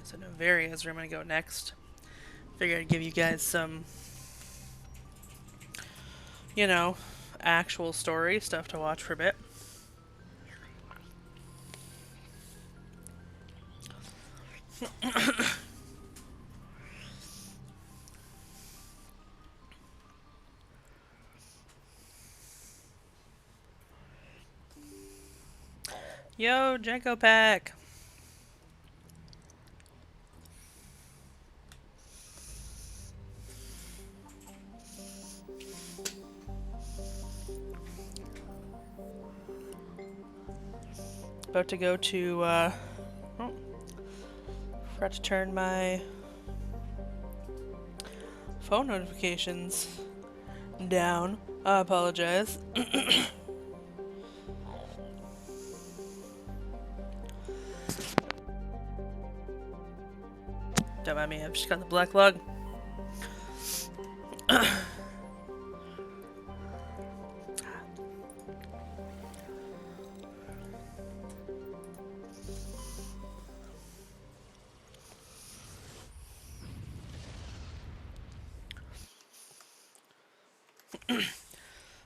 so Novaria is where I'm gonna go next. Figured I'd give you guys some, you know, actual story stuff to watch for a bit. Yo, Jenko Pack! About to go to, oh, forgot to turn my phone notifications down. I apologize. Don't mind me, I've just got the black lug.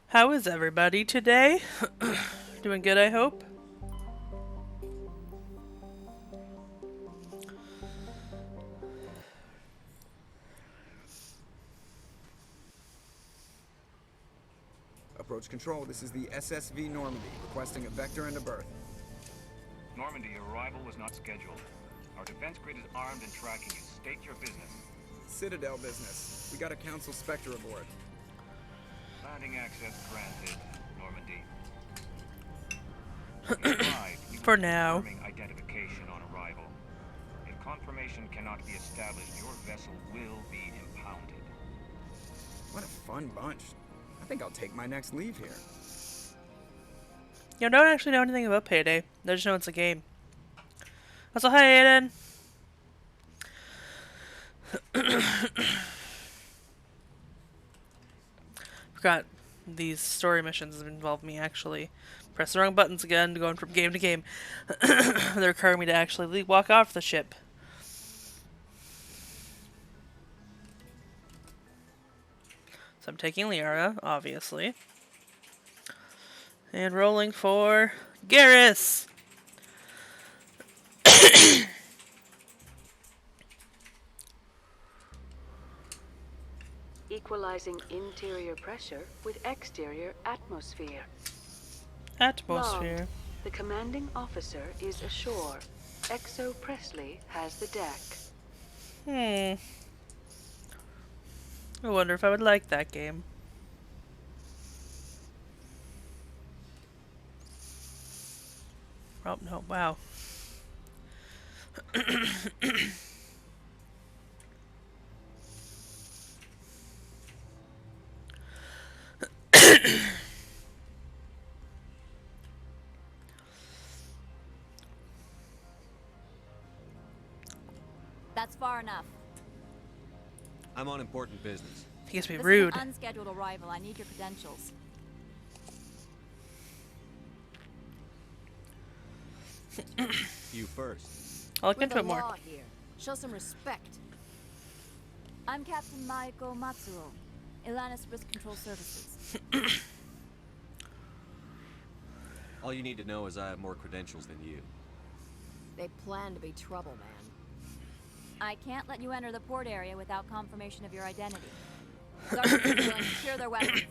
How is everybody today? Doing good, I hope? Approach control, this is the SSV Normandy, requesting a vector and a berth. Normandy, your arrival was not scheduled. Our defense grid is armed and tracking you. State your business. Citadel business. We got a Council Spectre aboard. Landing access granted, Normandy. You arrived, you For will be now. confirming identification on arrival. If confirmation cannot be established, your vessel will be impounded. What a fun bunch. I think I'll take my next leave here. You don't actually know anything about Payday. They just know it's a game. Also, hi Aiden! Forgot these story missions involve me actually press the wrong buttons again, going from game to game. They require me to actually walk off the ship. So I'm taking Liara, obviously. And rolling for Garrus! Equalizing interior pressure with exterior atmosphere. Atmosphere. Logged. The commanding officer is ashore. Exo Presley has the deck. I wonder if I would like that game. Oh, no, wow. That's far enough. I'm on important business. He gets me This rude. is an unscheduled arrival. I need your credentials. You first. I'll look We're into the it more. law here. Show some respect. I'm Captain Maiko Matsuo, Ilanis Risk Control Services. All you need to know is I have more credentials than you. They plan to be trouble, man. I can't let you enter the port area without confirmation of your identity. Sergeant Sterling, secure their weapons.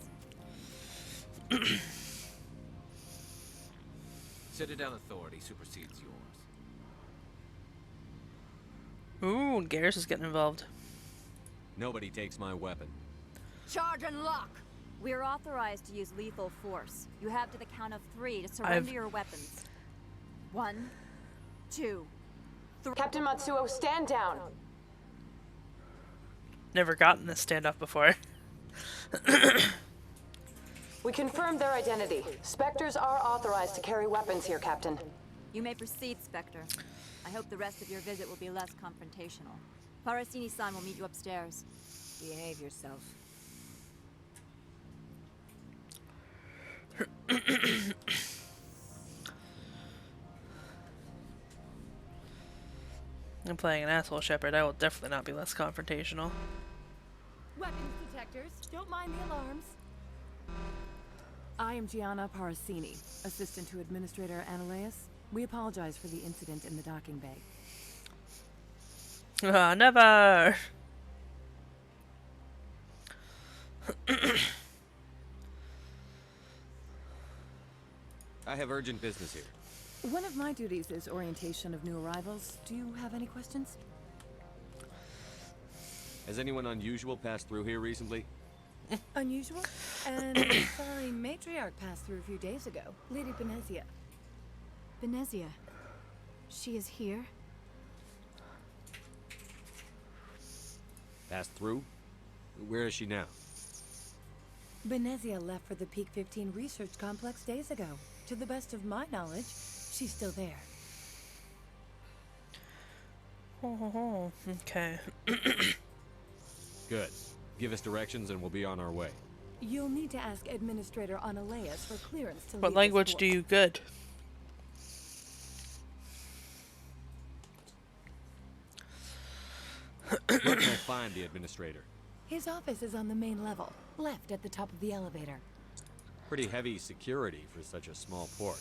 Citadel authority supersedes yours. Ooh, Garrus is getting involved. Nobody takes my weapon. Charge and lock! We're authorized to use lethal force. You have to the count of 3 to surrender your weapons. 1, 2, 3. Captain Matsuo, stand down. Never gotten this standoff before. We confirmed their identity. Spectres are authorized to carry weapons here, Captain. You may proceed, Spectre. I hope the rest of your visit will be less confrontational. Parasini-san will meet you upstairs. Behave yourself. I'm playing an asshole Shepard. I will definitely not be less confrontational. Weapons detectors. Don't mind the alarms. I am Gianna Parasini, assistant to Administrator Analeus. We apologize for the incident in the docking bay. Never! I have urgent business here. One of my duties is orientation of new arrivals. Do you have any questions? Has anyone unusual passed through here recently? Unusual? And sorry, matriarch passed through a few days ago. Lady Benezia. Benezia. She is here? Passed through? Where is she now? Benezia left for the Peak 15 research complex days ago. To the best of my knowledge, she's still there. Okay. Good. Give us directions and we'll be on our way. You'll need to ask Administrator Analeus for clearance to What leave language this do you good? Where can I find the administrator? His office is on the main level, left at the top of the elevator. Pretty heavy security for such a small port.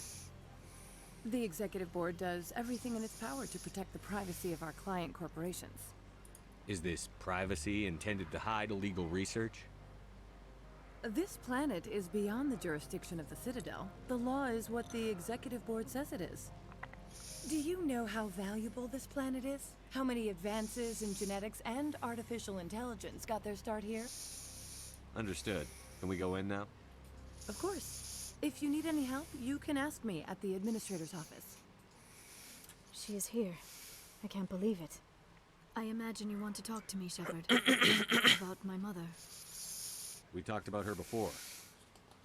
The Executive Board does everything in its power to protect the privacy of our client corporations. Is this privacy intended to hide illegal research? This planet is beyond the jurisdiction of the Citadel. The law is what the Executive Board says it is. Do you know how valuable this planet is? How many advances in genetics and artificial intelligence got their start here? Understood. Can we go in now? Of course. If you need any help, you can ask me at the Administrator's office. She is here. I can't believe it. I imagine you want to talk to me, Shepard. About my mother. We talked about her before.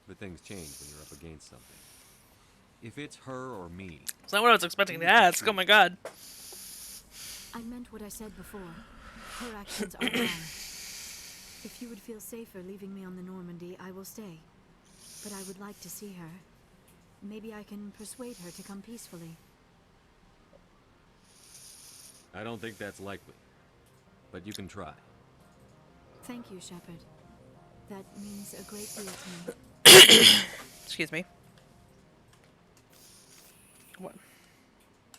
But things change when you're up against something. If it's her or me... It's not what I was expecting to ask. Oh my god. I meant what I said before. Her actions are wrong. If you would feel safer leaving me on the Normandy, I will stay. But I would like to see her. Maybe I can persuade her to come peacefully. I don't think that's likely. But you can try. Thank you, Shepard. That means a great deal to me. Excuse me. What?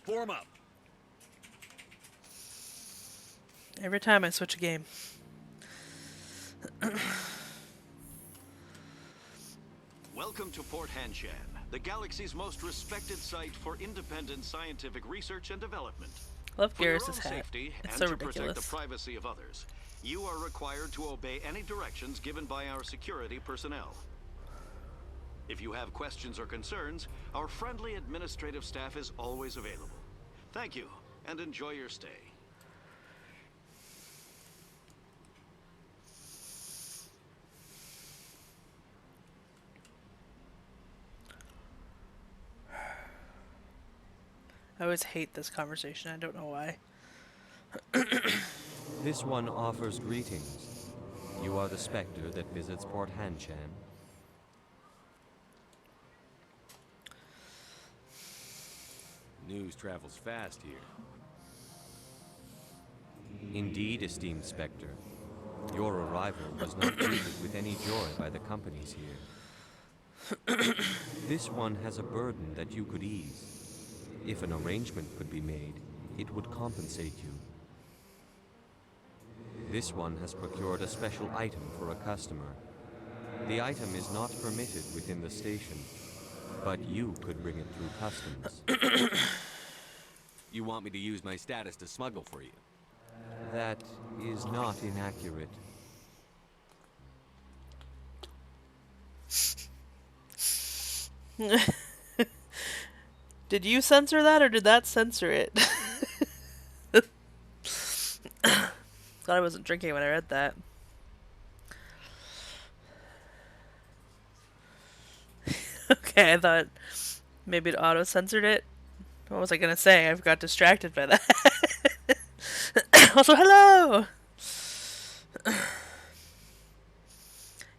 Form up! Every time I switch a game. Welcome to Port Hanshan, the galaxy's most respected site for independent scientific research and development. Love For your Garrus's own hat. safety It's and so to protect the ridiculous. privacy of others, you are required to obey any directions given by our security personnel. If you have questions or concerns, our friendly administrative staff is always available. Thank you, and enjoy your stay. I always hate this conversation. I don't know why. This one offers greetings. You are the Spectre that visits Port Hanshan. News travels fast here. Indeed, esteemed Spectre. Your arrival was not greeted with any joy by the companies here. This one has a burden that you could ease. If an arrangement could be made, it would compensate you. This one has procured a special item for a customer. The item is not permitted within the station, but you could bring it through customs. You want me to use my status to smuggle for you? That is not inaccurate. Did you censor that, or did that censor it? Thought I wasn't drinking when I read that. Okay, I thought maybe it auto-censored it. What was I gonna say? I got distracted by that. Also, hello!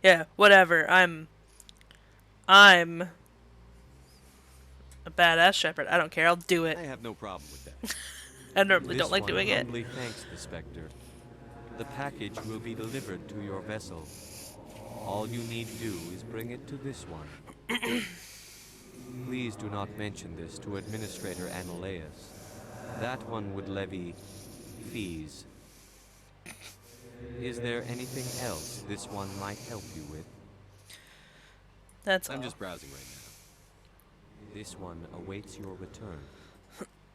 Yeah, whatever. I'm a badass Shepard. I don't care. I'll do it. I have no problem with that. I normally This don't like one doing it. humbly thanks the Spectre. The package will be delivered to your vessel. All you need do is bring it to this one. Please do not mention this to Administrator Analaeus. That one would levy fees. Is there anything else this one might help you with? That's I'm all. just browsing right now. This one awaits your return.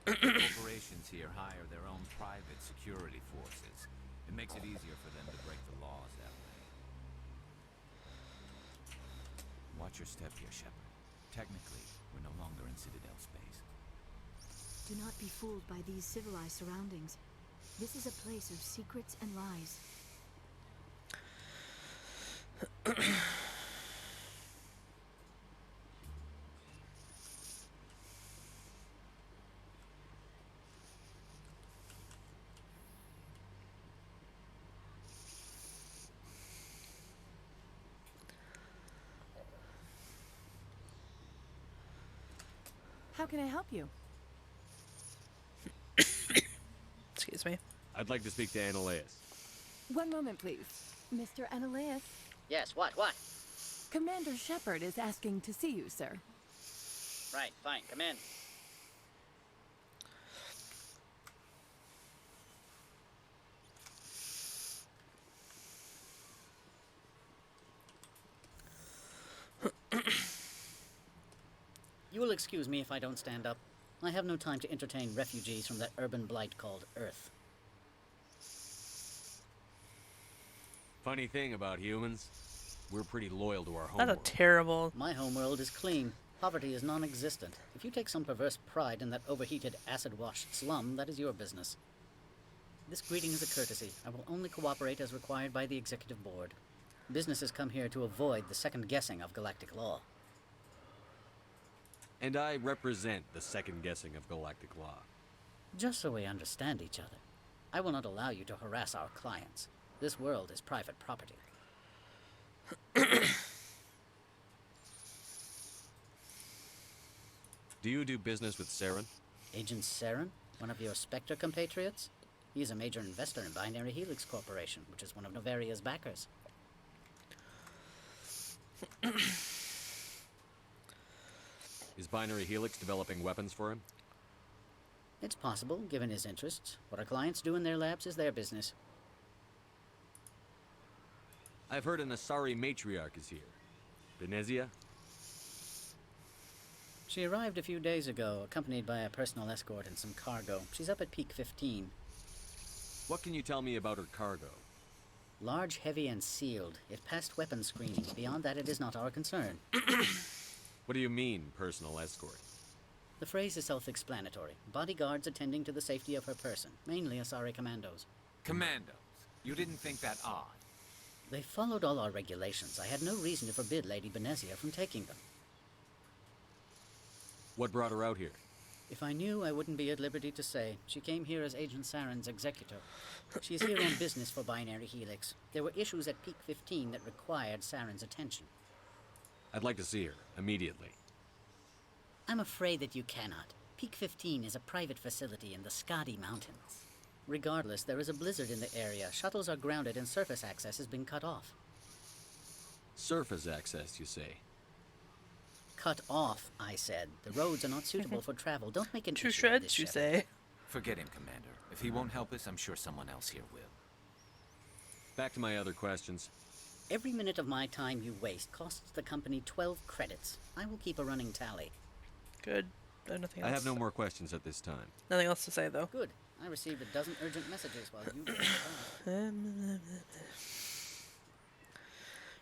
Corporations here hire their own private security forces. It makes it easier for them to break the laws that way. Watch your step here, Shepard. Technically, we're no longer in Citadel space. Do not be fooled by these civilized surroundings. This is a place of secrets and lies. How can I help you? Excuse me. I'd like to speak to Analaeus. One moment, please. Mr. Analaeus, Yes, what? Commander Shepard is asking to see you, sir. Right, fine, come in. You will excuse me if I don't stand up. I have no time to entertain refugees from that urban blight called Earth. Funny thing about humans, we're pretty loyal to our That's a homeworld. terrible. My homeworld is clean. Poverty is non-existent. If you take some perverse pride in that overheated, acid-washed slum, that is your business. This greeting is a courtesy. I will only cooperate as required by the Executive Board. Businesses come here to avoid the second guessing of galactic law. And I represent the second guessing of galactic law. Just so we understand each other, I will not allow you to harass our clients. This world is private property. Do you do business with Saren? Agent Saren, one of your Spectre compatriots? He is a major investor in Binary Helix Corporation, which is one of Novaria's backers. Is Binary Helix developing weapons for him? It's possible, given his interests. What our clients do in their labs is their business. I've heard an Asari matriarch is here. Benezia? She arrived a few days ago, accompanied by a personal escort and some cargo. She's up at Peak 15. What can you tell me about her cargo? Large, heavy, and sealed. It passed weapons screening. Beyond that, it is not our concern. What do you mean, personal escort? The phrase is self-explanatory. Bodyguards attending to the safety of her person, mainly Asari commandos. Commandos? You didn't think that odd? They followed all our regulations. I had no reason to forbid Lady Benezia from taking them. What brought her out here? If I knew, I wouldn't be at liberty to say. She came here as Agent Saren's executor. She is here on business for Binary Helix. There were issues at Peak 15 that required Saren's attention. I'd like to see her, immediately. I'm afraid that you cannot. Peak 15 is a private facility in the Skadi Mountains. Regardless, there is a blizzard in the area. Shuttles are grounded and surface access has been cut off. Surface access, you say? Cut off, I said. The roads are not suitable for travel. Don't make an True issue of shreds, this, you Shepard. say. Forget him, Commander. If he won't help us, I'm sure someone else here will. Back to my other questions. Every minute of my time you waste costs the company 12 credits. I will keep a running tally. Good. I have nothing I else. have no more questions at this time. Nothing else to say though. Good. I received a dozen urgent messages while you did.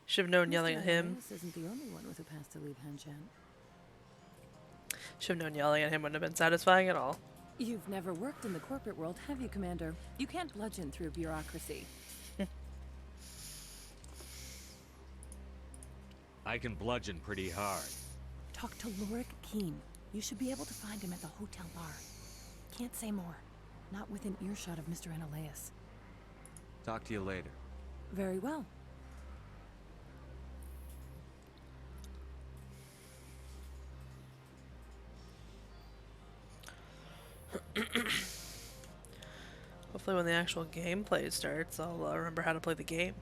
Should have known yelling Mr. at him. Analaeus isn't the only one with a pass to leave Hanshan. Should have known yelling at him wouldn't have been satisfying at all. You've never worked in the corporate world, have you, Commander? You can't bludgeon through bureaucracy. I can bludgeon pretty hard. Talk to Lorik Keen. You should be able to find him at the hotel bar. Can't say more. Not within earshot of Mr. Analaeus. Talk to you later. Very well. Hopefully when the actual gameplay starts, I'll remember how to play the game.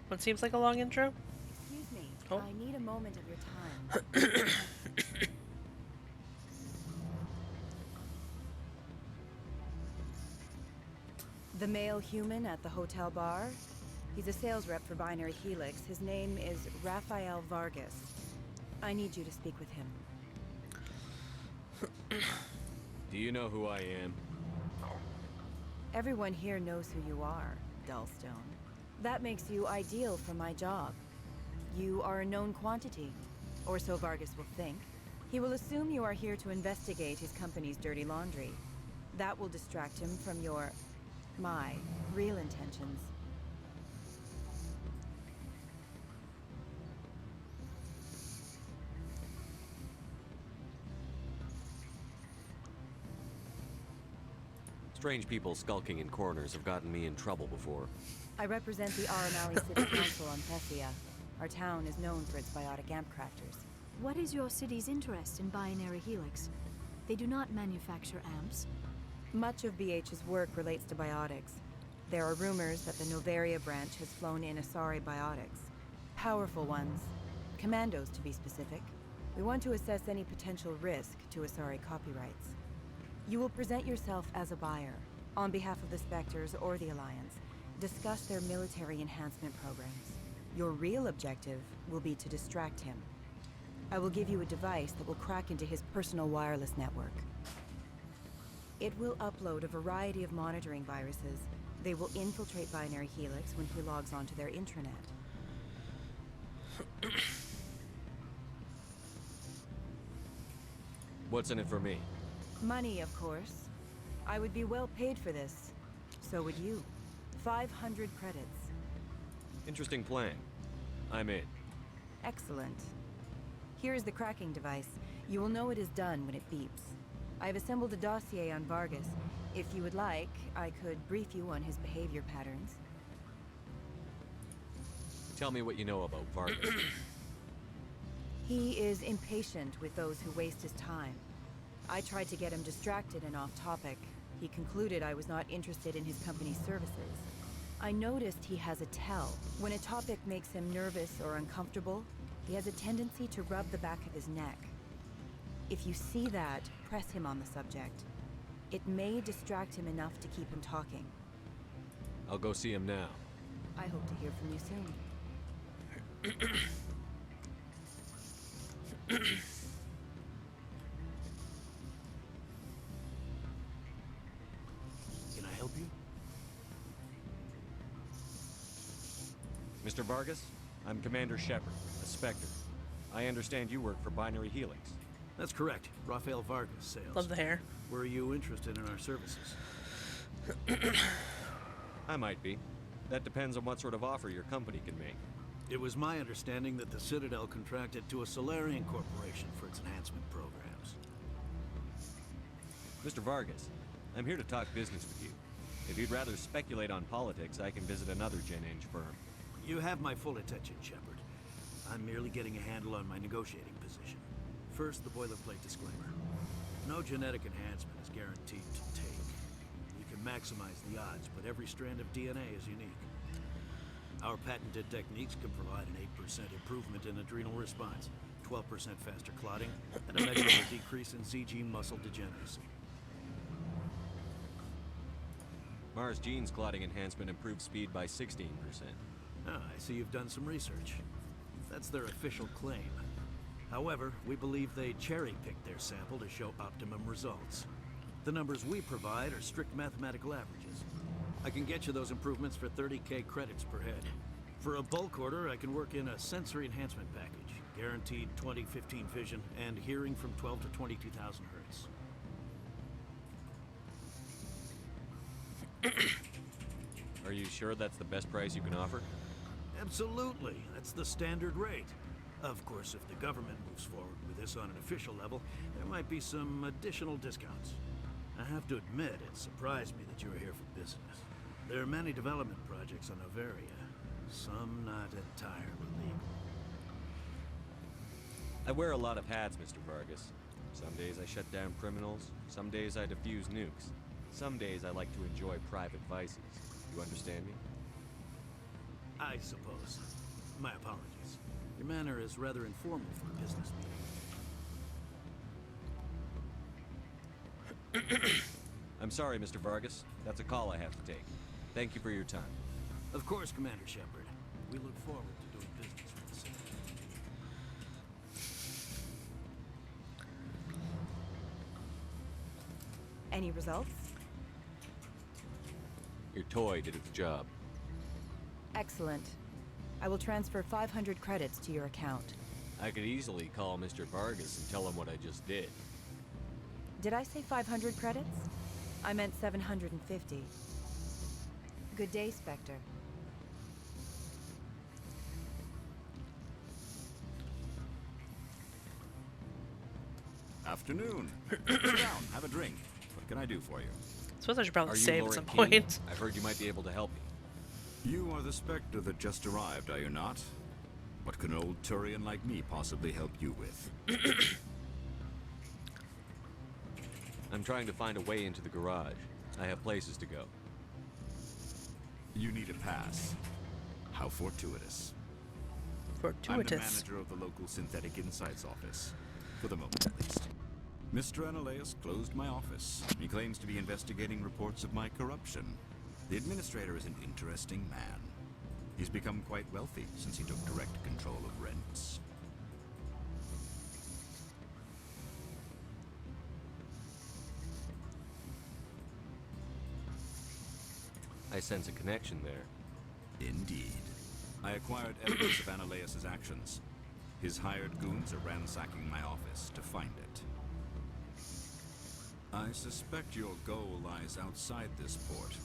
What seems like a long intro? Excuse me. Oh. I need a moment of your time. The male human at the hotel bar? He's a sales rep for Binary Helix. His name is Rafael Vargas. I need you to speak with him. Do you know who I am? Everyone here knows who you are, Dullstone. That makes you ideal for my job. You are a known quantity, or so Vargas will think. He will assume you are here to investigate his company's dirty laundry. That will distract him from my real intentions. Strange people skulking in corners have gotten me in trouble before. I represent the Aramali City Council on Thessia. Our town is known for its biotic amp crafters. What is your city's interest in Binary Helix? They do not manufacture amps. Much of BH's work relates to biotics. There are rumors that the Novaria branch has flown in Asari biotics. Powerful ones. Commandos, to be specific. We want to assess any potential risk to Asari copyrights. You will present yourself as a buyer, on behalf of the Spectres or the Alliance. Discuss their military enhancement programs. Your real objective will be to distract him. I will give you a device that will crack into his personal wireless network. It will upload a variety of monitoring viruses. They will infiltrate Binary Helix when he logs onto their intranet. What's in it for me? Money, of course. I would be well paid for this. So would you. 500 credits. Interesting plan. I'm in. Excellent. Here is the cracking device. You will know it is done when it beeps. I have assembled a dossier on Vargas. If you would like, I could brief you on his behavior patterns. Tell me what you know about Vargas. He is impatient with those who waste his time. I tried to get him distracted and off topic. He concluded I was not interested in his company's services. I noticed he has a tell. When a topic makes him nervous or uncomfortable, he has a tendency to rub the back of his neck. If you see that, press him on the subject. It may distract him enough to keep him talking. I'll go see him now. I hope to hear from you soon. Can I help you? Mr. Vargas, I'm Commander Shepard, a Spectre. I understand you work for Binary Helix. That's correct. Rafael Vargas, sales. Love the hair. Were you interested in our services? I might be. That depends on what sort of offer your company can make. It was my understanding that the Citadel contracted to a Solarian corporation for its enhancement programs. Mr. Vargas, I'm here to talk business with you. If you'd rather speculate on politics, I can visit another Gen Eng firm. You have my full attention, Shepard. I'm merely getting a handle on my negotiating position. First, the boilerplate disclaimer. No genetic enhancement is guaranteed to take. You can maximize the odds, but every strand of DNA is unique. Our patented techniques can provide an 8% improvement in adrenal response, 12% faster clotting, and a measurable decrease in Z-gene muscle degeneracy. Mars Gene's clotting enhancement improves speed by 16%. Ah, I see you've done some research. That's their official claim. However, we believe they cherry-picked their sample to show optimum results. The numbers we provide are strict mathematical averages. I can get you those improvements for 30k credits per head. For a bulk order, I can work in a sensory enhancement package. Guaranteed 20/15 vision and hearing from 12 to 22,000 hertz. Are you sure that's the best price you can offer? Absolutely. That's the standard rate. Of course, if the government moves forward with this on an official level, there might be some additional discounts. I have to admit, it surprised me that you were here for business. There are many development projects on Noveria, some not entirely legal. I wear a lot of hats, Mr. Vargas. Some days I shut down criminals, some days I defuse nukes. Some days I like to enjoy private vices. You understand me? I suppose. My apologies. Your manner is rather informal for a business meeting. I'm sorry, Mr. Vargas. That's a call I have to take. Thank you for your time. Of course, Commander Shepard. We look forward to doing business with the city. Any results? Your toy did its job. Excellent. I will transfer 500 credits to your account. I could easily call Mr. Vargas and tell him what I just did. Did I say 500 credits? I meant 750. Good day, Spectre. Afternoon. Sit down, have a drink. What can I do for you? I suppose I should probably Are you save at Lauren some King? point. I've heard you might be able to help me. You are the Spectre that just arrived, are you not? What can an old Turian like me possibly help you with? I'm trying to find a way into the garage. I have places to go. You need a pass. How fortuitous. I'm the Fortuitous. manager of the local Synthetic Insights office. For the moment, at least. Mr. Analeus closed my office. He claims to be investigating reports of my corruption. The administrator is an interesting man. He's become quite wealthy since he took direct control of rents. I sense a connection there. Indeed. I acquired evidence of Analeus' actions. His hired goons are ransacking my office to find it. I suspect your goal lies outside this port.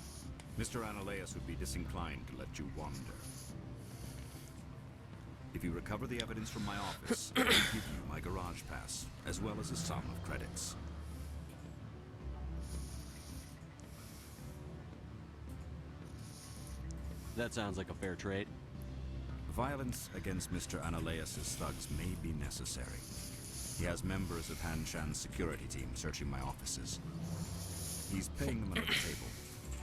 Mr. Analeus would be disinclined to let you wander. If you recover the evidence from my office, I will give you my garage pass, as well as a sum of credits. That sounds like a fair trade. Violence against Mr. Analeus' thugs may be necessary. He has members of Han Shan's security team searching my offices. He's paying them under the table.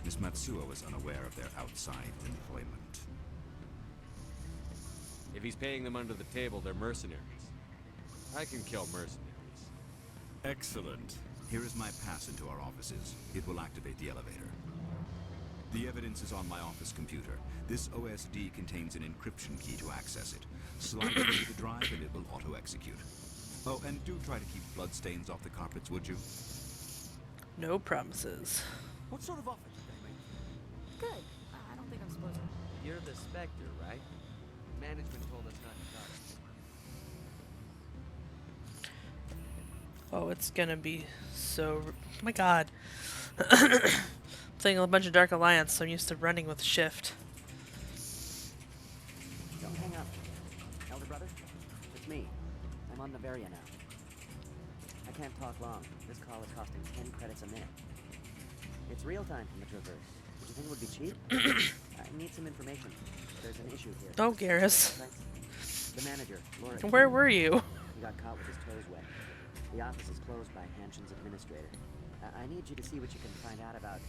Miss Matsuo is unaware of their outside employment. If he's paying them under the table, they're mercenaries. I can kill mercenaries. Excellent. Here is my pass into our offices. It will activate the elevator. The evidence is on my office computer. This OSD contains an encryption key to access it. Slide it into the drive and it will auto-execute. Oh, and do try to keep bloodstains off the carpets, would you? No promises. What sort of offer did they make? Good. I don't think I'm supposed to. You're the Spectre, right? Management told us not to talk. Oh, it's gonna be so. Oh my god. Playing a bunch of Dark Alliance, so I'm used to running with shift. Don't hang up. Elder brother, it's me. I'm on Noveria now. I can't talk long. This call is costing 10 credits a minute. It's real time from the Traverse. Would you think it would be cheap? I need some information. There's an issue here. Oh, Garrus. Thanks. The manager, Laura. Where were you? He got caught with his toes wet. The office is closed by Hanshin's administrator. I need you to see what you can find out about.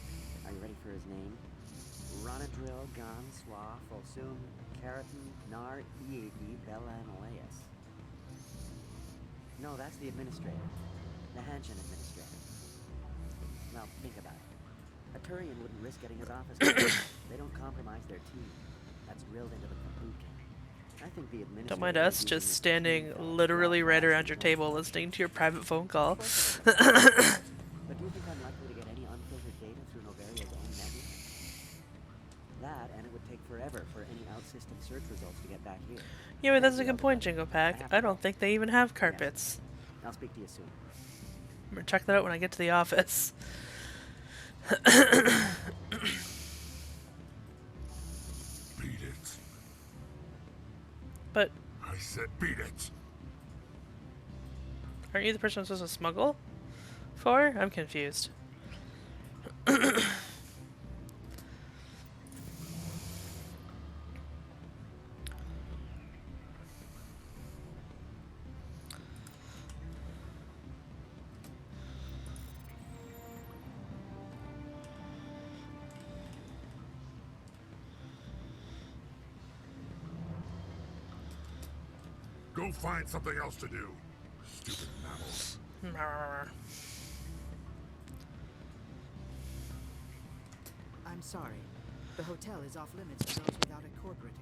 Are you ready for his name? Ronadril Gon Swa Folsum Keratin Nar Iegi Belanaleus. No, that's the administrator. The Hanshin administrator. Now, think about it. A Turian wouldn't risk getting his office closed. They don't compromise their team. That's drilled into the boot camp. I think the administrator... Don't mind us, just standing literally right around your table listening to your private phone call. But do you think I'm likely to get any unfiltered data through Noveria's own network? take forever for any out-system search results to get back here. Yeah, but that's a Thank you, good point, Elder Jingo Brother. Pack. I don't think they even have carpets. I'll speak to you soon. I'm gonna check that out when I get to the office. Beat it. But I said beat it. aren't you the person I'm supposed to smuggle for? I'm confused. Go find something else to do. Stupid mammals. I'm sorry. The hotel is off limits to those without a corporate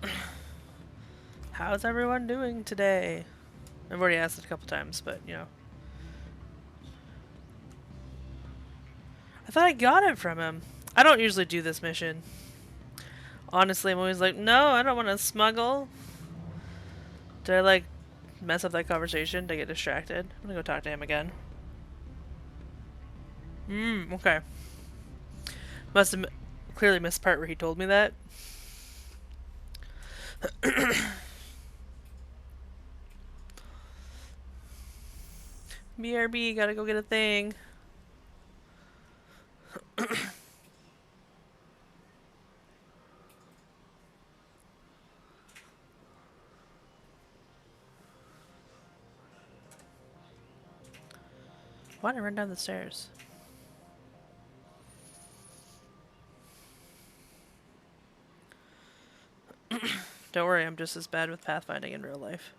account. How's everyone doing today? I've already asked it a couple times, but you know. I thought I got it from him. I don't usually do this mission. Honestly, I'm always like, no, I don't want to smuggle. Did I, like, mess up that conversation? Did I get distracted? I'm gonna go talk to him again. Okay. Must have clearly missed the part where he told me that. BRB, gotta go get a thing. Why did I run down the stairs? Don't worry, I'm just as bad with pathfinding in real life.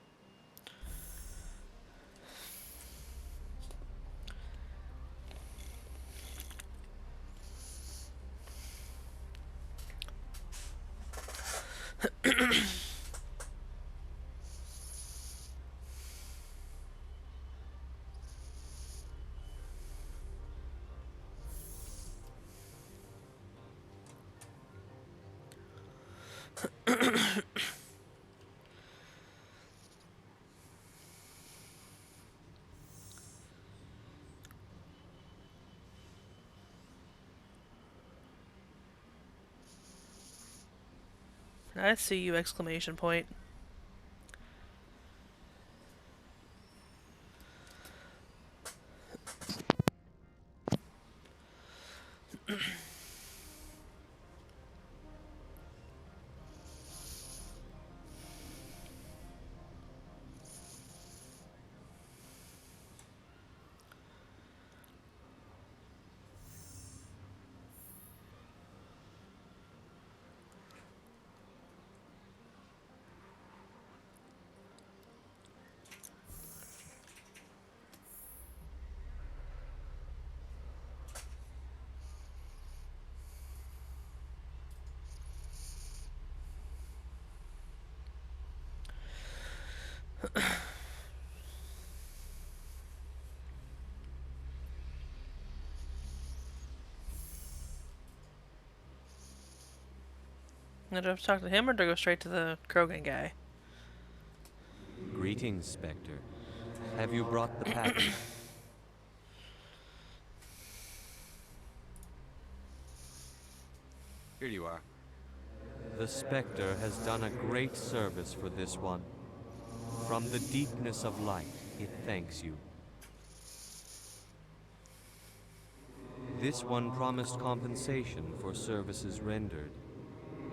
I see you! Exclamation point. Do I have to talk to him or do I go straight to the Krogan guy? Greetings, Spectre. Have you brought the package? Here you are. The Spectre has done a great service for this one. From the deepness of light, it thanks you. This one promised compensation for services rendered.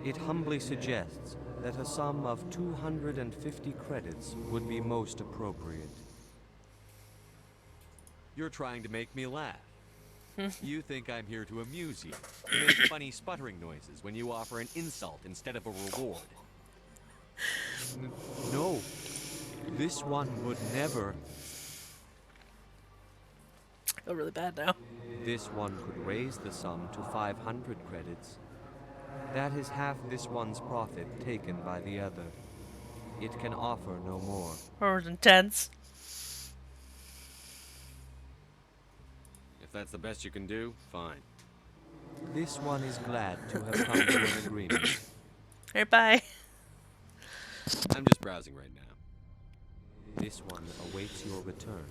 It humbly suggests that a sum of 250 credits would be most appropriate. You're trying to make me laugh. You think I'm here to amuse you. You make funny sputtering noises when you offer an insult instead of a reward. No, this one would never. I feel really bad now. This one could raise the sum to 500 credits. That is half this one's profit taken by the other. It can offer no more. Or intense. If that's the best you can do, fine. This one is glad to have come to an agreement. Alright, bye. I'm just browsing right now. This one awaits your return.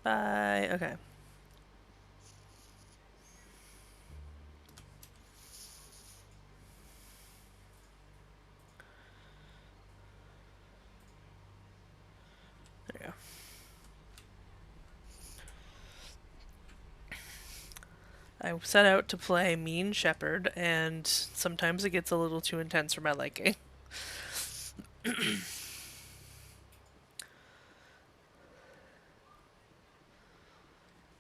Bye. Okay. There you go. I set out to play Mean Shepherd, and sometimes it gets a little too intense for my liking. Did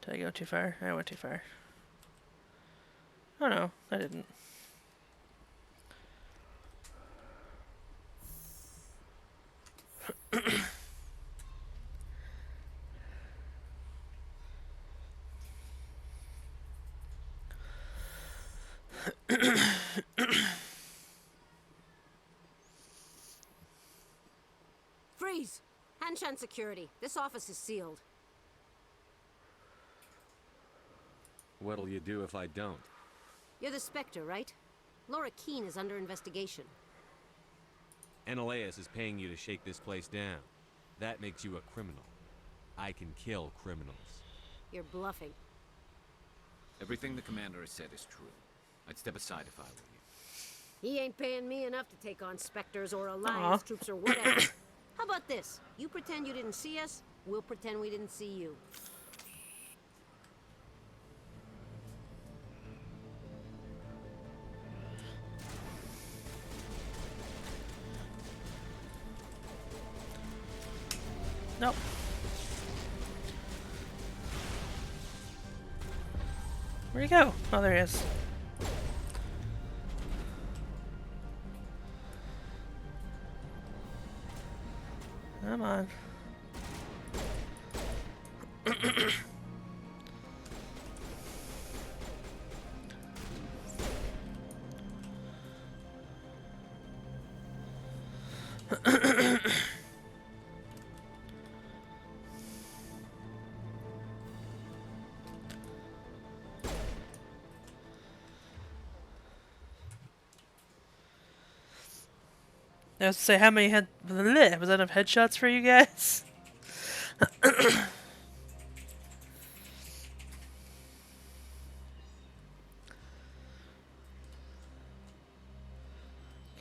I go too far? I went too far. Oh no, I didn't. Freeze! Hanshan security. This office is sealed. What'll you do if I don't? You're the Spectre, right? Laura Keene is under investigation. Ananias is paying you to shake this place down. That makes you a criminal. I can kill criminals. You're bluffing. Everything the commander has said is true. I'd step aside if I were you. He ain't paying me enough to take on Spectres or Alliance troops or whatever. How about this? You pretend you didn't see us, we'll pretend we didn't see you. Nope. Where'd he go? Oh, there he is. Come on. I was to say, how many was that enough headshots for you guys? Okay,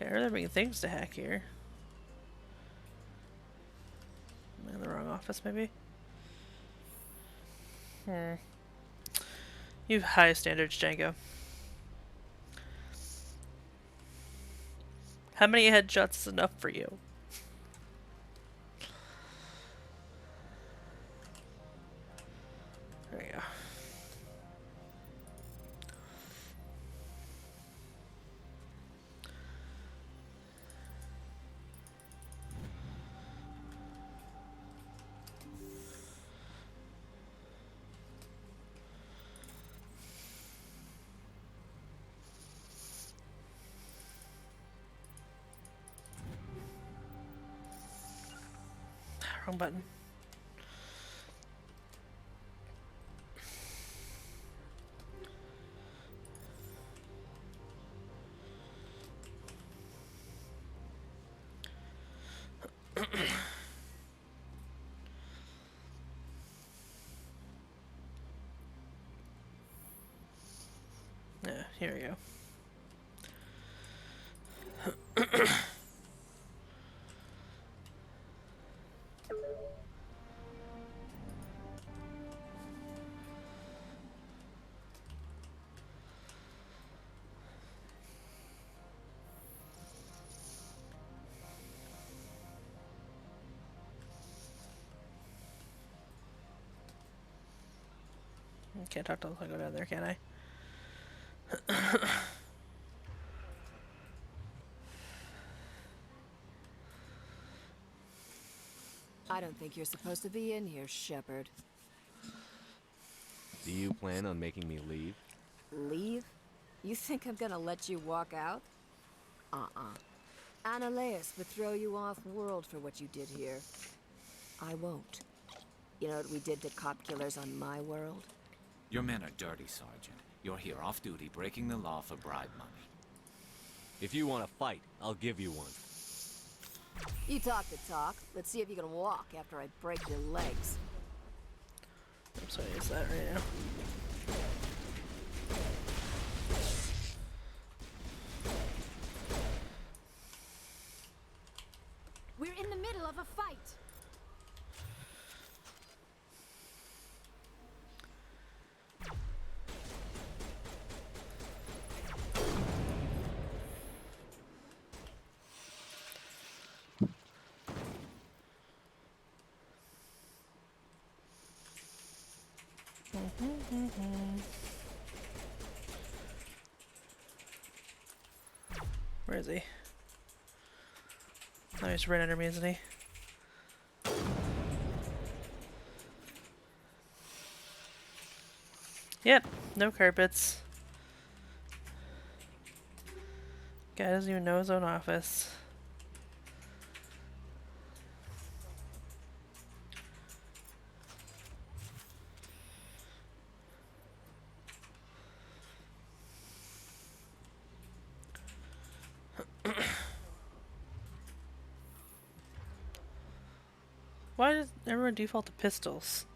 are there many things to hack here? Am I in the wrong office, maybe? You have high standards, Django. How many headshots is enough for you? There we go. Wrong button. Yeah, here we go. Can't talk till I go down there, can I? I don't think you're supposed to be in here, Shepard. Do you plan on making me leave? Leave? You think I'm gonna let you walk out? Ananias would throw you off-world for what you did here. I won't. You know what we did to cop killers on my world? Your men are dirty, Sergeant. You're here off duty, breaking the law for bribe money. If you want to fight, I'll give you one. You talk the talk. Let's see if you can walk after I break your legs. I'm sorry, is that right now? We're in the middle of a fight. Where is he? Oh, he's right under me, isn't he? Yep, no carpets. Guy doesn't even know his own office. Why does everyone default to pistols?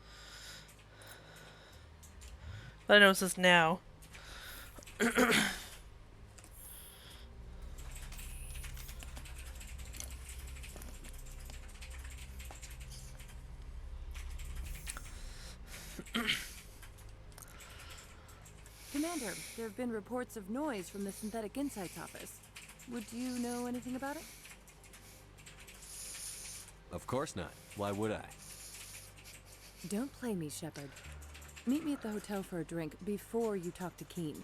But I notice this now. Commander, there have been reports of noise from the Synthetic Insights office. Would you know anything about it? Of course not. Why would I? Don't play me, Shepard. Meet me at the hotel for a drink before you talk to Keen.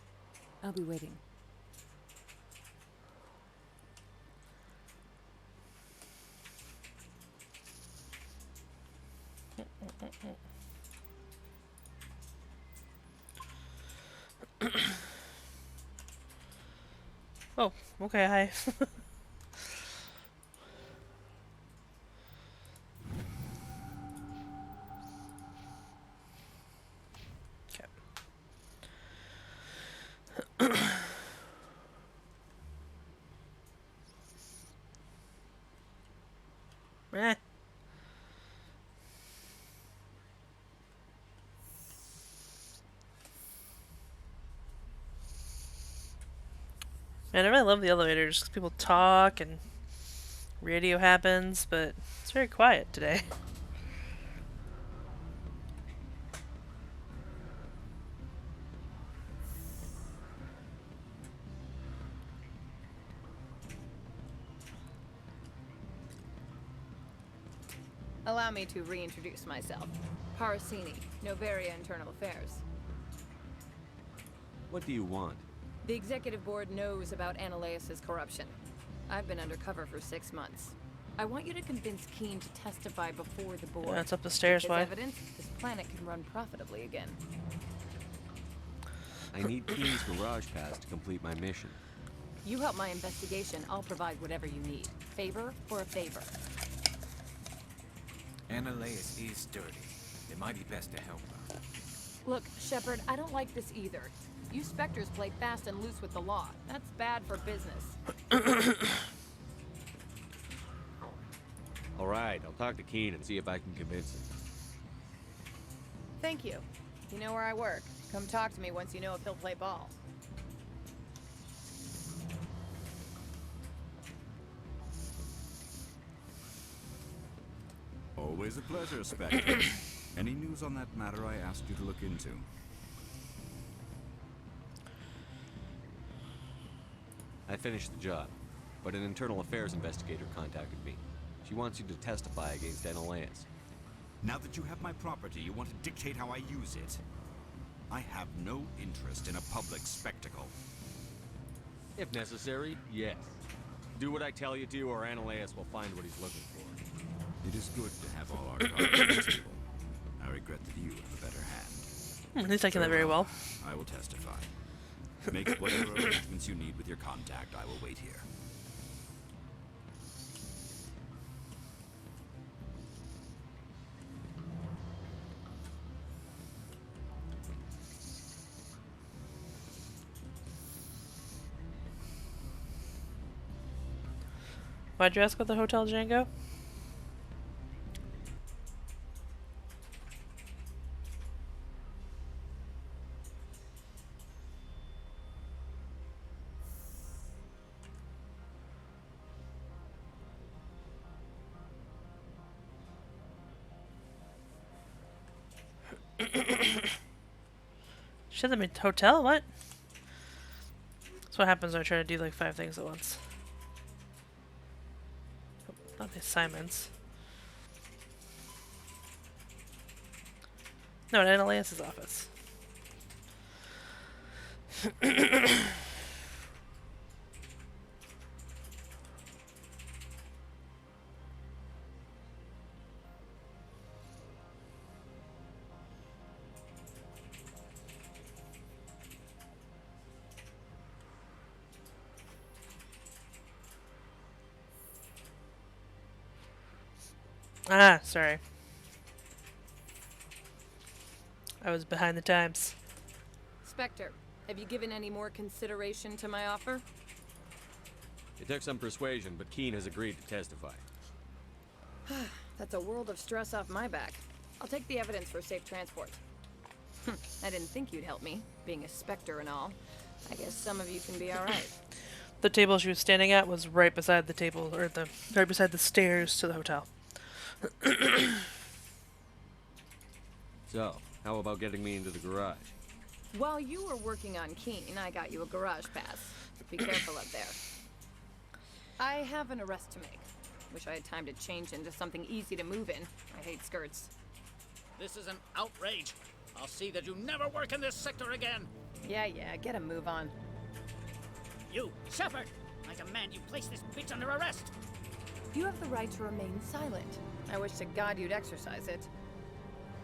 I'll be waiting. Oh, okay, hi. Eh. Man, I really love the elevators 'cause people talk and radio happens, but it's very quiet today. Allow me to reintroduce myself. Parasini, Noveria Internal Affairs. What do you want? The executive board knows about Ananias' corruption. I've been undercover for 6 months. I want you to convince Keen to testify before the board. Yeah, it's up the stairs, As why? evidence, this planet can run profitably again. I need Keen's garage pass to complete my mission. You help my investigation, I'll provide whatever you need. Favor for a favor. Ananias is dirty. It might be best to help her. Look, Shepard, I don't like this either. You Spectres play fast and loose with the law. That's bad for business. Alright, I'll talk to Keen and see if I can convince him. Thank you. You know where I work. Come talk to me once you know if he'll play ball. Always a pleasure, Spectre. Any news on that matter I asked you to look into? I finished the job, but an internal affairs investigator contacted me. She wants you to testify against Ananias. Now that you have my property, you want to dictate how I use it. I have no interest in a public spectacle. If necessary, yes. Do what I tell you to, or Ananias will find what he's looking for. It is good to have all our cards on the table. I regret that you have a better hand. He's taking that very well. I will testify. Make whatever arrangements you need with your contact. I will wait here. Why'd you ask about the Hotel Django? Shit, I mean hotel? What? That's what happens when I try to do like 5 things at once. Not the assignments. No, at Annaleas' office. Ah, sorry. I was behind the times. Spectre, have you given any more consideration to my offer? It took some persuasion, but Keen has agreed to testify. That's a world of stress off my back. I'll take the evidence for safe transport. I didn't think you'd help me, being a Spectre and all. I guess some of you can be alright. The table she was standing at was right beside the table, or right beside the stairs to the hotel. So, how about getting me into the garage? While you were working on Keen, I got you a garage pass. Be careful up there. I have an arrest to make. Wish I had time to change into something easy to move in. I hate skirts. This is an outrage. I'll see that you never work in this sector again. Yeah, get a move on. You, Shepard! I command you place this bitch under arrest! You have the right to remain silent. I wish to God you'd exercise it.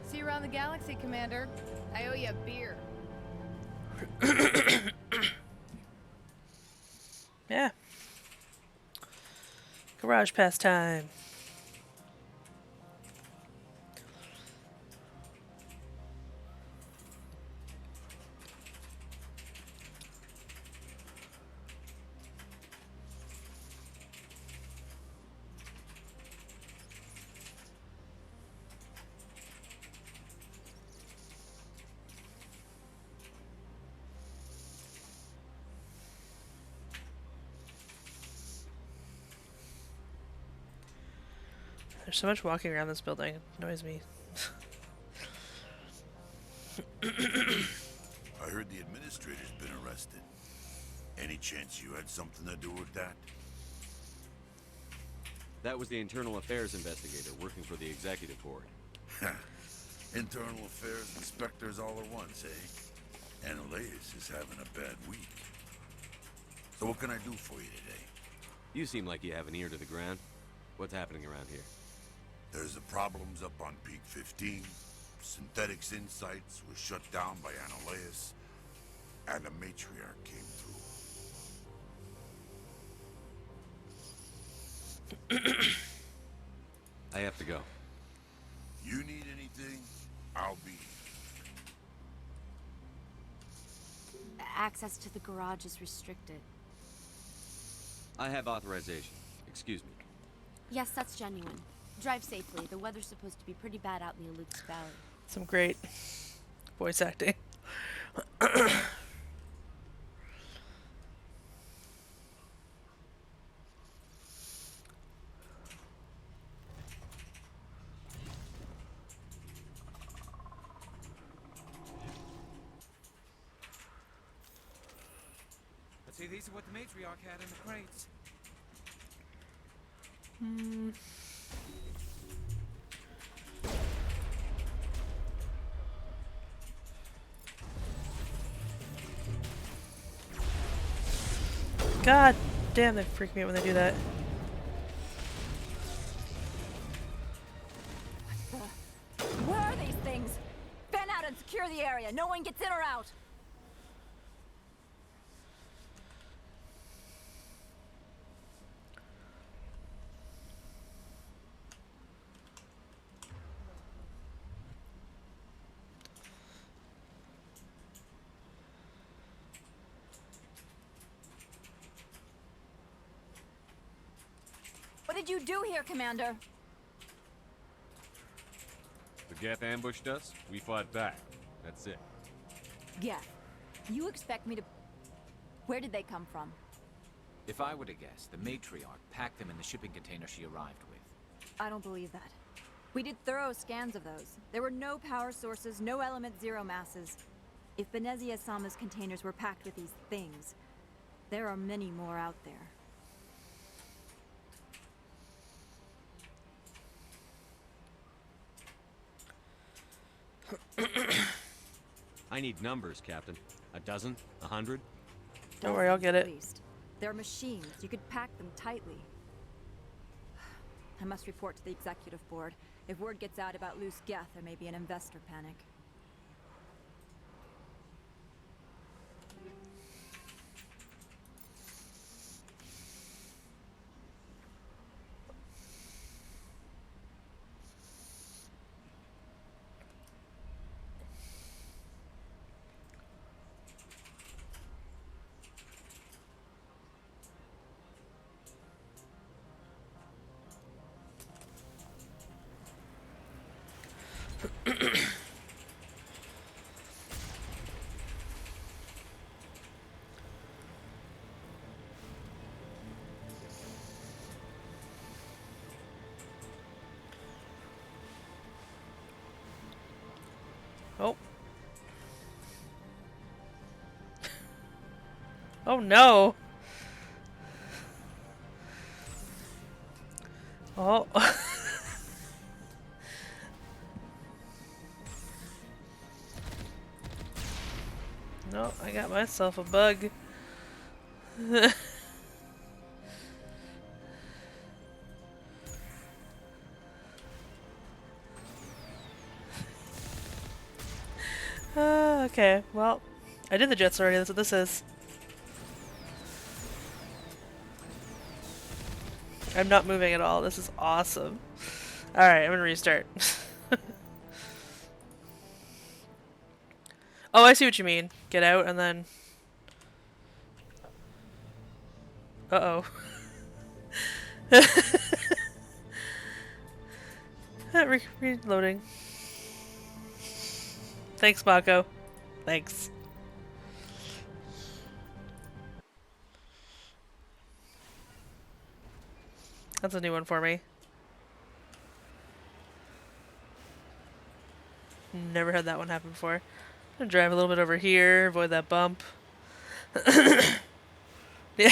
See you around the galaxy, Commander. I owe you a beer. Yeah. Garage pass time. There's so much walking around this building. It annoys me. I heard the administrator's been arrested. Any chance you had something to do with that? That was the internal affairs investigator working for the executive board. Internal affairs inspectors all at once, eh? Annaleas is having a bad week. So what can I do for you today? You seem like you have an ear to the ground. What's happening around here? There's the problems up on Peak 15. Synthetics Insights was shut down by Annaleas. And the matriarch came through. I have to go. You need anything, I'll be here. Access to the garage is restricted. I have authorization. Excuse me. Yes, that's genuine. Drive safely. The weather's supposed to be pretty bad out in the Alux Valley. Some great voice acting. Let's see, these are what the matriarch had in the crates. God damn, they freak me out when they do that. Where are these things? Fan out and secure the area. No one gets in or out. did you do here, Commander? The Geth ambushed us, we fought back. That's it. Geth. You expect me to... Where did they come from? If I were to guess, the matriarch packed them in the shipping container she arrived with. I don't believe that. We did thorough scans of those. There were no power sources, no element zero masses. If Benezia Sama's containers were packed with these things, there are many more out there. I need numbers, Captain. A dozen? 100? Don't worry, I'll get it. At least. They're machines. You could pack them tightly. I must report to the executive board. If word gets out about loose Geth, there may be an investor panic. Oh. Oh no. Oh. No, I got myself a bug. Okay, well, I did the jets already, that's what this is. I'm not moving at all, this is awesome. Alright, I'm gonna restart. Oh, I see what you mean. Get out and then... Uh-oh. Reloading. Thanks, Mako. Thanks. That's a new one for me. Never had that one happen before. I'm gonna drive a little bit over here, avoid that bump. Yeah.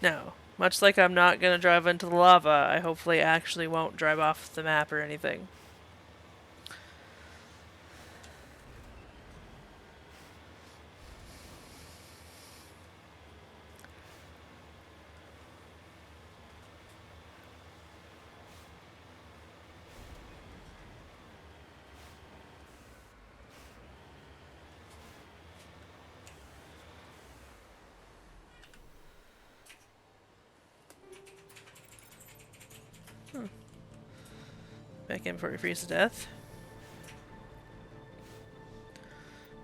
No. Much like I'm not gonna drive into the lava, I hopefully actually won't drive off the map or anything. Back in before he freezes to death.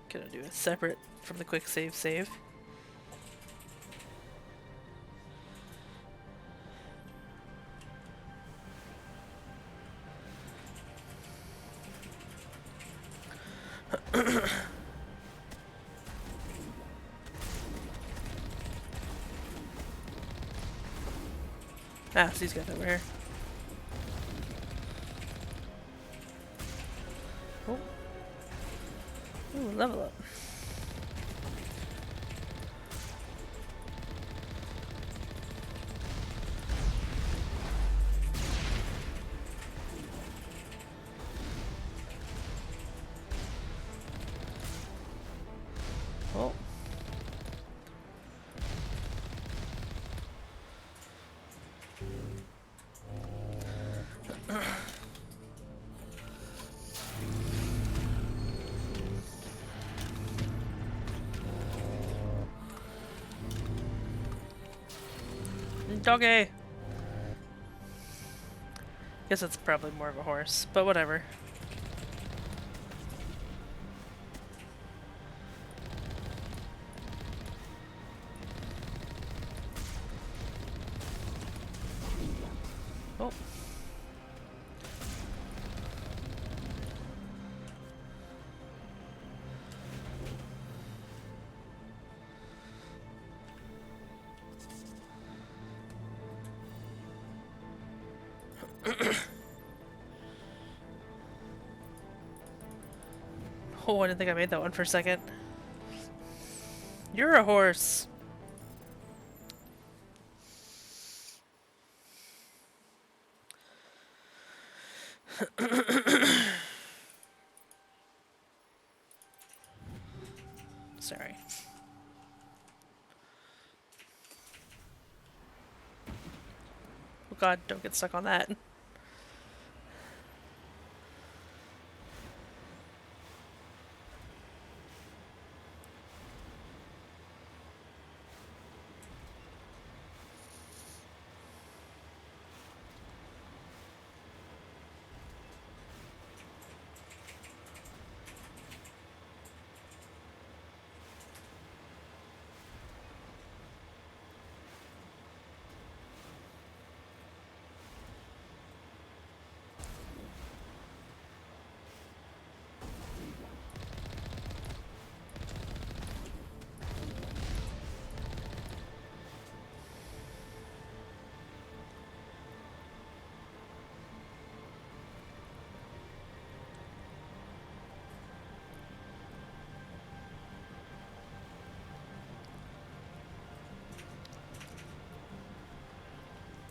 Gonna do it separate from the quick save. Ah, so he's got over here. Oh. Ooh, level up. Oh. Doggy! Guess it's probably more of a horse, but whatever. Oh. Oh, I didn't think I made that one for a second. You're a horse. Sorry. Oh god, don't get stuck on that.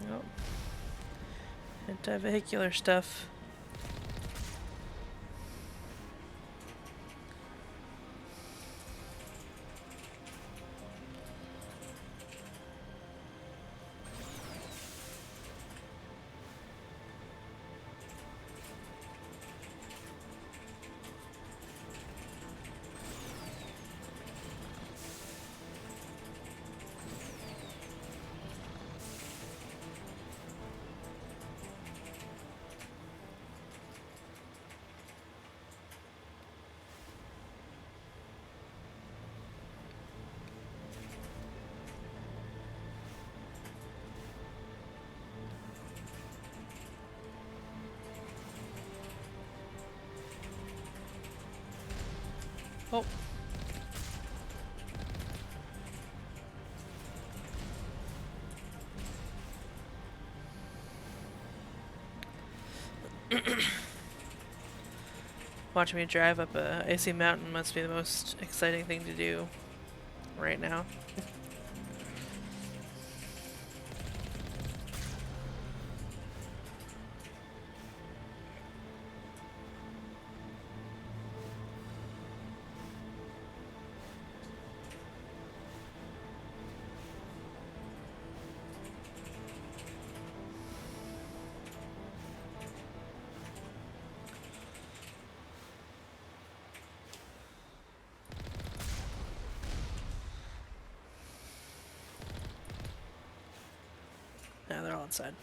Nope. Anti-vehicular stuff. Oh. Watching me drive up a icy mountain must be the most exciting thing to do right now. Yeah, they're all inside.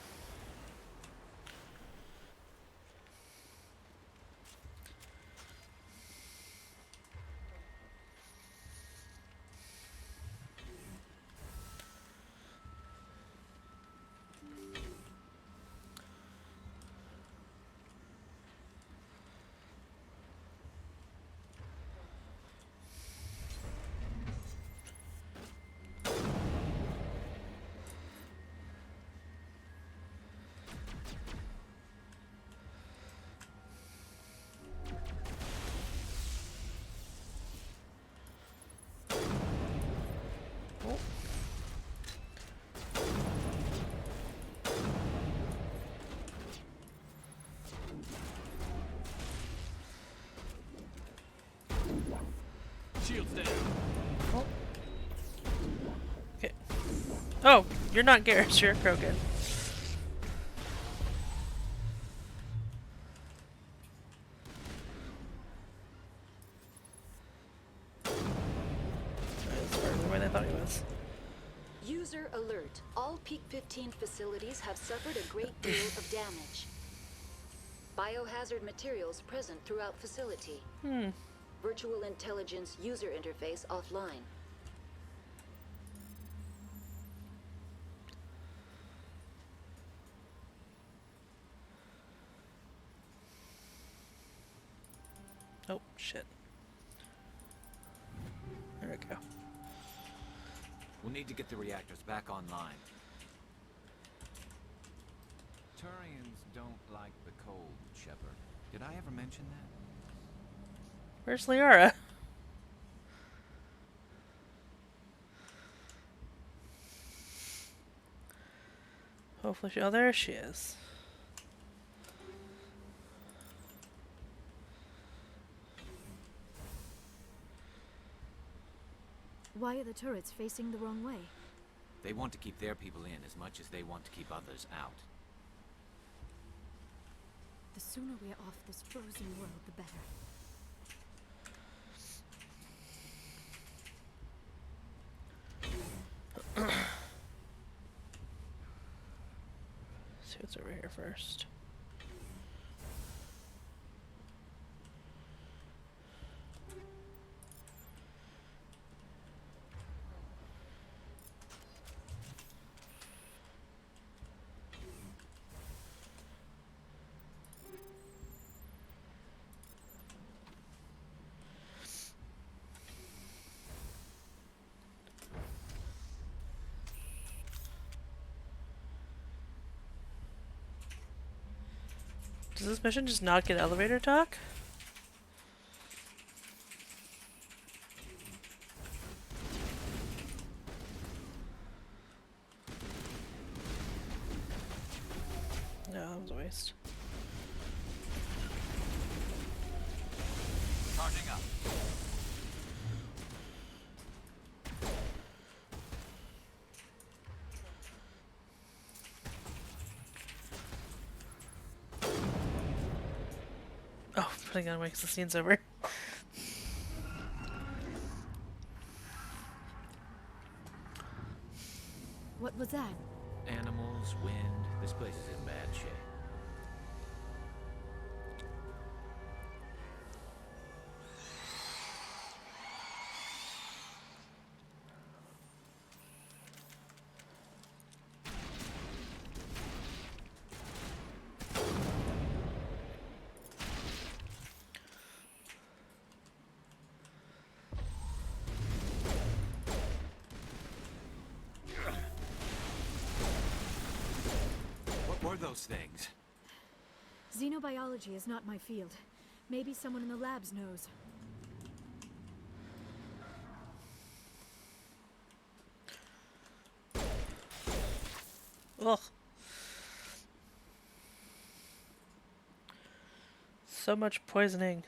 Shields down. Oh. Okay. Oh, you're not Garrus, you're Krogan. That's further away than I thought he was. User alert. All Peak 15 facilities have suffered a great deal of damage. Biohazard materials present throughout facility. Virtual intelligence user interface offline. Oh, shit. There we go. We'll need to get the reactors back online. Turians don't like the cold, Shepard. Did I ever mention that? Where's Liara? Hopefully she... Oh, there she is. Why are the turrets facing the wrong way? They want to keep their people in as much as they want to keep others out. The sooner we're off this frozen world, the better. See what's over here first. Does this mission just not get elevator talk? No, that was a waste. Charging up. Oh, putting on makes the scene's over. What was that? Animals, wind. This place is in bad shape. What were those things? Xenobiology is not my field. Maybe someone in the labs knows. Ugh. So much poisoning.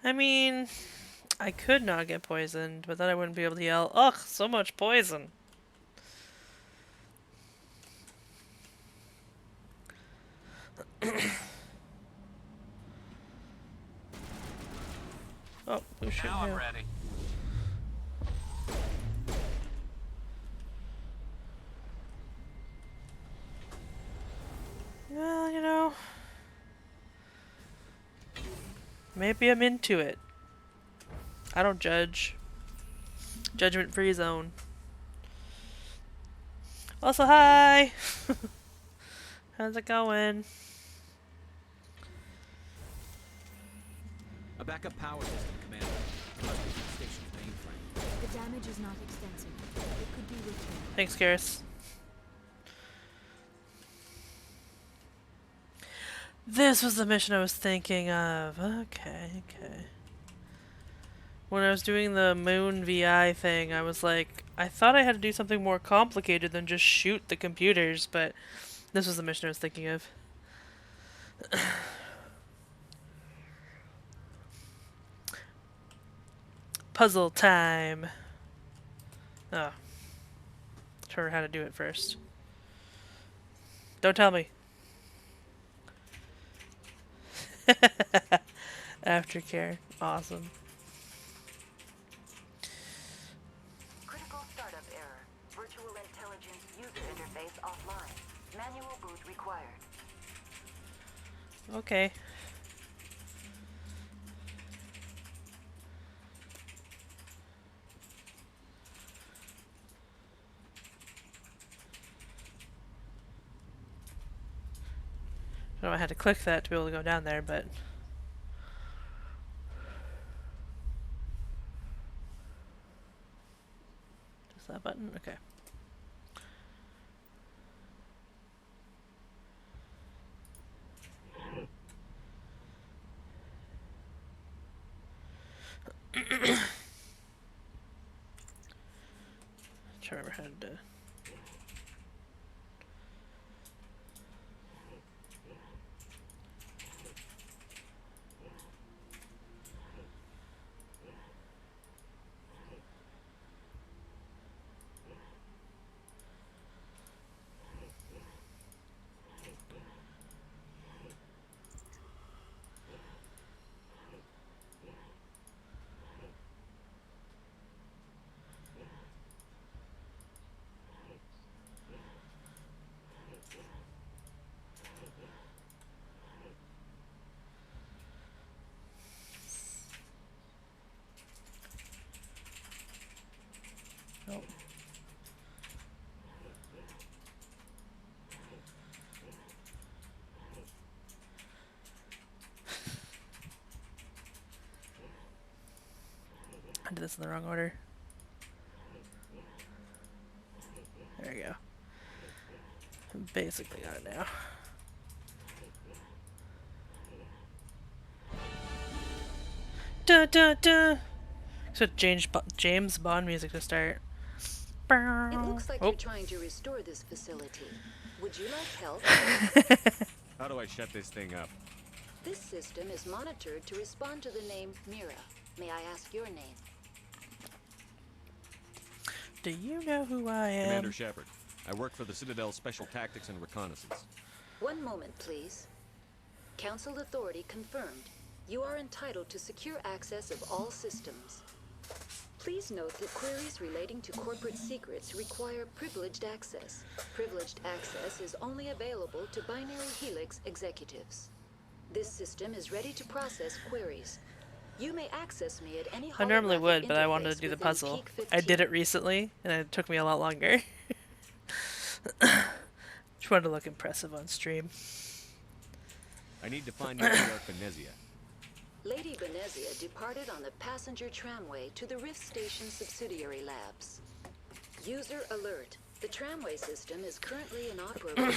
I mean, I could not get poisoned, but then I wouldn't be able to yell, ugh, so much poison. Oh, who's shooting Now I'm who? ready. Well, you know, maybe I'm into it. I don't judge. Judgment-free zone. Also, hi! How's it going? A backup power system, Commander. It must be from the station's mainframe. The damage is not extensive. It could be repaired. Thanks, Garrus. This was the mission I was thinking of. Okay, okay. When I was doing the Moon VI thing, I was like, I thought I had to do something more complicated than just shoot the computers, but this was the mission I was thinking of. Puzzle time. Oh. Show her how to do it first. Don't tell me. Aftercare. Awesome. Critical startup error. Virtual intelligence user interface offline. Manual boot required. Okay. I know I had to click that to be able to go down there, but just that button? Okay. Try to remember how to. Nope. I did this in the wrong order. There we go. Basically got it now. Da da da. So James Bond music to start. It looks like you're trying to restore this facility. Would you like help? How do I shut this thing up? This system is monitored to respond to the name Mira. May I ask your name? Do you know who I am? Commander Shepard. I work for the Citadel Special Tactics and Reconnaissance. One moment, please. Council authority confirmed. You are entitled to secure access of all systems. Please note that queries relating to corporate secrets require privileged access. Privileged access is only available to Binary Helix executives. This system is ready to process queries. You may access me at any I normally holographic would, but I wanted interface to do the within puzzle. Peak 15. I did it recently, and it took me a lot longer. Just wanted to look impressive on stream. I need to find Matriarch Venezia. Lady Venezia departed on the passenger tramway to the Rift Station subsidiary labs. User alert. The tramway system is currently inoperable.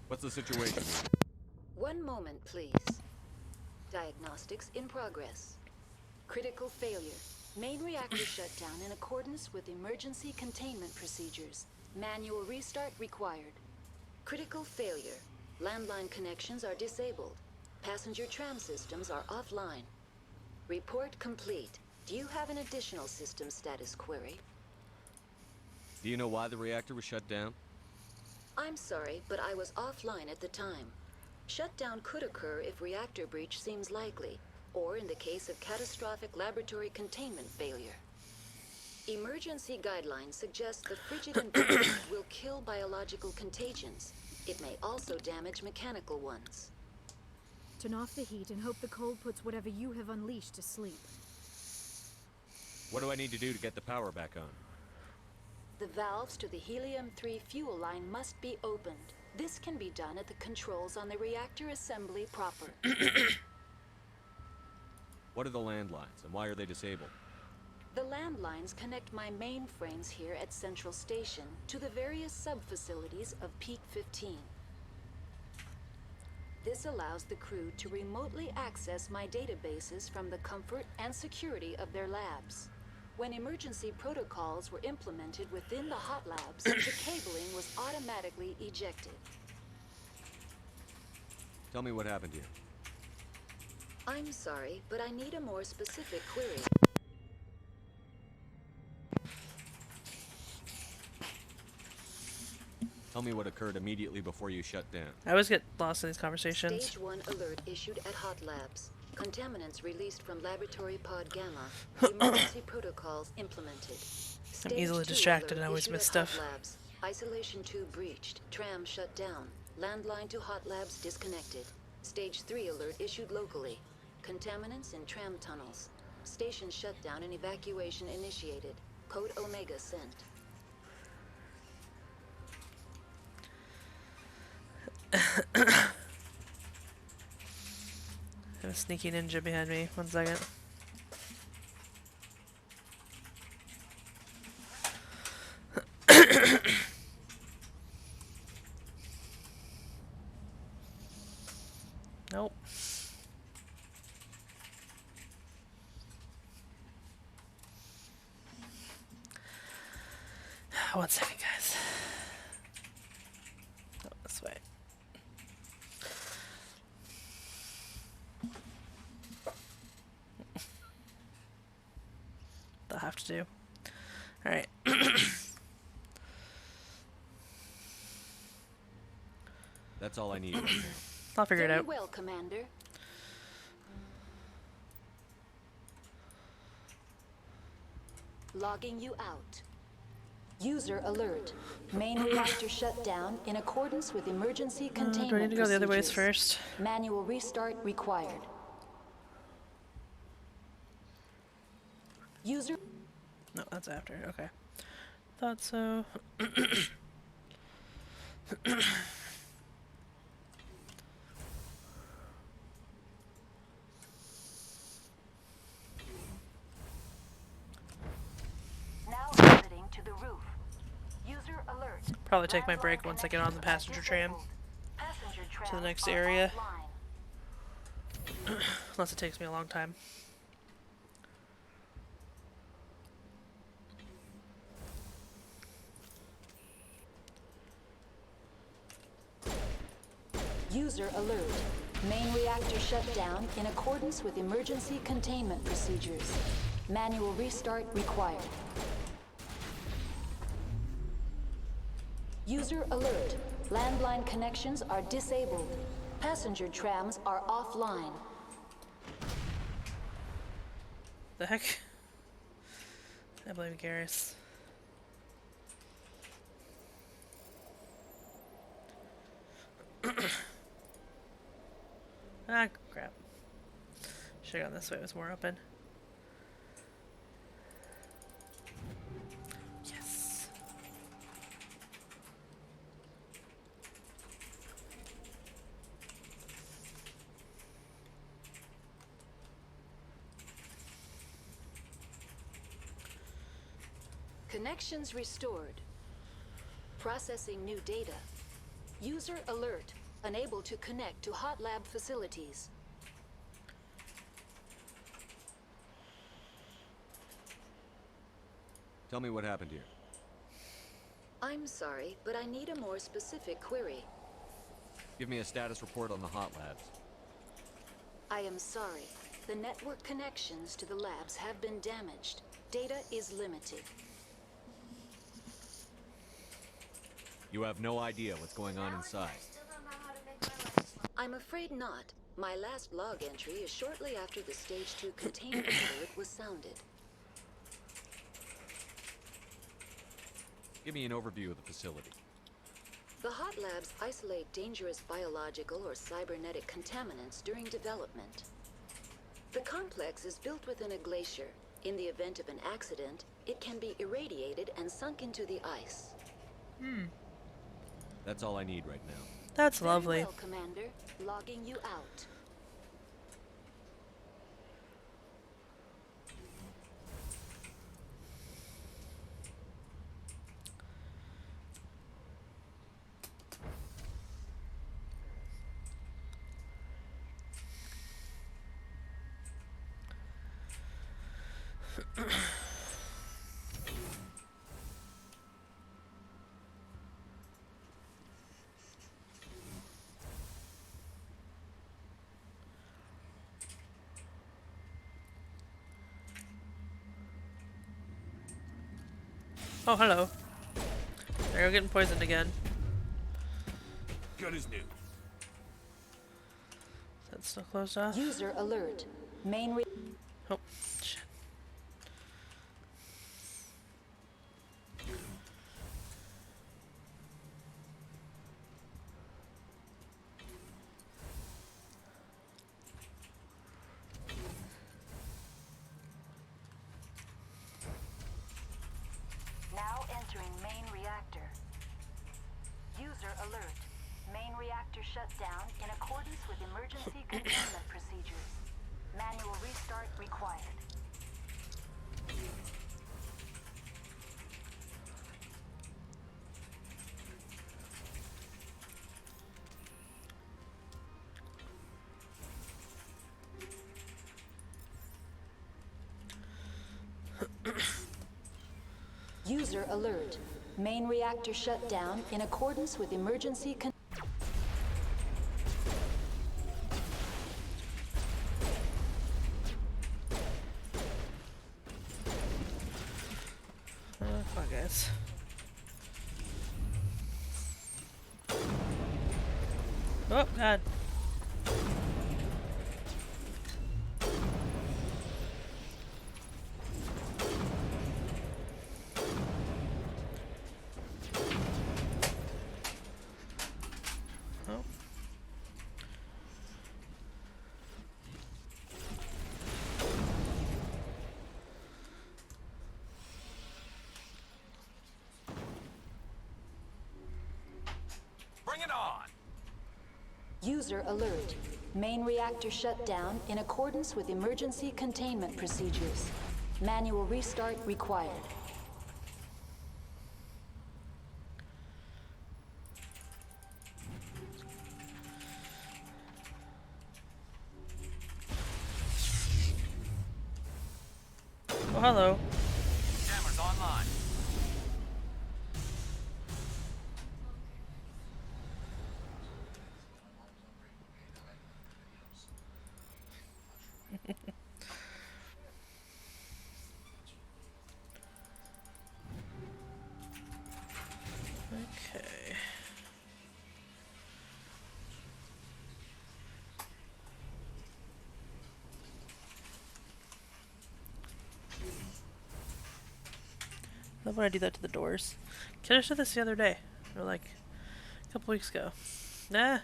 What's the situation? One moment, please. Diagnostics in progress. Critical failure. Main reactor shut down in accordance with emergency containment procedures. Manual restart required. Critical failure. Landline connections are disabled. Passenger tram systems are offline. Report complete. Do you have an additional system status query? Do you know why the reactor was shut down? I'm sorry, but I was offline at the time. Shutdown could occur if reactor breach seems likely, or in the case of catastrophic laboratory containment failure. Emergency guidelines suggest the frigid environment will kill biological contagions. It may also damage mechanical ones. Turn off the heat and hope the cold puts whatever you have unleashed to sleep. What do I need to do to get the power back on? The valves to the helium-3 fuel line must be opened. This can be done at the controls on the reactor assembly proper. What are the landlines, and why are they disabled? The landlines connect my mainframes here at Central Station to the various sub-facilities of Peak 15. This allows the crew to remotely access my databases from the comfort and security of their labs. When emergency protocols were implemented within the hot labs, the cabling was automatically ejected. Tell me what happened here. I'm sorry, but I need a more specific query. Tell me what occurred immediately before you shut down. I always get lost in these conversations. Stage 1 alert issued at Hot Labs. Contaminants released from laboratory pod Gamma. Emergency protocols implemented. I'm easily Stage 2 distracted alert and I always issued miss at stuff. Hot Labs. Isolation 2 breached. Tram shut down. Landline to Hot Labs disconnected. Stage 3 alert issued locally. Contaminants in tram tunnels. Station shutdown and evacuation initiated. Code Omega sent. Got a sneaky ninja behind me. 1 second. Nope. One second, guys. Oh, this way. They'll have to do. Alright. That's all I need right now. I'll figure it Very out. well, Commander. Logging you out. User alert. Main reactor shut down in accordance with emergency containment do I need to go the other ways procedures. first? Manual restart required. User. No, that's after. Okay. Thought so. Now exiting to the roof. User alert. Probably take my break once I get on the passenger tram Passenger to the trams next are area. offline. Unless it takes me a long time. User alert. Main reactor shut down in accordance with emergency containment procedures. Manual restart required. User alert. Landline connections are disabled. Passenger trams are offline. The heck? I blame Garrus. Ah, crap. Should've gone this way, it was more open. Yes. Connections restored. Processing new data. User alert. Unable to connect to hot lab facilities. Tell me what happened here. I'm sorry, but I need a more specific query. Give me a status report on the hot labs. I am sorry. The network connections to the labs have been damaged. Data is limited. You have no idea what's going on inside. I'm afraid not. My last log entry is shortly after the Stage 2 containment alert was sounded. Give me an overview of the facility. The hot labs isolate dangerous biological or cybernetic contaminants during development. The complex is built within a glacier. In the event of an accident, it can be irradiated and sunk into the ice. That's all I need right now. That's Very lovely. well, Commander. Logging you out. Oh, hello. They're getting poisoned again. Good as new. That's still closed off. User alert. Oh, shit. Now entering main reactor. User alert. Main reactor shut down in accordance with emergency containment procedures. Manual restart required. User alert. Main reactor shut down in accordance with emergency Fuck guys. Oh, God. Oh. Bring it on! User alert. Main reactor shut down in accordance with emergency containment procedures. Manual restart required. Oh, hello. Cameras online. Okay. I love when I do that to the doors. Could have did this the other day, or like a couple weeks ago. Nah.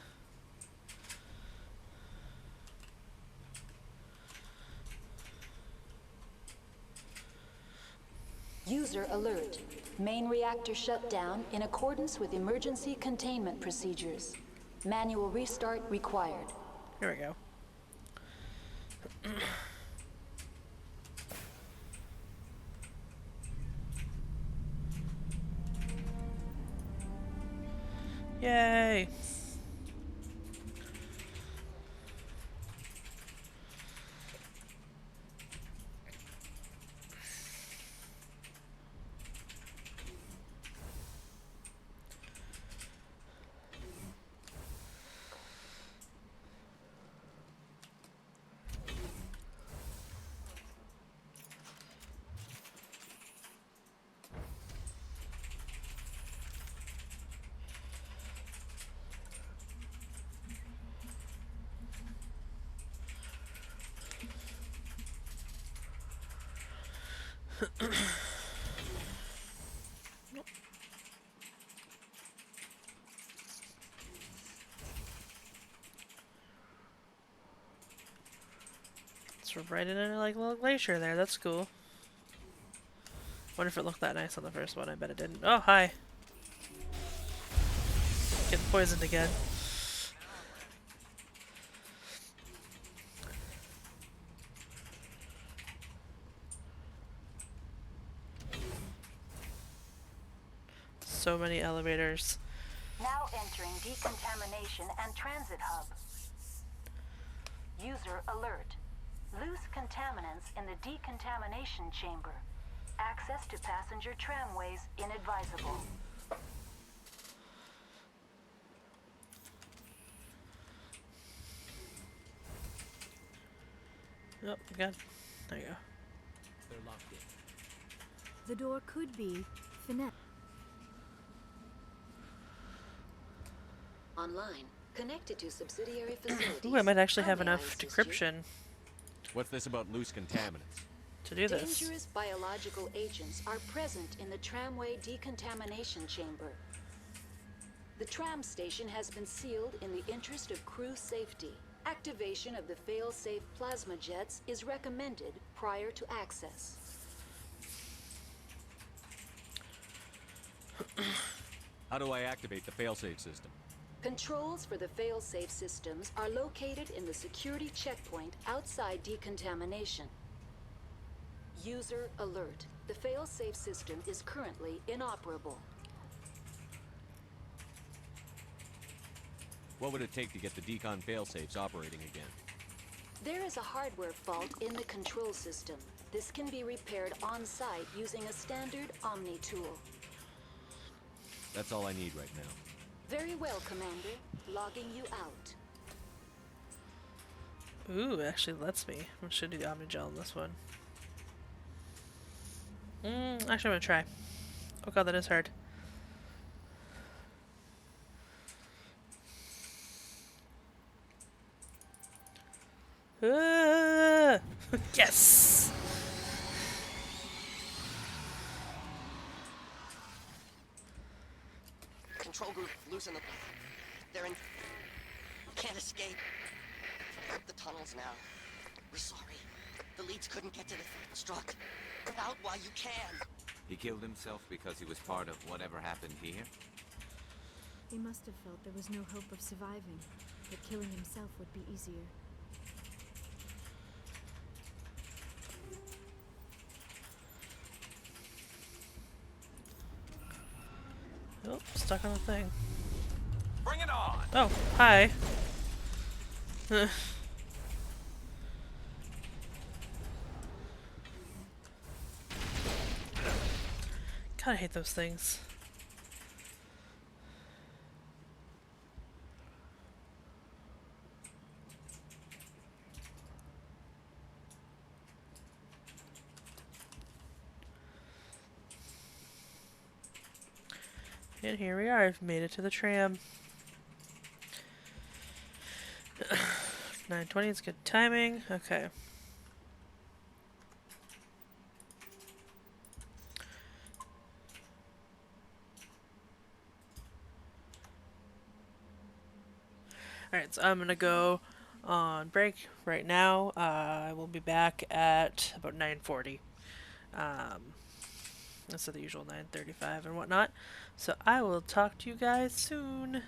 User alert. Main reactor shut down in accordance with emergency containment procedures. Manual restart required. Here we go. Yay! It's right in a like little glacier there. That's cool. Wonder if it looked that nice on the first one. I bet it didn't. Oh, hi. Getting poisoned again. So many elevators. Now entering decontamination and transit hub. User alert. Loose contaminants in the decontamination chamber. Access to passenger tramways inadvisable. Oh, God. There you go. They're locked in. The door could be finesse. Online. Connected to subsidiary facilities. Ooh, I might actually have How may I enough assist you? decryption What's this about loose contaminants? to do this. Dangerous biological agents are present in the tramway decontamination chamber. The tram station has been sealed in the interest of crew safety. Activation of the fail-safe plasma jets is recommended prior to access. How do I activate the failsafe system? Controls for the fail-safe systems are located in the security checkpoint outside decontamination. User alert. The fail-safe system is currently inoperable. What would it take to get the decon failsafes operating again? There is a hardware fault in the control system. This can be repaired on-site using a standard Omni tool. That's all I need right now. Very well, Commander. Logging you out. Ooh, it actually lets me. I should do the Omnigel on this one. Actually, I'm gonna try. Oh god, that is hard. Yes! Control group, loosen the... They're in... Can't escape. The tunnels now. We're sorry. The leads couldn't get to the struck. Get out while you can. He killed himself because he was part of whatever happened here? He must have felt there was no hope of surviving, that killing himself would be easier. Oh, stuck on the thing. Bring it on! Oh, hi. God, I hate those things. And here we are, I've made it to the tram. 9:20 is good timing. Okay. Alright, so I'm gonna go on break right now. I will be back at about 9:40. Instead of the usual 9:35 and whatnot. So I will talk to you guys soon.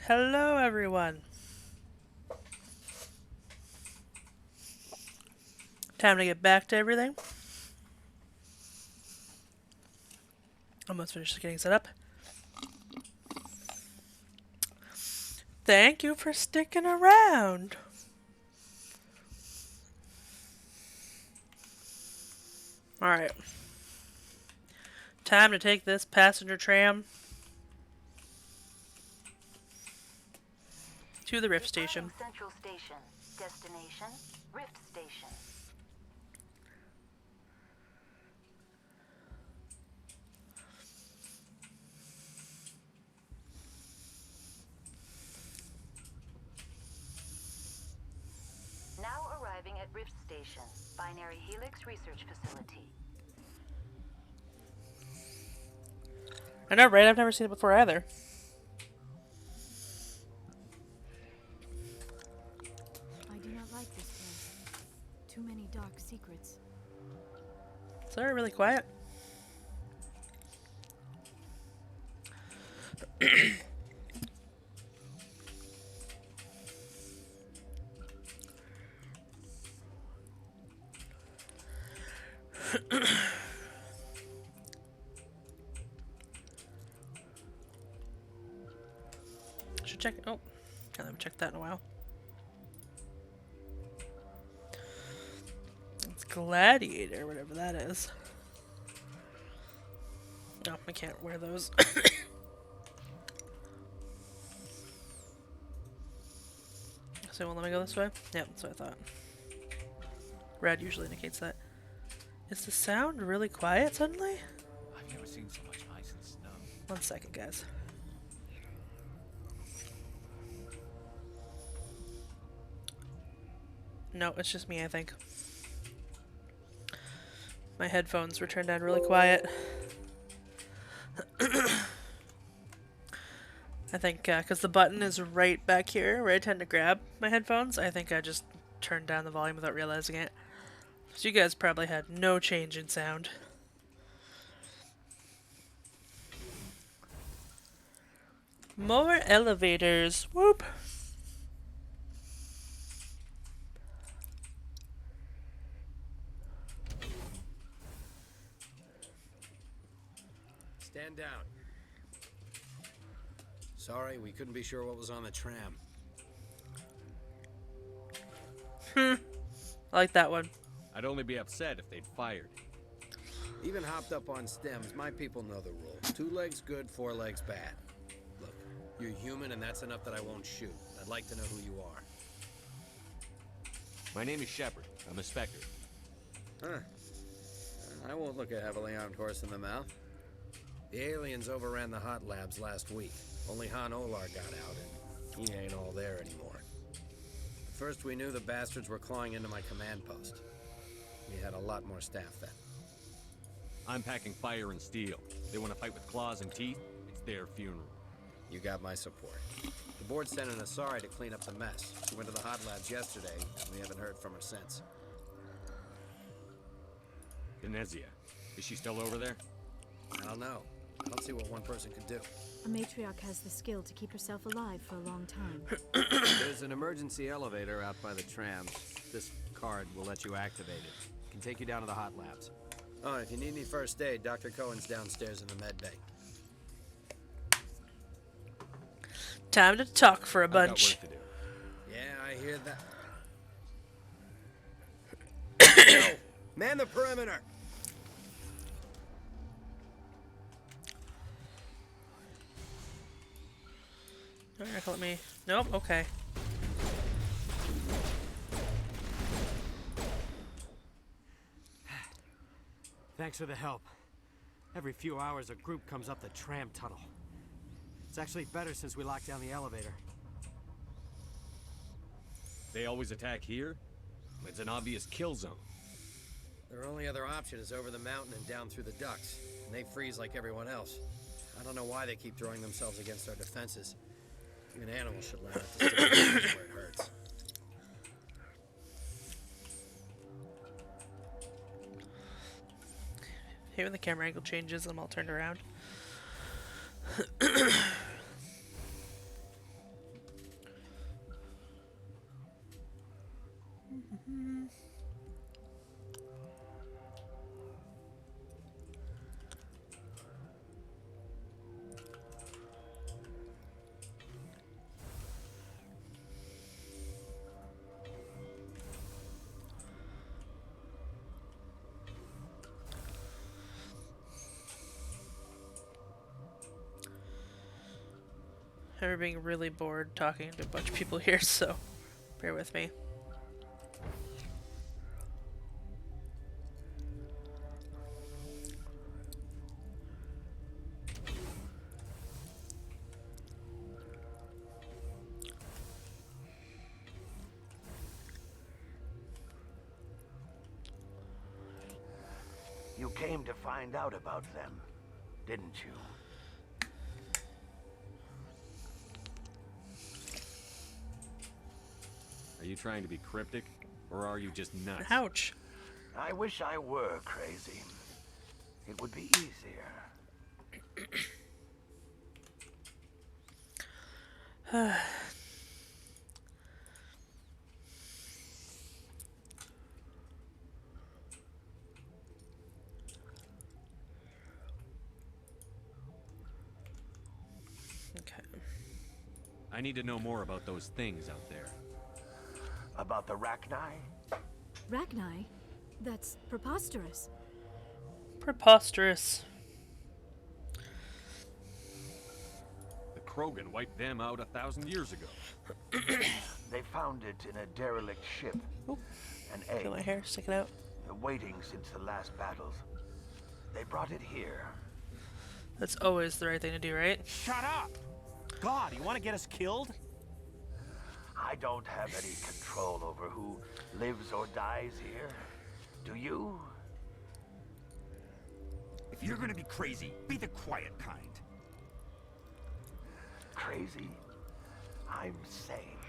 Hello, everyone. Time to get back to everything. Almost finished getting set up. Thank you for sticking around. Alright. Time to take this passenger tram to the Rift Station. Central Station. Destination, Rift Station. Now arriving at Rift Station, Binary Helix Research Facility. I know, right? I've never seen it before either. I do not like this place. Too many dark secrets. Sorry, really quiet. Should check. Oh, I haven't checked that in a while. It's Gladiator, whatever that is. No, I can't wear those. So it won't let me go this way? Yep, that's what I thought. Red usually indicates that. Is the sound really quiet suddenly? I've never seen so much ice and snow. 1 second, guys. No, it's just me, I think. My headphones were turned down really quiet. I think, because the button is right back here where I tend to grab my headphones, I think I just turned down the volume without realizing it. So you guys probably had no change in sound. More elevators. Whoop. Stand down. Sorry, we couldn't be sure what was on the tram. I like that one. I'd only be upset if they'd fired. Even hopped up on stems, my people know the rule. 2 legs good, 4 legs bad. Look, you're human and that's enough that I won't shoot. I'd like to know who you are. My name is Shepard. I'm a Spectre. Huh. I won't look a heavily armed horse in the mouth. The aliens overran the hot labs last week. Only Han Olar got out, and he ain't all there anymore. First we knew the bastards were clawing into my command post. We had a lot more staff then. I'm packing fire and steel. They want to fight with claws and teeth? It's their funeral. You got my support. The board sent an Asari to clean up the mess. She went to the hot labs yesterday, and we haven't heard from her since. Venezia. Is she still over there? I don't know. I don't see what one person could do. A matriarch has the skill to keep herself alive for a long time. There's an emergency elevator out by the trams. This card will let you activate it. It can take you down to the hot labs. Oh, if you need any first aid, Dr. Cohen's downstairs in the med bay. Time to talk for a I've got bunch. work to do. Yeah, I hear that. Yo, man the perimeter! Alright, let me... Nope, okay. Thanks for the help. Every few hours a group comes up the tram tunnel. It's actually better since we locked down the elevator. They always attack here? It's an obvious kill zone. Their only other option is over the mountain and down through the ducts. And they freeze like everyone else. I don't know why they keep throwing themselves against our defenses. Even animals should learn not to stick their noses where it hurts. Hey, when the camera angle changes, I'm all turned around. I'm being really bored talking to a bunch of people here, so bear with me. You came to find out about them, didn't you? Are you trying to be cryptic, or are you just nuts? Ouch. I wish I were crazy. It would be easier. I need to know more about those things out there. About the Rachni? Rachni? That's preposterous. Preposterous. The Krogan wiped them out 1,000 years ago. They found it in a derelict ship. Ooh. An egg. Feel my hair sticking out. Waiting since the last battles. They brought it here. That's always the right thing to do, right? Shut up! God, you want to get us killed? I don't have any control over who lives or dies here. Do you? If you're gonna be crazy, be the quiet kind. Crazy? I'm sane.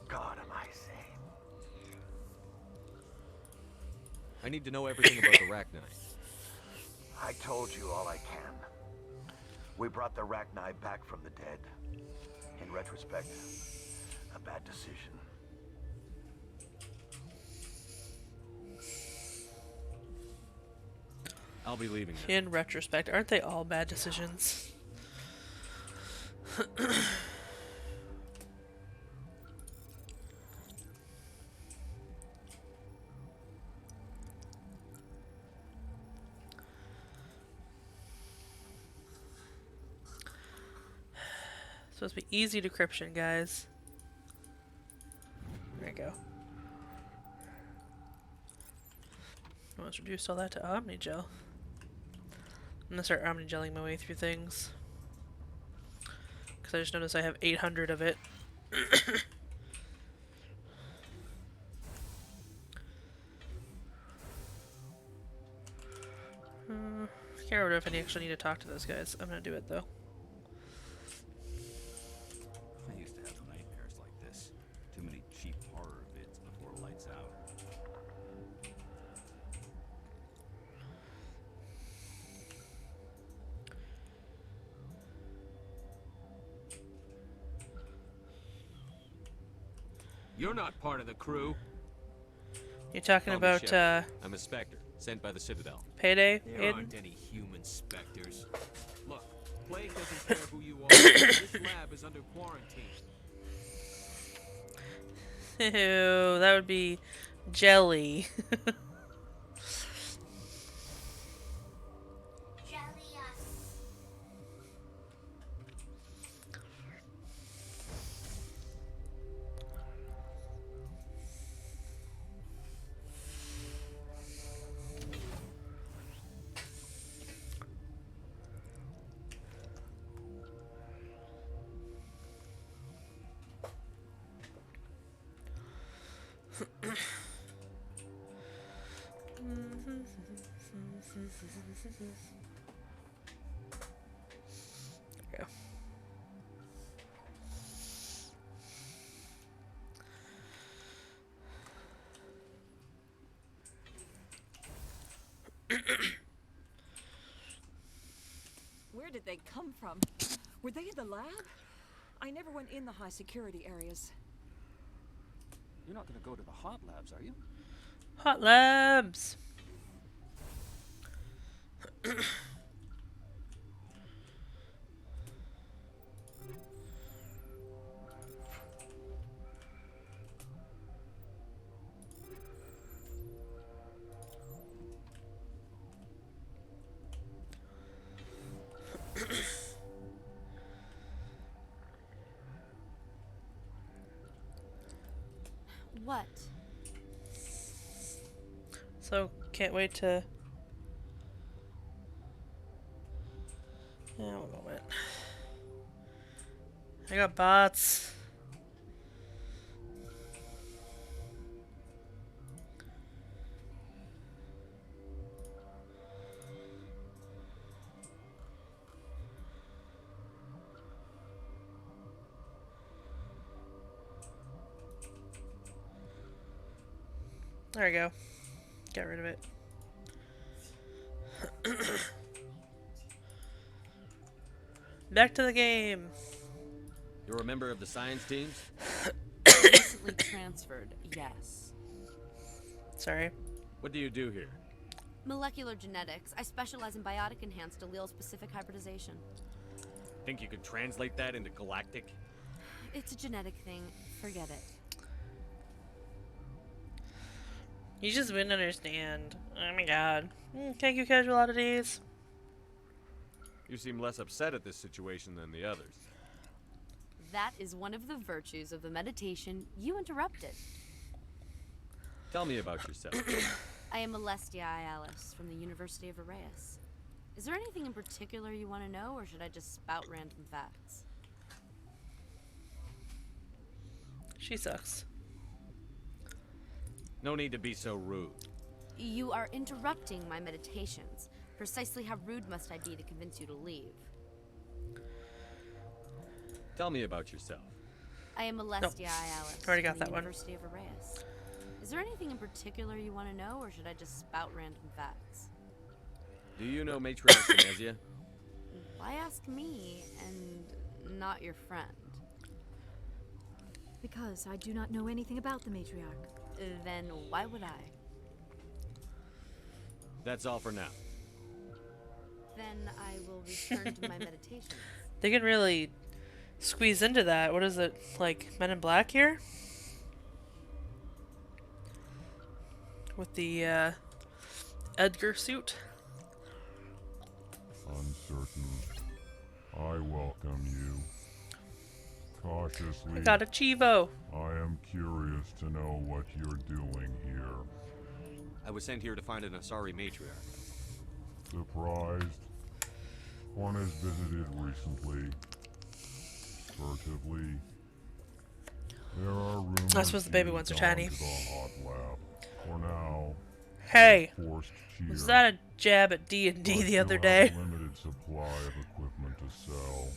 God, am I sane? I need to know everything about the Rachni. I told you all I can. We brought the Rachni back from the dead. In retrospect, a bad decision. I'll be leaving now. In retrospect, aren't they all bad decisions? Supposed to be easy decryption, guys. There you go. Let's reduce all that to Omnigel. I'm gonna start Omnigelling my way through things. Because I just noticed I have 800 of it. I can't remember if I actually need to talk to those guys. I'm gonna do it though. I used to have nightmares like this. Too many cheap horror vids before lights out. You're not part of the crew. You're talking Call me about Shepard. I'm a Spectre, sent by the Citadel. Payday? There Aiden? aren't any human specters. Look, Plague doesn't care who you are. This lab is under quarantine. Ew, that would be jelly. Yeah. Where did they come from? Were they in the lab? I never went in the high security areas. You're not gonna go to the hot labs, are you? Hot labs. What? So, can't wait to... Yeah, one moment. I got bots. There we go. Get rid of it. Back to the game. You're a member of the science teams? Recently transferred, yes. Sorry. What do you do here? Molecular genetics. I specialize in biotic-enhanced allele-specific hybridization. Think you could translate that into galactic? It's a genetic thing. Forget it. You just wouldn't understand. Oh my god. Thank you, Casual Oddities. You seem less upset at this situation than the others. That is one of the virtues of the meditation you interrupted. Tell me about yourself. I am Alestia Ialis from the University of Arraeus. Is there anything in particular you want to know, or should I just spout random facts? She sucks. No need to be so rude. You are interrupting my meditations. Precisely how rude must I be to convince you to leave? Tell me about yourself. I am Alestia Ialis. Already got from the that one. University of Arraeus. Is there anything in particular you want to know, or should I just spout random facts? Do you know Matriarch Venezia? Why ask me and not your friend? Because I do not know anything about the matriarch. Then why would I? That's all for now. Then I will return to my meditation. They can really squeeze into that. What is it? Like Men in Black here? With the Edgar suit? Uncertain. I welcome you. Cautiously. I got a Chivo. I am curious to know what you're doing here. I was sent here to find an Asari matriarch. Surprised? One has visited recently. Furtively. There are rumors I suppose the baby he ones are has tiny. gone to the hot lab. For now, Hey, forced cheer. was that a jab at D&D But the you other have day? a limited supply of equipment to sell.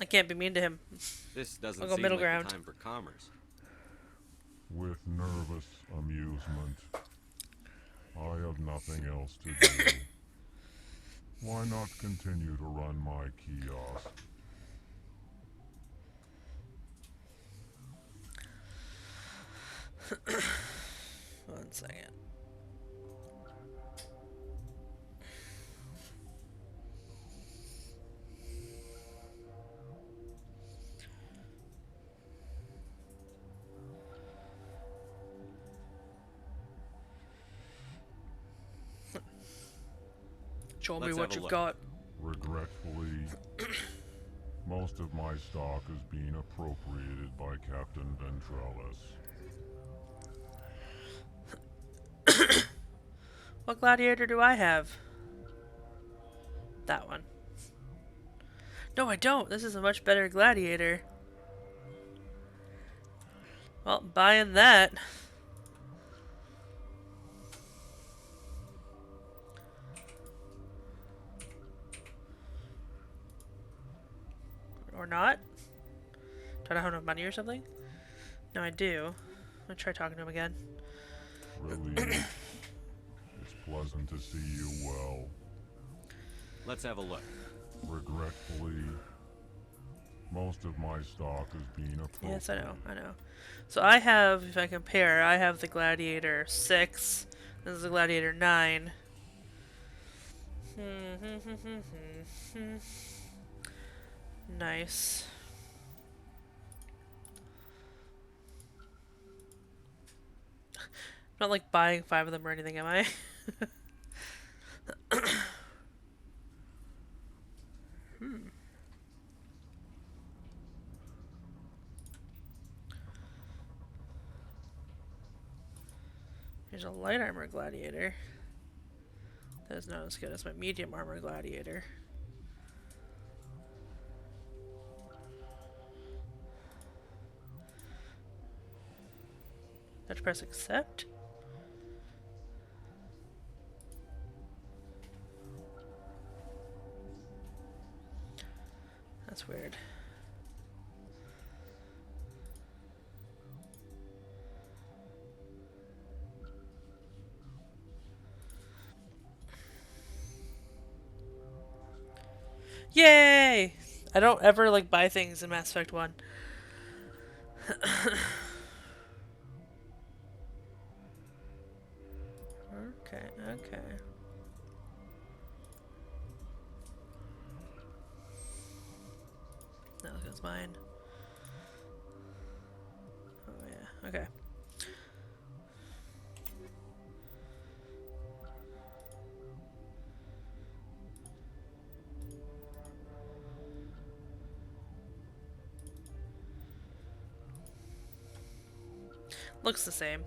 I can't be mean to him. This doesn't I'll go seem middle like ground. the time for commerce. With nervous amusement. I have nothing else to do. Why not continue to run my kiosk? One second. Show me Let's what have a you've look. got. Regretfully, most of my stock is being appropriated by Captain Ventrellis. What gladiator do I have? That one. No, I don't. This is a much better gladiator. Well, buying that. Or not? Do I not have enough money or something? No, I do. I'm gonna try talking to him again. Relieved. It's pleasant to see you well. Let's have a look. Regretfully, most of my stock is being appropriated. Yes, I know, I know. So I have, if I compare, I have the Gladiator 6. This is the Gladiator 9. Nice. Not like buying 5 of them or anything, am I? Here's a light armor gladiator. That is not as good as my medium armor gladiator. Have to press accept? That's weird. Yay! I don't ever like buy things in Mass Effect 1. Okay, okay. That was mine. Oh yeah, okay. Looks the same.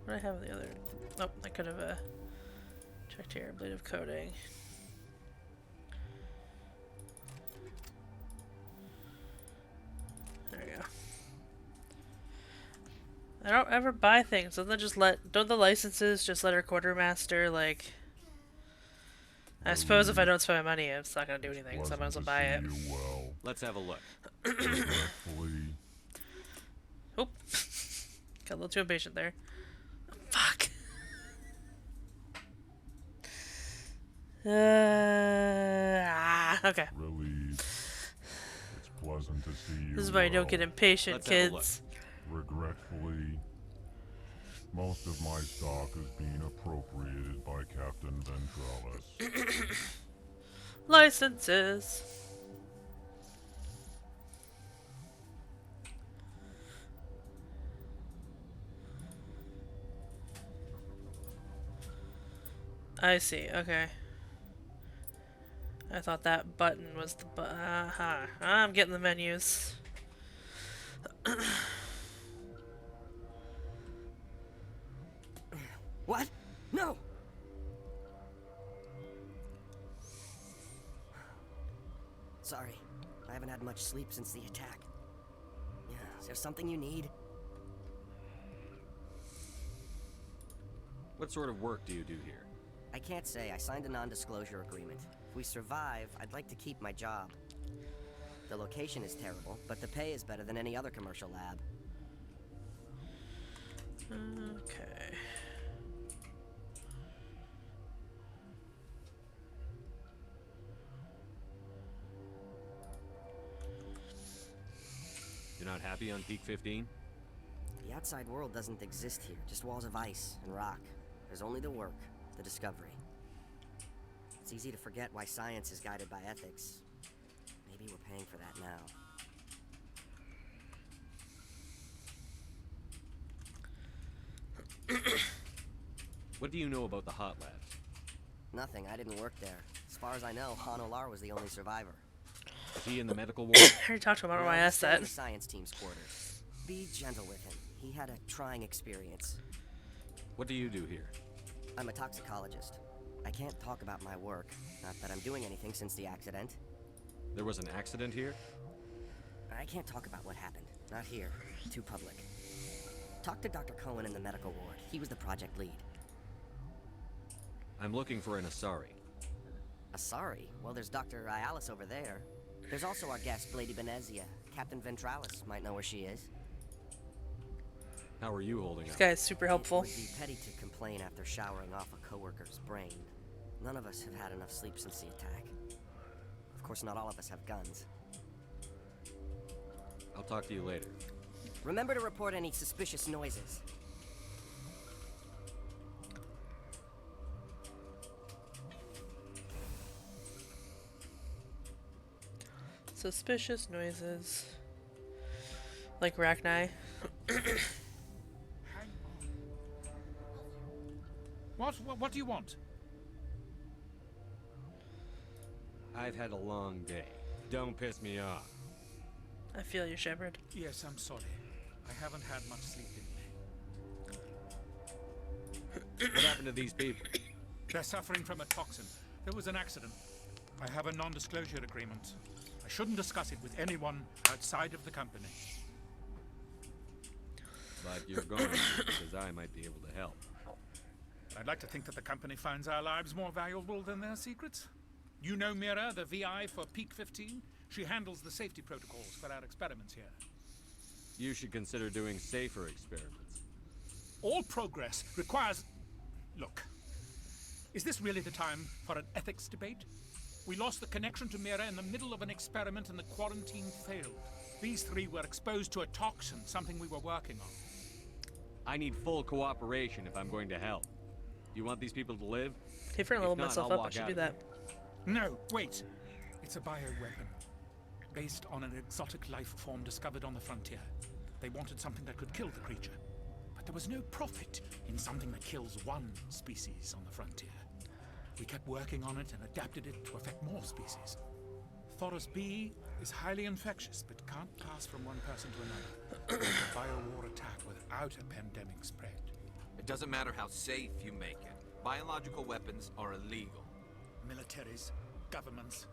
What do I have in the other? Oh, I could have checked here. Blade of Coding. There we go. I don't ever buy things. Don't the licenses just let our quartermaster like? I suppose if I don't spend my money, it's not gonna do anything, so I might as well buy it. Let's have a look. Oh, got a little too impatient there. Fuck. Okay. Relieved. It's pleasant to see you. This is why you don't get impatient, kids. Regretfully, most of my stock is being appropriated by Captain Ventralis. Licenses. I see, okay. I thought that button was the I'm getting the menus. What? No! Sorry, I haven't had much sleep since the attack. Yeah, is there something you need? What sort of work do you do here? I can't say. I signed a non-disclosure agreement. If we survive, I'd like to keep my job. The location is terrible, but the pay is better than any other commercial lab. Okay. You're not happy on Peak 15? The outside world doesn't exist here, just walls of ice and rock. There's only the work, the discovery. It's easy to forget why science is guided by ethics. Maybe we're paying for that now. What do you know about the hot labs? Nothing, I didn't work there. As far as I know, Han Olar was the only survivor. Is he in the medical ward? I already talked to him about why I asked that. In the science team's quarters. Be gentle with him. He had a trying experience. What do you do here? I'm a toxicologist. I can't talk about my work. Not that I'm doing anything since the accident. There was an accident here? I can't talk about what happened. Not here. Too public. Talk to Dr. Cohen in the medical ward. He was the project lead. I'm looking for an Asari. Asari? Well, there's Dr. Ayalis over there. There's also our guest, Lady Benezia. Captain Ventralis might know where she is. How are you holding This up? guy is super helpful. It would be petty to complain after showering off a coworker's brain. None of us have had enough sleep since the attack. Of course, not all of us have guns. I'll talk to you later. Remember to report any suspicious noises. Suspicious noises. Like Rachni. What do you want? I've had a long day. Don't piss me off. I feel you, Shepard. Yes, I'm sorry. I haven't had much sleep in me. What happened to these people? They're suffering from a toxin. There was an accident. I have a non-disclosure agreement. I shouldn't discuss it with anyone outside of the company. But you're going to, because I might be able to help. I'd like to think that the company finds our lives more valuable than their secrets. You know Mira, the VI for Peak 15? She handles the safety protocols for our experiments here. You should consider doing safer experiments. All progress requires... Look, is this really the time for an ethics debate? We lost the connection to Mira in the middle of an experiment and the quarantine failed. These three were exposed to a toxin, something we were working on. I need full cooperation if I'm going to help. Do you want these people to live? Hey, for a level myself up, I should do that. No, wait. It's a bioweapon. Based on an exotic life form discovered on the frontier. They wanted something that could kill the creature. But there was no profit in something that kills one species on the frontier. We kept working on it and adapted it to affect more species. Thoros B is highly infectious, but can't pass from one person to another. A biowar attack without a pandemic spread. It doesn't matter how safe you make it. Biological weapons are illegal. Militaries, governments,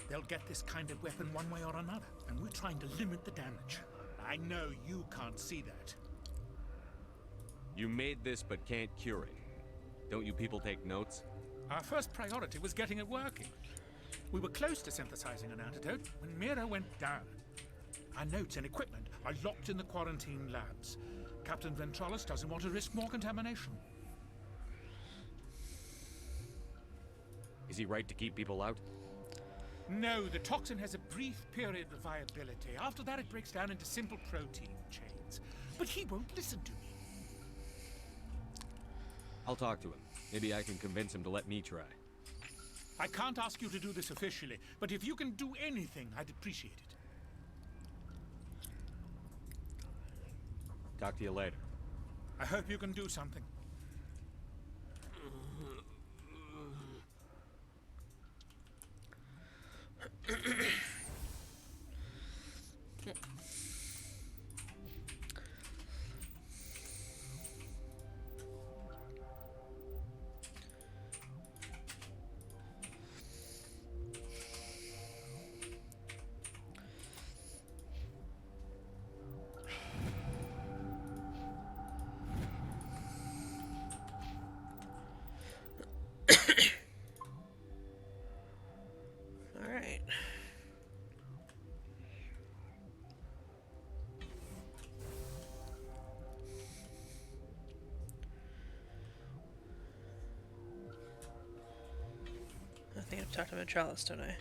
they'll get this kind of weapon one way or another, and we're trying to limit the damage. I know you can't see that. You made this but can't cure it. Don't you people take notes? Our first priority was getting it working. We were close to synthesizing an antidote when Mira went down. Our notes and equipment are locked in the quarantine labs. Captain Ventralis doesn't want to risk more contamination. Is he right to keep people out? No, the toxin has a brief period of viability. After that, it breaks down into simple protein chains. But he won't listen to me. I'll talk to him. Maybe I can convince him to let me try. I can't ask you to do this officially, but if you can do anything, I'd appreciate it. Talk to you later. I hope you can do something. Alright. I think I've talked about Chalice, don't I?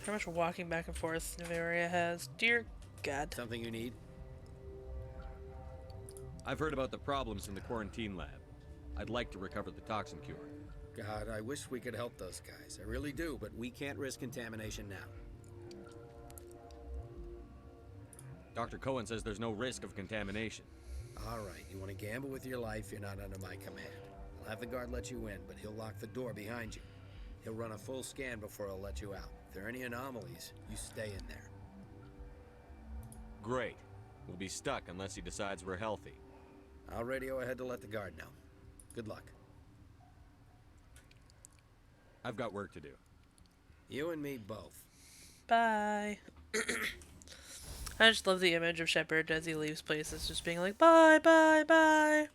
How much walking back and forth Novaria has? Dear God. Something you need? I've heard about the problems in the quarantine lab. I'd like to recover the toxin cure. God, I wish we could help those guys. I really do, but we can't risk contamination now. Dr. Cohen says there's no risk of contamination. All right, you want to gamble with your life, you're not under my command. I'll have the guard let you in, but he'll lock the door behind you. He'll run a full scan before he'll let you out. If there are any anomalies, you stay in there. Great. We'll be stuck unless he decides we're healthy. I'll radio ahead to let the guard know. Good luck. I've got work to do. You and me both. Bye. I just love the image of Shepard as he leaves places, just being like, bye, bye, bye.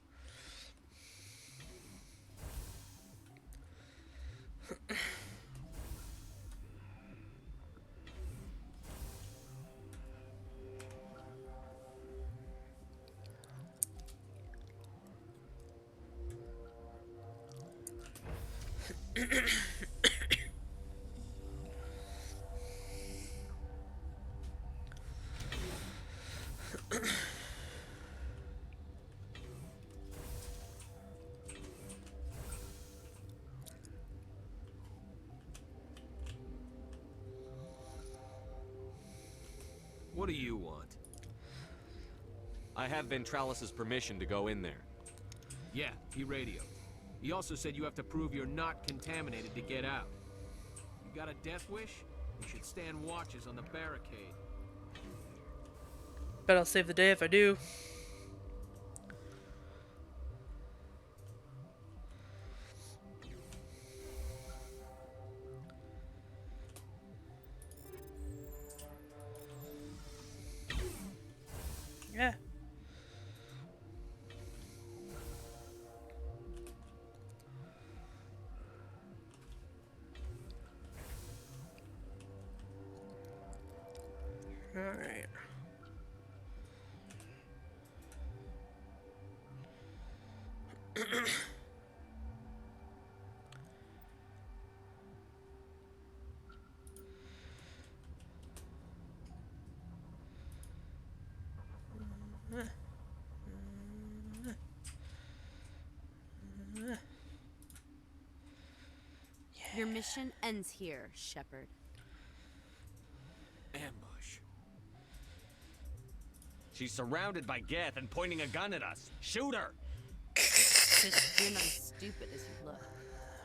What do you want? I have Ventralis's permission to go in there. Yeah, he radioed. He also said you have to prove you're not contaminated to get out. You got a death wish? You should stand watches on the barricade. Bet I'll save the day if I do. Yeah. All right. Your mission ends here, Shepard. Ambush. She's surrounded by Geth and pointing a gun at us. Shoot her! Just you're not as stupid as you look.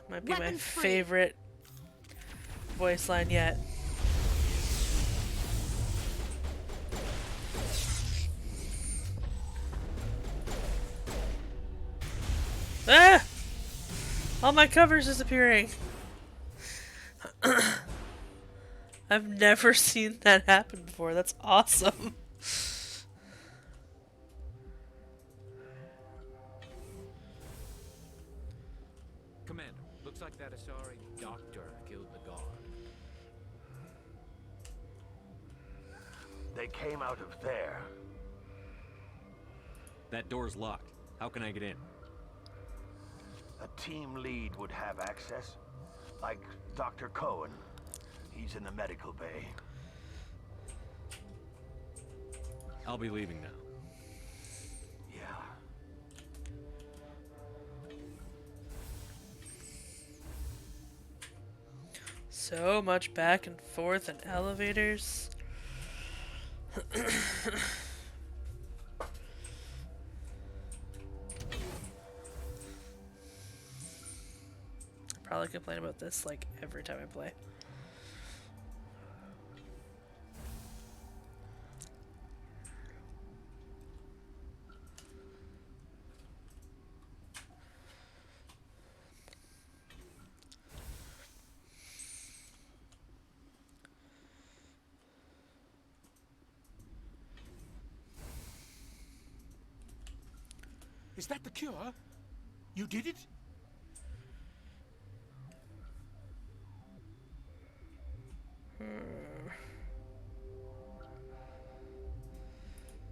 Might be my Weapons free. favorite voice line yet. Ah! All my cover's disappearing. I've never seen that happen before. That's awesome. Commander, looks like that Asari doctor killed the guard. They came out of there. That door's locked. How can I get in? A team lead would have access. Like Dr. Cohen. He's in the medical bay. I'll be leaving now. Yeah. So much back and forth in elevators. Probably complain about this like every time I play. Is that the cure? You did it?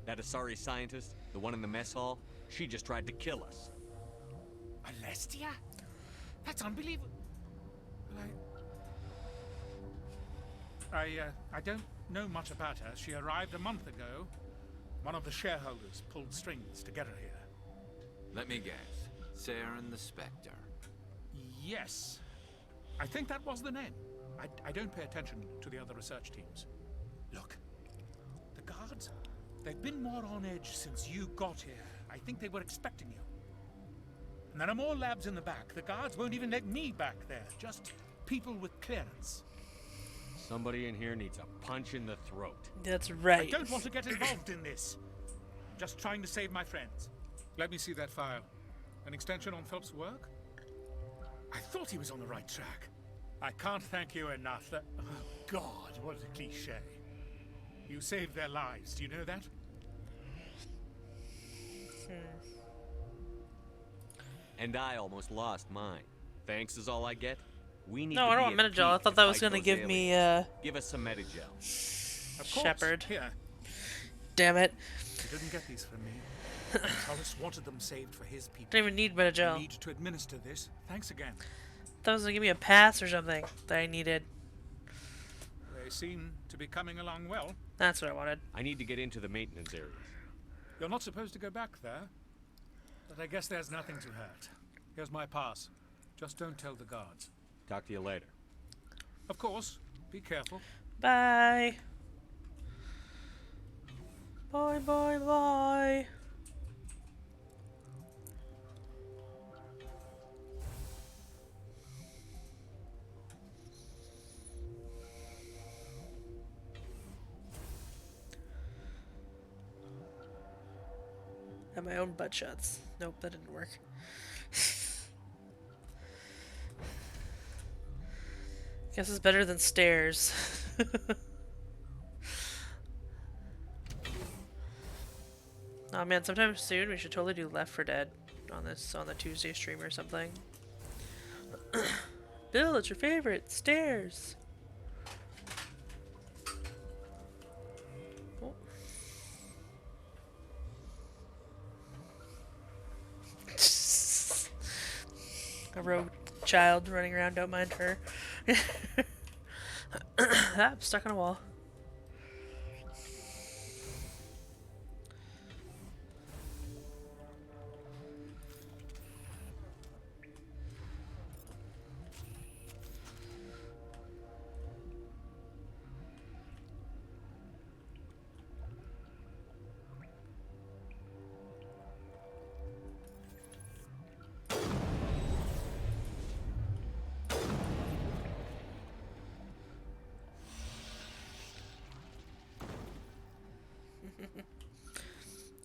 That Asari scientist, the one in the mess hall, she just tried to kill us. Alestia? That's unbelievable. I don't know much about her. She arrived a month ago. One of the shareholders pulled strings to get her here. Let me guess. Saren the Spectre. Yes. I think that was the name. I don't pay attention to the other research teams. Look, the guards, they've been more on edge since you got here. I think they were expecting you. And there are more labs in the back. The guards won't even let me back there. Just people with clearance. Somebody in here needs a punch in the throat. That's right. I don't want to get involved in this. I'm just trying to save my friends. Let me see that file. An extension on Phelps' work? I thought he was on the right track. I can't thank you enough. Oh, God, what a cliche. You saved their lives, do you know that? And I almost lost mine. Thanks is all I get? We need No, to I don't be want at Metagel. I peak thought that to was fight gonna those give me, aliens. Give us some Metagel. Of course. Shepard. Here. Damn it. You didn't get these from me. Tullus wanted them saved for his people. Don't even need Metagel. You need to administer this. Thanks again. That was gonna give me a pass or something that I needed. They seem to be coming along well. That's what I wanted. I need to get into the maintenance area. You're not supposed to go back there. But I guess there's nothing to hurt. Here's my pass. Just don't tell the guards. Talk to you later. Of course. Be careful. Bye. Bye, bye, bye. And my own butt shots. Nope, that didn't work. Guess it's better than stairs. Oh man, sometime soon we should totally do Left 4 Dead on the Tuesday stream or something. Bill, it's your favorite stairs. Oh. A rogue child running around, don't mind her. I'm stuck on a wall.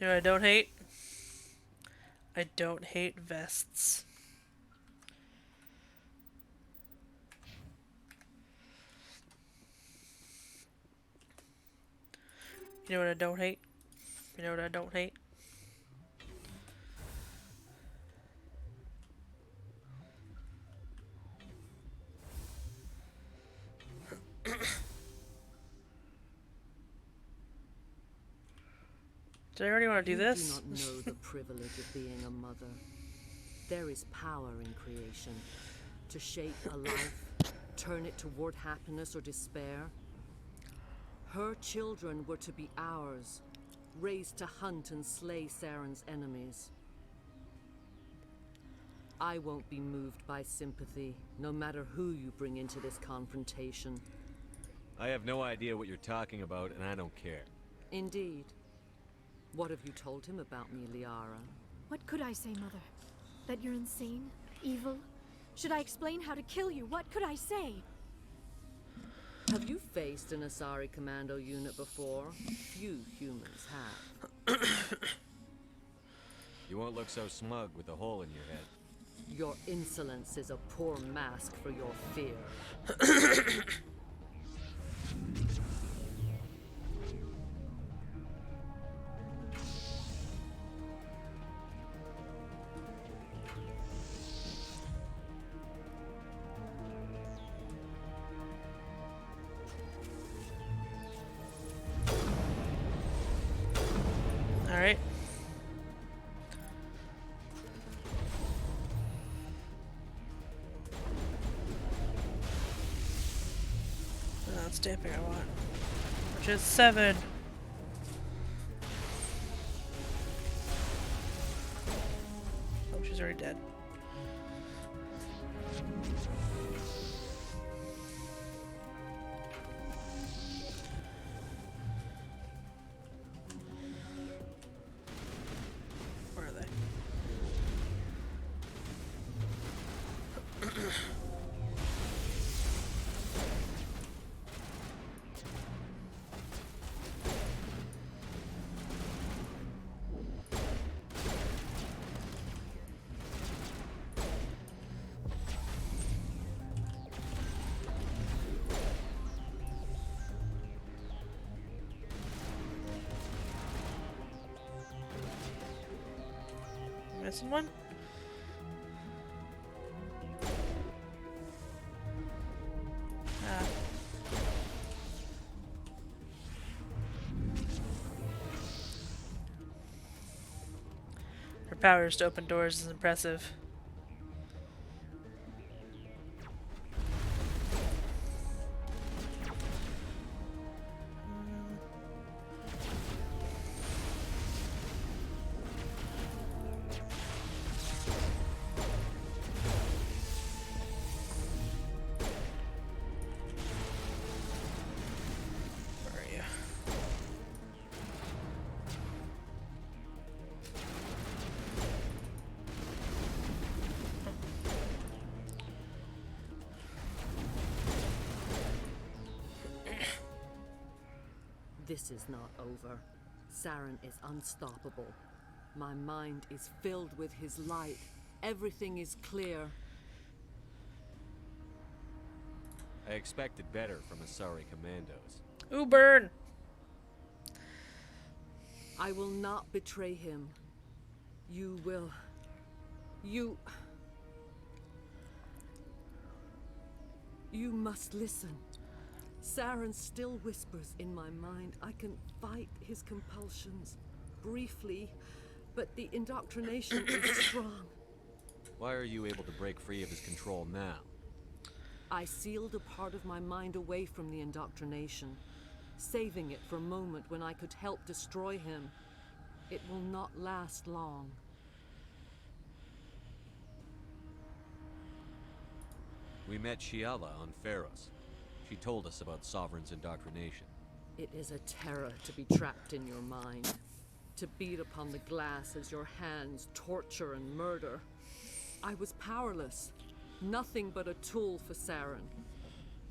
You know what I don't hate? I don't hate vests. You know what I don't hate? You know what I don't hate? Did I already want to do this? You do not know the privilege of being a mother. There is power in creation. To shape a life, turn it toward happiness or despair. Her children were to be ours, raised to hunt and slay Saren's enemies. I won't be moved by sympathy, no matter who you bring into this confrontation. I have no idea what you're talking about, and I don't care. Indeed. What have you told him about me, Liara? What could I say, Mother? That you're insane? Evil? Should I explain how to kill you? What could I say? Have you faced an Asari commando unit before? Few humans have. You won't look so smug with a hole in your head. Your insolence is a poor mask for your fear. Alright. That's stamping I want. Which is 7. Oh, she's already dead. Where are they? Missing one? Ah. Her powers to open doors is impressive. This is not over. Saren is unstoppable. My mind is filled with his light. Everything is clear. I expected better from Asari commandos. Ooh, burn! I will not betray him. You will. You must listen. Saren still whispers in my mind. I can fight his compulsions. Briefly, but the indoctrination is strong. Why are you able to break free of his control now? I sealed a part of my mind away from the indoctrination, saving it for a moment when I could help destroy him. It will not last long. We met Shiala on Pharos. She told us about Sovereign's indoctrination. It is a terror to be trapped in your mind. To beat upon the glass as your hands torture and murder. I was powerless. Nothing but a tool for Saren.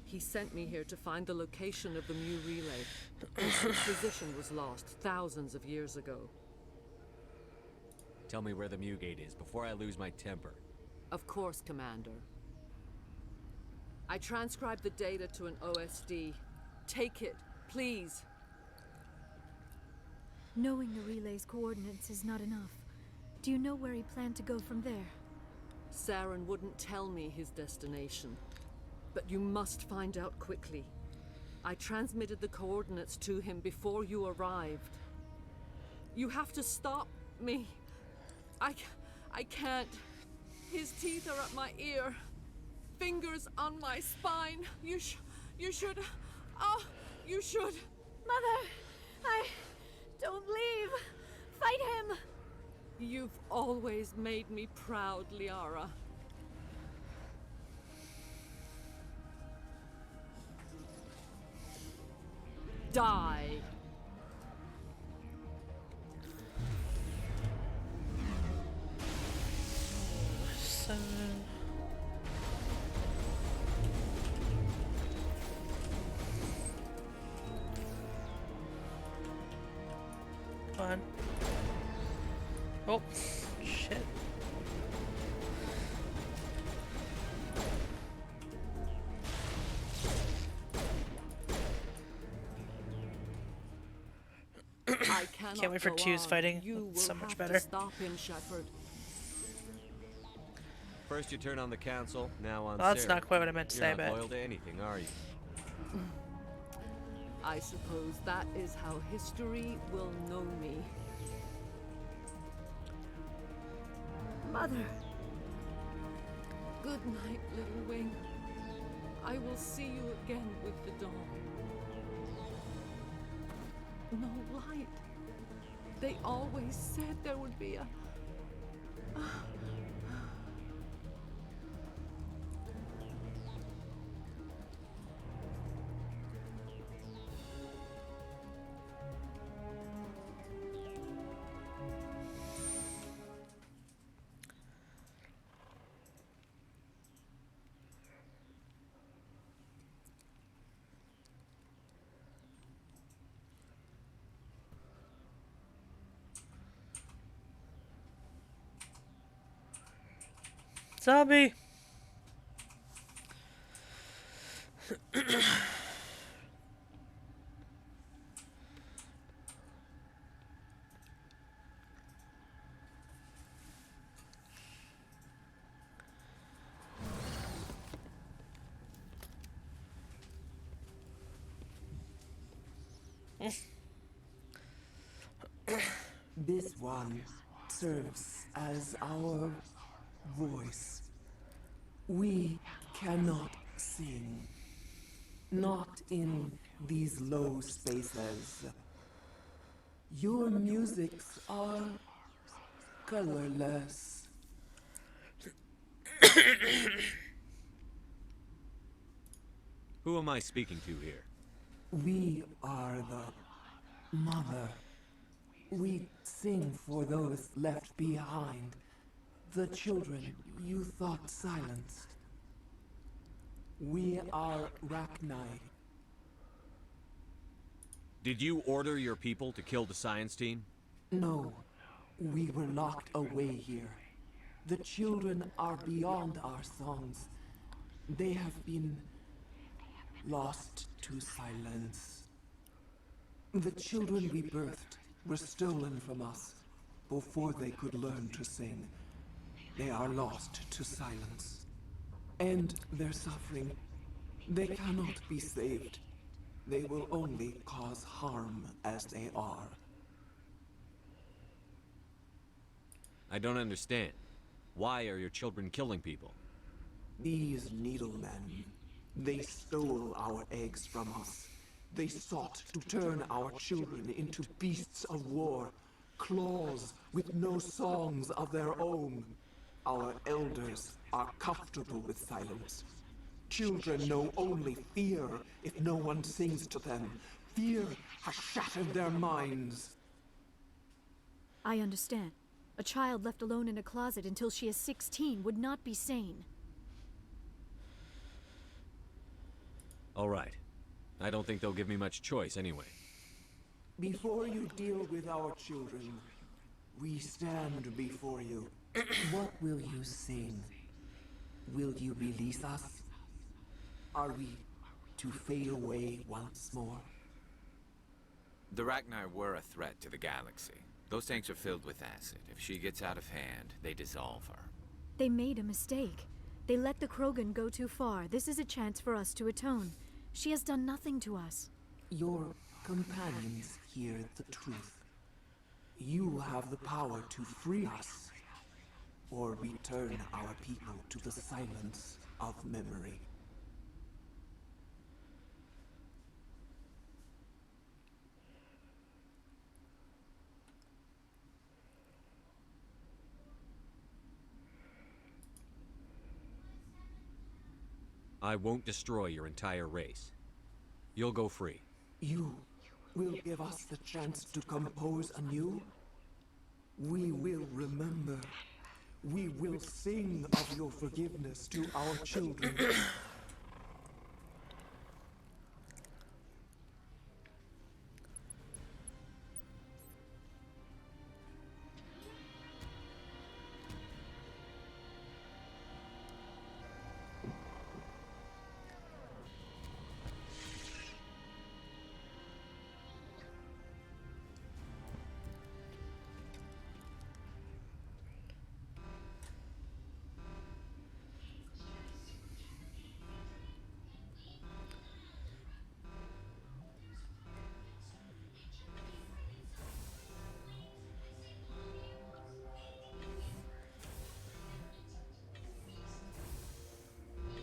He sent me here to find the location of the Mu Relay. Its position was lost thousands of years ago. Tell me where the Mu Gate is before I lose my temper. Of course, Commander. I transcribed the data to an OSD. Take it, please. Knowing the relay's coordinates is not enough. Do you know where he planned to go from there? Saren wouldn't tell me his destination. But you must find out quickly. I transmitted the coordinates to him before you arrived. You have to stop me. I can't. His teeth are at my ear. Fingers on my spine. You should. Oh, you should. Mother, don't leave. Fight him. You've always made me proud, Liara. Die. Fun. Oh, shit. I Can't wait for Two's fighting. It's so much better. Stop him, Shepard. First you turn on the council, now on Well, that's Saren. not quite what I meant to say, You're not but loyal to anything, are you? I suppose that is how history will know me. Mother. Good night, little wing. I will see you again with the dawn. No light. They always said there would be a... zombie. This one serves as our voice. We cannot sing. Not in these low spaces. Your musics are colorless. Who am I speaking to here? We are the mother. We sing for those left behind. The children you thought silenced. We are Rachni. Did you order your people to kill the science team? No, we were locked away here. The children are beyond our songs. They have been lost to silence. The children we birthed were stolen from us before they could learn to sing. They are lost to silence. And their suffering, they cannot be saved. They will only cause harm as they are. I don't understand. Why are your children killing people? These needlemen, they stole our eggs from us. They sought to turn our children into beasts of war, claws with no songs of their own. Our elders are comfortable with silence. Children know only fear if no one sings to them. Fear has shattered their minds. I understand. A child left alone in a closet until she is 16 would not be sane. All right. I don't think they'll give me much choice anyway. Before you deal with our children, we stand before you. What will you sing? Will you release us? Are we to fade away once more? The Rachni were a threat to the galaxy. Those tanks are filled with acid. If she gets out of hand, they dissolve her. They made a mistake. They let the Krogan go too far. This is a chance for us to atone. She has done nothing to us. Your companions hear the truth. You have the power to free us, or return our people to the silence of memory. I won't destroy your entire race. You'll go free. You will give us the chance to compose anew? We will remember. We will sing of your forgiveness to our children.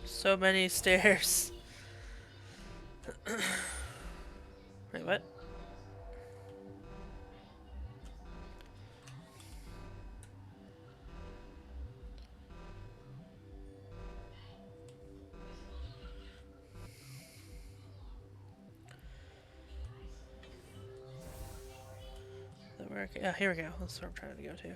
So many stairs. Wait, what? Yeah, here we go. That's what I'm trying to go to.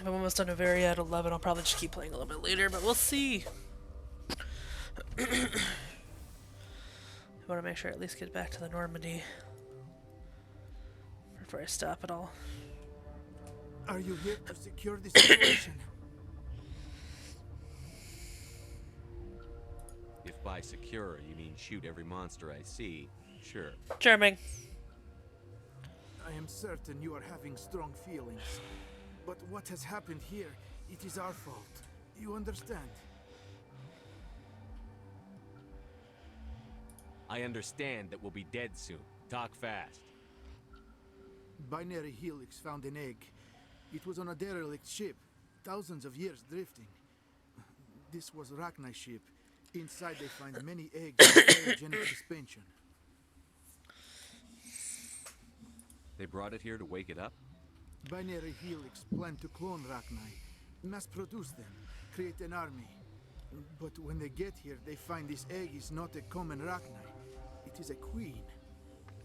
I'm almost done a very at 11. I'll probably just keep playing a little bit later, but we'll see. I want to make sure I at least get back to the Normandy before I stop it all. Are you here to secure the situation? If by secure you mean shoot every monster I see, sure. Charming. I am certain you are having strong feelings. But what has happened here, it is our fault. You understand? I understand that we'll be dead soon. Talk fast. Binary Helix found an egg. It was on a derelict ship, thousands of years drifting. This was Rachni ship. Inside they find many eggs of cryogenic suspension. They brought it here to wake it up? Binary Helix planned to clone Rachni, mass produce them, create an army. But when they get here, they find this egg is not a common Rachni. It is a queen.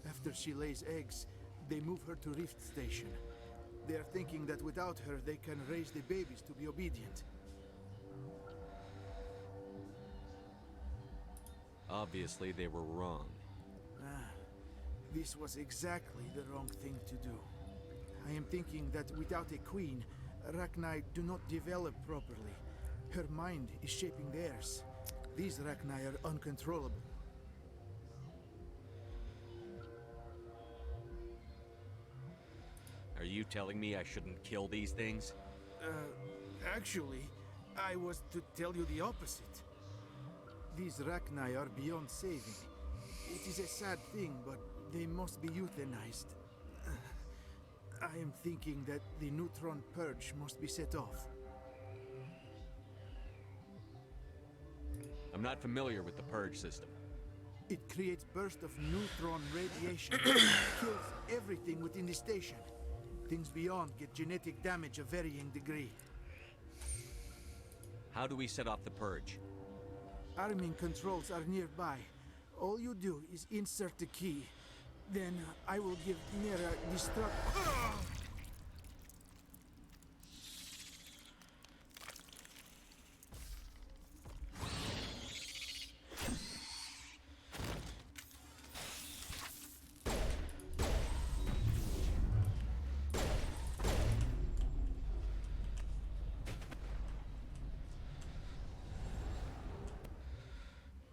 After she lays eggs, They move her to Rift Station. They are thinking that without her, they can raise the babies to be obedient. Obviously, they were wrong. This was exactly the wrong thing to do. I am thinking that without a queen, Rachni do not develop properly. Her mind is shaping theirs. These Rachni are uncontrollable. Are you telling me I shouldn't kill these things? Actually, I was to tell you the opposite. These Rachni are beyond saving. It is a sad thing, but they must be euthanized. I am thinking that the neutron purge must be set off. I'm not familiar with the purge system. It creates bursts of neutron radiation, kills everything within the station. Things beyond get genetic damage of varying degree. How do we set off the purge? Arming controls are nearby. All you do is insert the key. Then I will give Mira destruct.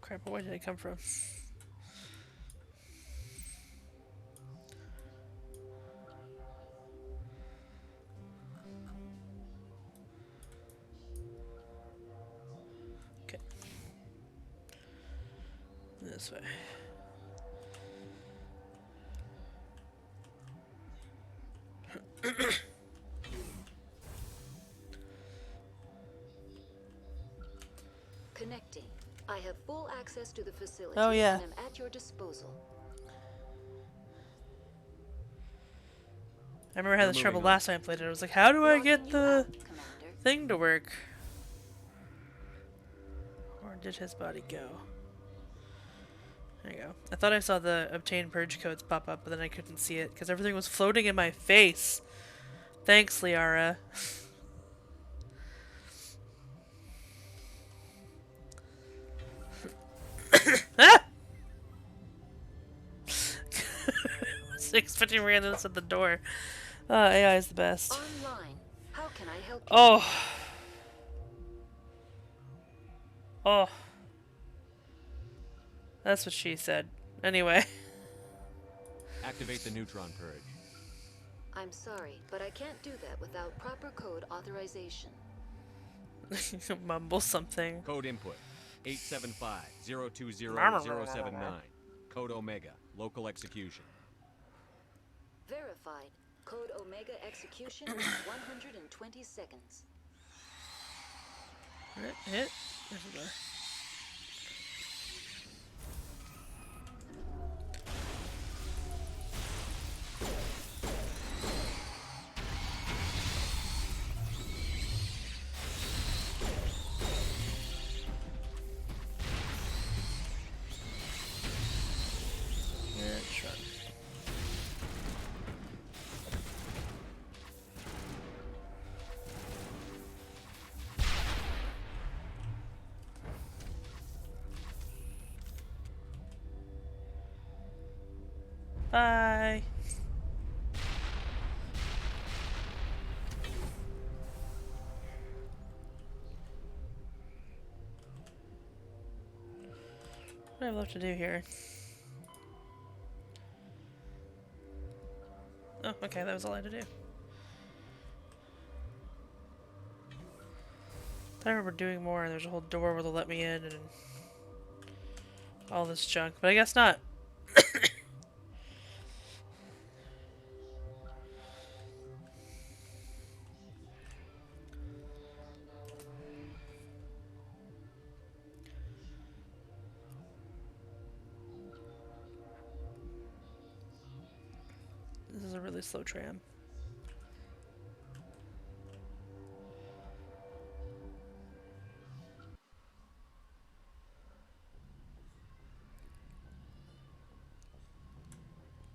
Crap, where did it come from? Okay. This way. Connecting. I have full access to the facility Oh, yeah. and am at your disposal. I remember I had this trouble last time I played it. I was like, how do I get the thing to work? Where did his body go? There you go. I thought I saw the obtain purge codes pop up, but then I couldn't see it because everything was floating in my face. Thanks, Liara. Ah! 650 randoms at the door. AI is the best. Online. How can I help you? Oh. Oh. That's what she said. Anyway. Activate the neutron purge. I'm sorry, but I can't do that without proper code authorization. Mumble something. Code input 875-020-079. Code Omega. Local execution. Verified. Code Omega execution in 120 seconds. Hit. There's the door. Bye. What do I have left to do here? Oh, okay, that was all I had to do. I remember doing more, and there's a whole door where they'll let me in, and all this junk, but I guess not. This is a really slow tram.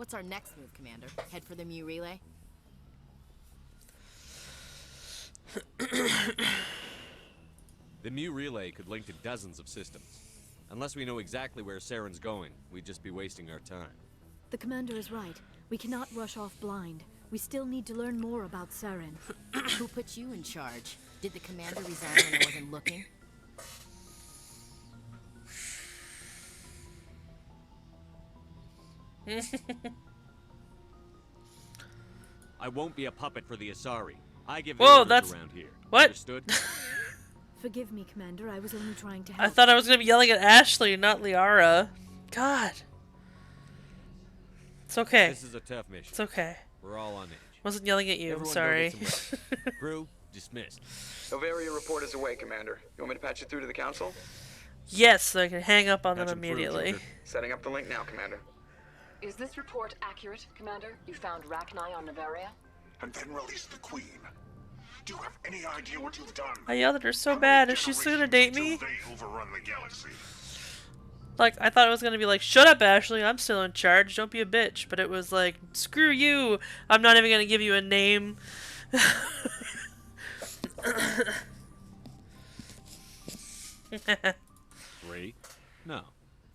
What's our next move, Commander? Head for the Mu relay? The Mu relay could link to dozens of systems. Unless we know exactly where Saren's going, we'd just be wasting our time. The commander is right. We cannot rush off blind. We still need to learn more about Saren. Who put you in charge? Did the commander resign when I wasn't looking? I won't be a puppet for the Asari. I give Whoa, orders that's... around here. What? Understood? Forgive me, Commander. I was only trying to help. I thought I was going to be yelling at Ashley, not Liara. God. It's okay. This is a tough mission. It's okay. We're all on edge. Wasn't yelling at you. I'm sorry. Crew, dismissed. Noveria report is away, Commander. You want me to patch it through to the Council? Yes, so I can hang up on them Patch 'em through, immediately. Joker. Setting up the link now, Commander. Is this report accurate, Commander? You found Rachni on Noveria? And then released the Queen. Do you have any idea what you've done? I yelled at her so bad. Is she still gonna date me? They overrun the galaxy. Like, I thought it was gonna be like, shut up, Ashley, I'm still in charge, don't be a bitch. But it was like, screw you, I'm not even gonna give you a name. 3? No.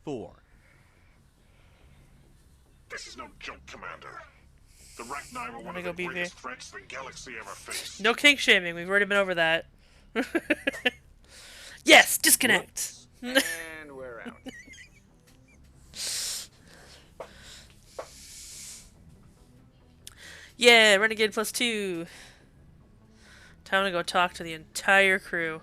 4. This is no joke, Commander. The Rachni were one gonna of go the BB. greatest threats the galaxy ever faced. No kink shaming, we've already been over that. Yes, disconnect! And we're out. Yeah, Renegade +2. Time to go talk to the entire crew.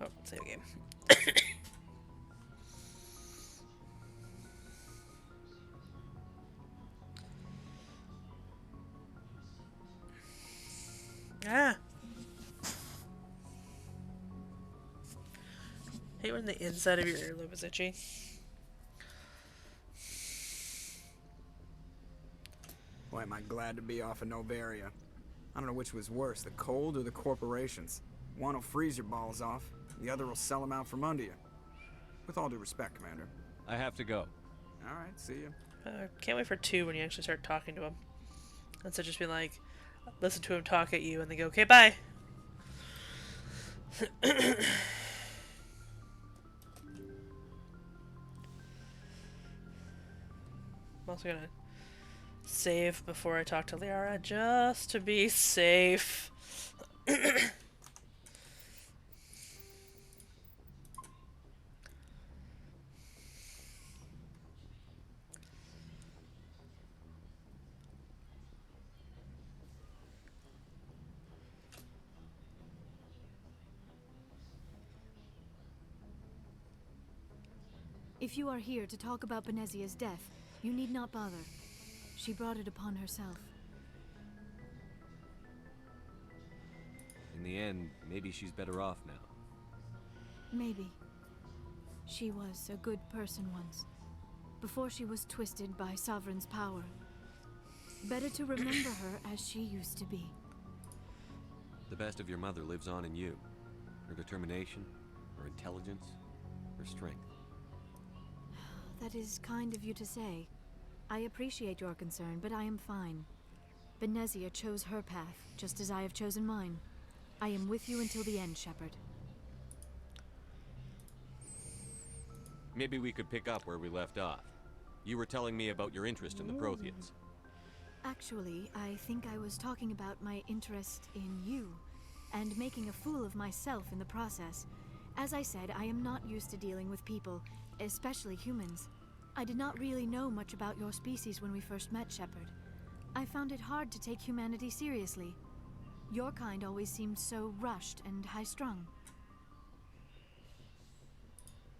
Oh, save game. Ah. Hate when the inside of your earlobe is itchy. Boy, am I glad to be off of Noveria. I don't know which was worse, the cold or the corporations. One will freeze your balls off, the other will sell them out from under you. With all due respect, Commander. I have to go. Alright, see you. Can't wait for 2 when you actually start talking to him. Instead of just being like, listen to him talk at you and they go, okay, bye. I'm also gonna save before I talk to Liara, just to be safe. If you are here to talk about Benezia's death, you need not bother. She brought it upon herself. In the end, maybe she's better off now. Maybe. She was a good person once, before she was twisted by Sovereign's power. Better to remember her as she used to be. The best of your mother lives on in you. Her determination, her intelligence, her strength. That is kind of you to say. I appreciate your concern, but I am fine. Benezia chose her path, just as I have chosen mine. I am with you until the end, Shepard. Maybe we could pick up where we left off. You were telling me about your interest in the Protheans. Actually, I think I was talking about my interest in you, and making a fool of myself in the process. As I said, I am not used to dealing with people, especially humans. I did not really know much about your species when we first met, Shepard. I found it hard to take humanity seriously. Your kind always seemed so rushed and high-strung.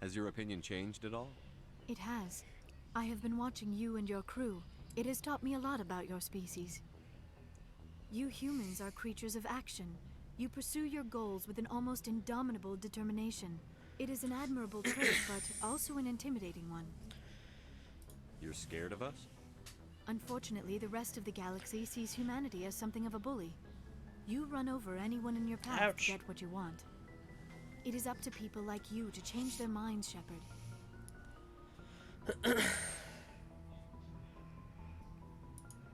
Has your opinion changed at all? It has. I have been watching you and your crew. It has taught me a lot about your species. You humans are creatures of action. You pursue your goals with an almost indomitable determination. It is an admirable trait, but also an intimidating one. You're scared of us? Unfortunately, the rest of the galaxy sees humanity as something of a bully. You run over anyone in your path to get what you want. It is up to people like you to change their minds, Shepard.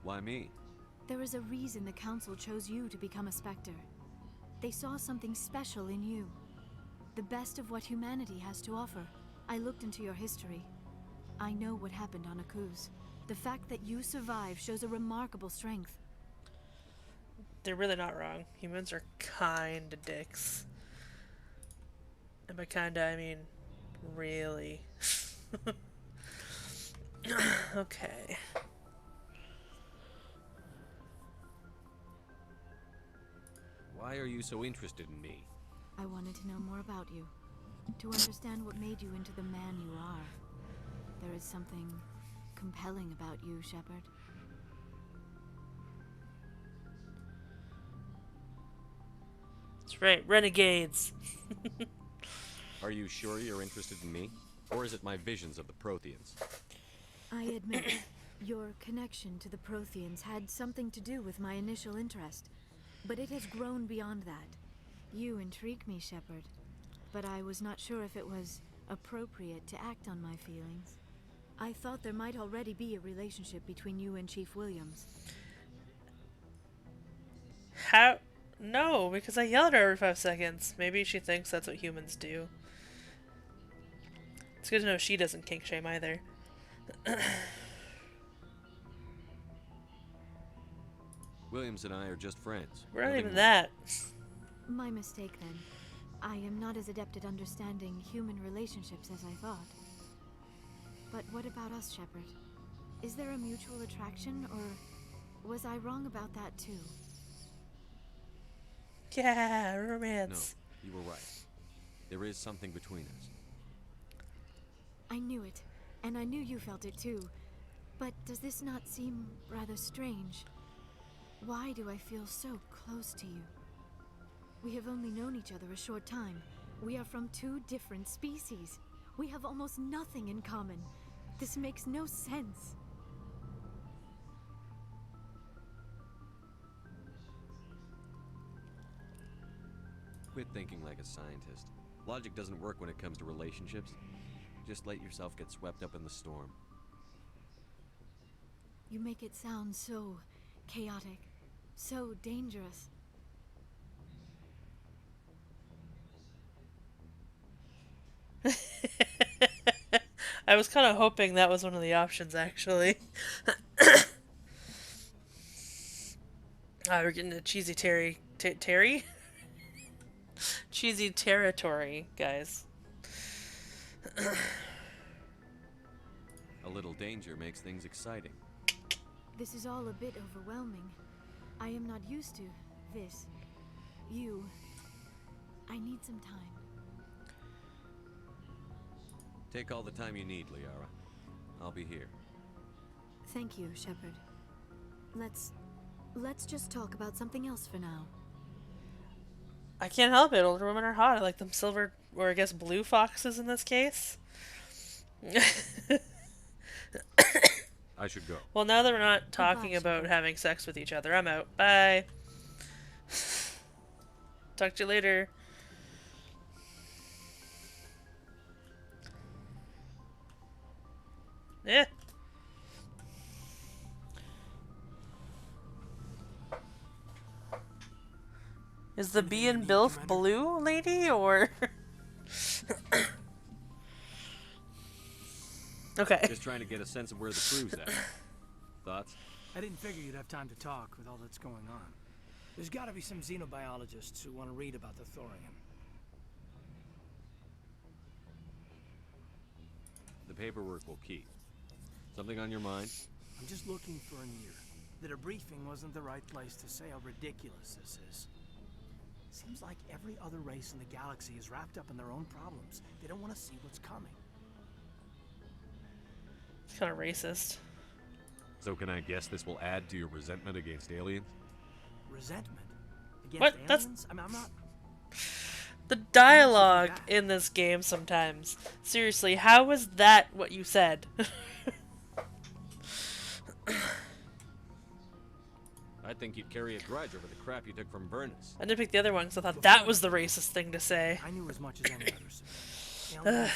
Why me? There is a reason the Council chose you to become a Spectre. They saw something special in you. The best of what humanity has to offer. I looked into your history. I know what happened on Akuz. The fact that you survived shows a remarkable strength. They're really not wrong. Humans are kinda dicks. And by kinda, I mean really. Okay. Why are you so interested in me? I wanted to know more about you. To understand what made you into the man you are. There is something compelling about you, Shepard. That's right, renegades. Are you sure you're interested in me? Or is it my visions of the Protheans? I admit, your connection to the Protheans had something to do with my initial interest. But it has grown beyond that. You intrigue me, Shepard. But I was not sure if it was appropriate to act on my feelings. I thought there might already be a relationship between you and Chief Williams. How? No, because I yell at her every 5 seconds. Maybe she thinks that's what humans do. It's good to know she doesn't kink shame either. Williams and I are just friends. We're not Nothing even more. that. My mistake then. I am not as adept at understanding human relationships as I thought. But what about us, Shepard? Is there a mutual attraction, or was I wrong about that too? Yeah, romance. No, you were right. There is something between us. I knew it, and I knew you felt it too. But does this not seem rather strange? Why do I feel so close to you? We have only known each other a short time. We are from 2 different species. We have almost nothing in common. This makes no sense. Quit thinking like a scientist. Logic doesn't work when it comes to relationships. Just let yourself get swept up in the storm. You make it sound so chaotic, so dangerous. I was kind of hoping that was one of the options, actually. We're getting to cheesy Terry? Cheesy territory, guys. A little danger makes things exciting. This is all a bit overwhelming. I am not used to this. You. I need some time. Take all the time you need, Liara. I'll be here. Thank you, Shepard. Let's just talk about something else for now. I can't help it. Older women are hot. I like them silver, or I guess blue foxes in this case. I should go. Well, now that we're not talking about having sex with each other, I'm out. Bye. Talk to you later. Yeah. Is the bee and Bilf blue lady, or? Okay. Just trying to get a sense of where the crew's at. Thoughts? I didn't figure you'd have time to talk with all that's going on. There's gotta be some xenobiologists who want to read about the Thorium. The paperwork will keep. Something on your mind? I'm just looking for an ear. The debriefing wasn't the right place to say how ridiculous this is. Seems like every other race in the galaxy is wrapped up in their own problems. They don't want to see what's coming. It's kind of racist. So can I guess this will add to your resentment against aliens? Resentment? Against What? aliens? I'm not... The dialogue in this game sometimes. Seriously, how was that what you said? I think you'd carry a grudge over the crap you took from Vernus. I didn't pick the other one because I thought that was the racist thing to say. I knew as much as any other civilian. They're weird,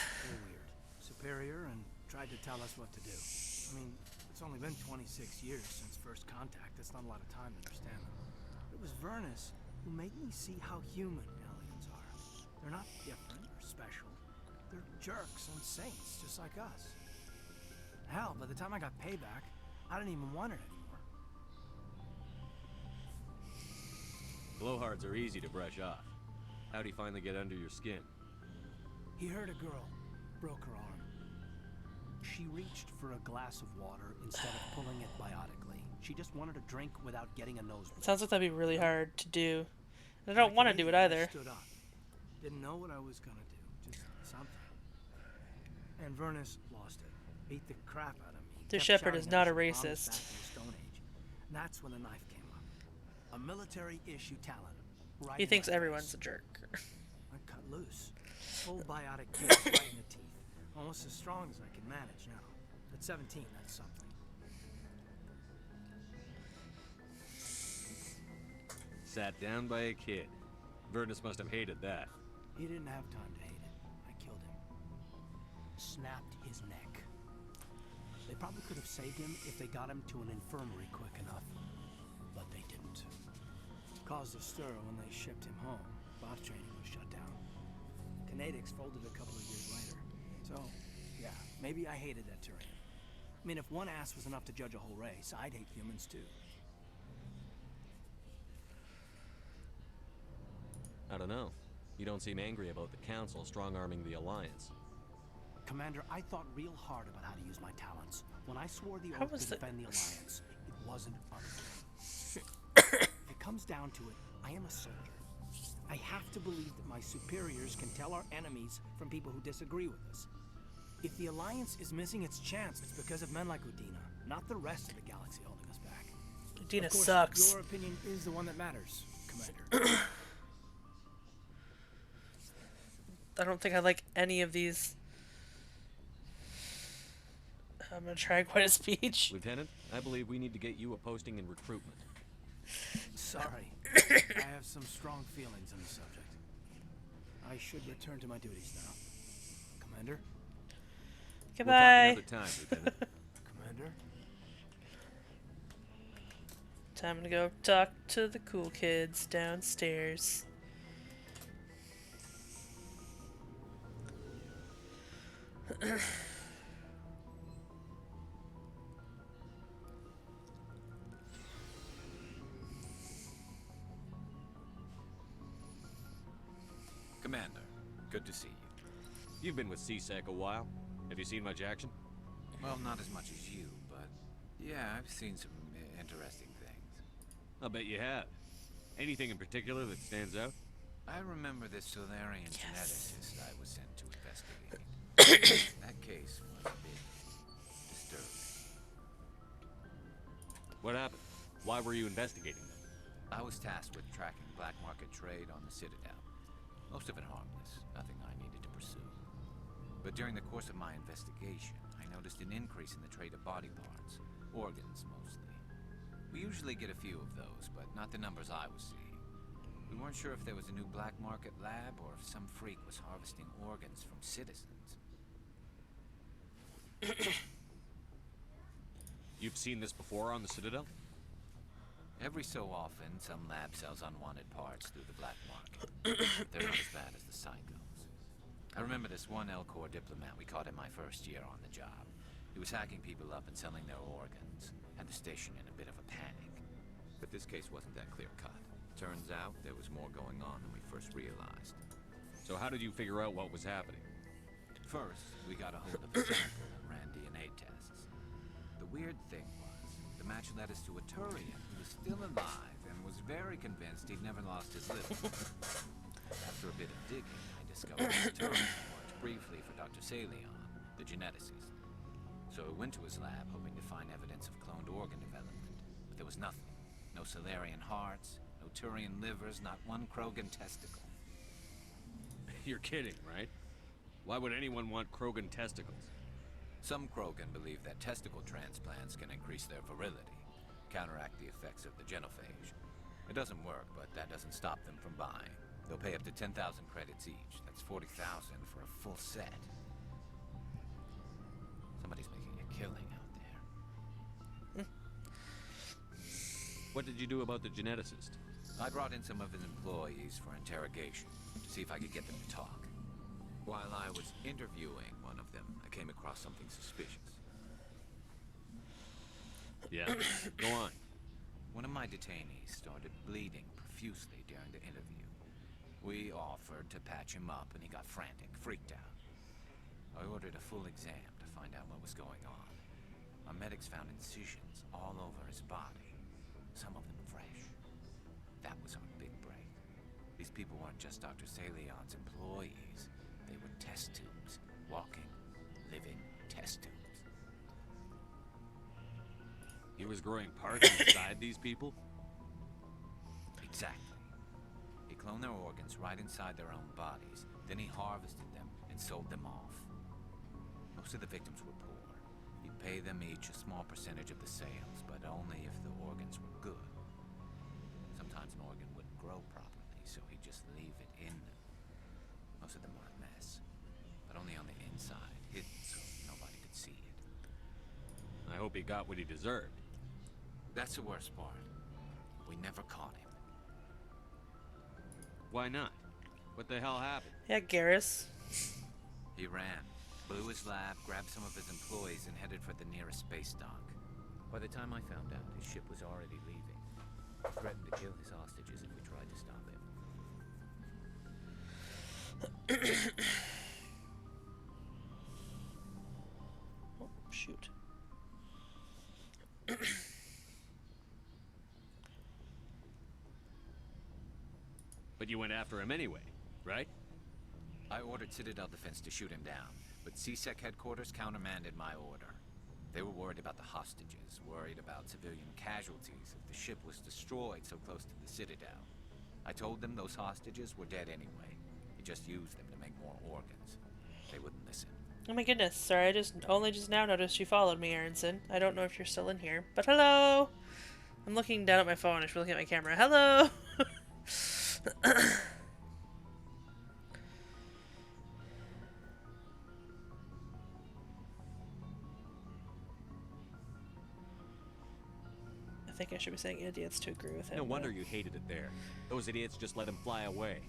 superior, and tried to tell us what to do. I mean, it's only been 26 years since first contact. That's not a lot of time to understand them. It was Vernus who made me see how human aliens are. They're not different or special. They're jerks and saints, just like us. Hell, by the time I got payback, I didn't even want it anymore. Blowhards are easy to brush off. How'd he finally get under your skin? He hurt a girl, broke her arm. She reached for a glass of water instead of pulling it biotically. She just wanted a drink without getting a nosebleed. It sounds like that'd be really hard to do. And I don't want to do it either. I stood up. Didn't know what I was gonna do. Just something. And Vernus lost it. Beat the crap out of me. The Kept Shepherd is shouting not at a us from racist. back in the Stone Age. And that's when the knife came up. A military issue talent. Right He in thinks my everyone's face. a jerk. I cut loose. Full biotic kick right in the teeth. Almost as strong as I can manage now. At 17, that's something. Sat down by a kid. Vernus must have hated that. He didn't have time to hate it. I killed him. Snapped his neck. They probably could have saved him if they got him to an infirmary quick enough. But they didn't. Caused a stir when they shipped him home. Boss training was shut down. Canadix folded a couple of years later. So, yeah, maybe I hated that terrain. I mean, if one ass was enough to judge a whole race, I'd hate humans too. I don't know. You don't seem angry about the Council strong-arming the Alliance. Commander, I thought real hard about how to use my talents. When I swore the How oath was to that- defend the Alliance, it wasn't fun. If it comes down to it, I am a soldier. I have to believe that my superiors can tell our enemies from people who disagree with us. If the Alliance is missing its chance, it's because of men like Udina, not the rest of the galaxy holding us back. Udina Of course, sucks. Your opinion is the one that matters, Commander. I don't think I like any of these. I'm gonna try quite a speech. Lieutenant, I believe we need to get you a posting in recruitment. Sorry. I have some strong feelings on the subject. I should return to my duties now. Commander? Goodbye. We'll talk another time, Lieutenant. Commander? Time to go talk to the cool kids downstairs. Commander, good to see you. You've been with CSEC a while. Have you seen much action? Well, not as much as you, but yeah, I've seen some interesting things. I'll bet you have. Anything in particular that stands out? I remember this Solarian geneticist I was sent to investigate. That case was a bit disturbing. What happened? Why were you investigating them? I was tasked with tracking black market trade on the Citadel. Most of it harmless, nothing I needed to pursue. But during the course of my investigation, I noticed an increase in the trade of body parts, organs mostly. We usually get a few of those, but not the numbers I was seeing. We weren't sure if there was a new black market lab or if some freak was harvesting organs from citizens. You've seen this before on the Citadel? Every so often, some lab sells unwanted parts through the black market. They're not as bad as the psychos. I remember this one Elcor diplomat we caught in my first year on the job. He was hacking people up and selling their organs. Had the station in a bit of a panic. But this case wasn't that clear-cut. Turns out there was more going on than we first realized. So how did you figure out what was happening? First, we got a hold of a sample and ran DNA tests. The weird thing was, the match led us to a Turian who was still alive and was very convinced he'd never lost his liver. After a bit of digging, I discovered this Turian worked briefly for Dr. Salion, the geneticist. So I went to his lab hoping to find evidence of cloned organ development, but there was nothing. No Solarian hearts, no Turian livers, not one Krogan testicle. You're kidding, right? Why would anyone want Krogan testicles? Some Krogan believe that testicle transplants can increase their virility. counteract the effects of the genophage. It doesn't work, but that doesn't stop them from buying. They'll pay up to 10,000 credits each. That's 40,000 for a full set. Somebody's making a killing out there. What did you do about the geneticist? I brought in some of his employees for interrogation to see if I could get them to talk. While I was interviewing one of them, I came across something suspicious. Yeah, go on. One of my detainees started bleeding profusely during the interview. We offered to patch him up and he got frantic, freaked out. I ordered a full exam to find out what was going on. Our medics found incisions all over his body, some of them fresh. That was our big break. These people weren't just Dr. Salion's employees. They were test tubes, walking, living test tubes. He was growing parts inside these people? Exactly. He cloned their organs right inside their own bodies. Then he harvested them and sold them off. Most of the victims were poor. He'd pay them each a small percentage of the sales, but only if the organs were good. Sometimes an organ wouldn't grow properly, so he'd just leave it in them. Most of them were a mess, but only on the inside, hidden so nobody could see it. I hope he got what he deserved. That's the worst part. We never caught him. Why not? What the hell happened? Yeah, Garrus. He ran, blew his lab, grabbed some of his employees, and headed for the nearest space dock. By the time I found out, his ship was already leaving. He threatened to kill his hostages if we tried to stop him. Oh, shoot. But you went after him anyway, right? I ordered Citadel Defense to shoot him down, but CSEC headquarters countermanded my order. They were worried about the hostages, worried about civilian casualties if the ship was destroyed so close to the Citadel. I told them those hostages were dead anyway. He just used them to make more organs. They wouldn't listen. Oh my goodness, sorry, I only just now noticed you followed me, Aronson. I don't know if you're still in here, but hello! I'm looking down at my phone, I should be looking at my camera. Hello! I think I should be saying idiots to agree with him. No wonder you hated it there. Those idiots just let him fly away.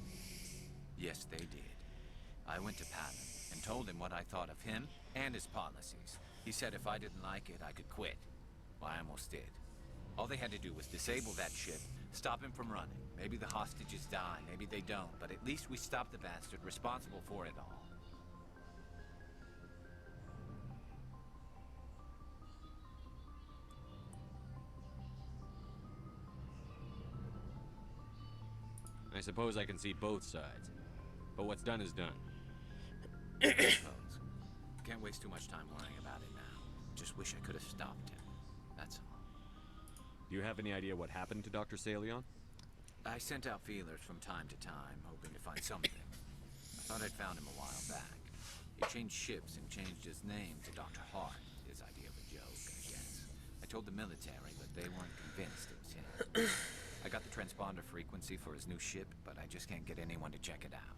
Yes, they did. I went to Patton and told him what I thought of him and his policies. He said if I didn't like it, I could quit. Well, I almost did. All they had to do was disable that ship, stop him from running. Maybe the hostages die, maybe they don't, but at least we stopped the bastard responsible for it all. I suppose I can see both sides. But what's done is done. I suppose. Can't waste too much time worrying about it now. Just wish I could have stopped him. That's all. Do you have any idea what happened to Dr. Salion? I sent out feelers from time to time, hoping to find something. I thought I'd found him a while back. He changed ships and changed his name to Dr. Hart, his idea of a joke, I guess. I told the military, but they weren't convinced it was him. I got the transponder frequency for his new ship, but I just can't get anyone to check it out.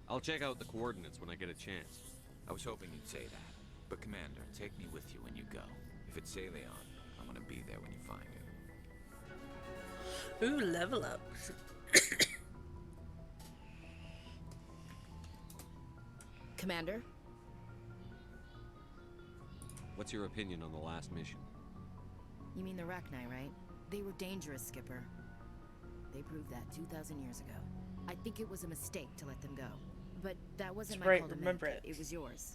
I'll check out the coordinates when I get a chance. I was hoping you'd say that. But Commander, take me with you when you go. If it's Salion, I want to be there when you find him. Ooh, level up. Commander? What's your opinion on the last mission? You mean the Rachni, right? They were dangerous, Skipper. They proved that 2,000 years ago. I think it was a mistake to let them go. But that wasn't That's my right, call to remember make. it. It was yours.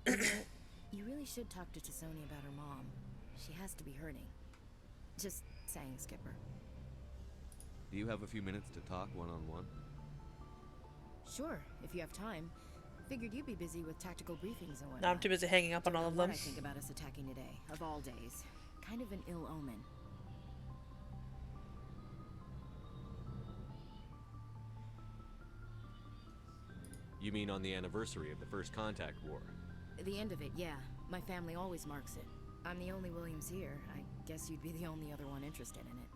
You know, you really should talk to T'Soni about her mom. She has to be hurting. Just saying, Skipper. Do you have a few minutes to talk one-on-one? Sure, if you have time. Figured you'd be busy with tactical briefings and whatnot. No, I'm too busy hanging up on all of What them. I think about us attacking today, of all days. Kind of an ill omen. You mean on the anniversary of the First Contact War? The end of it, yeah. My family always marks it. I'm the only Williams here. I guess you'd be the only other one interested in it.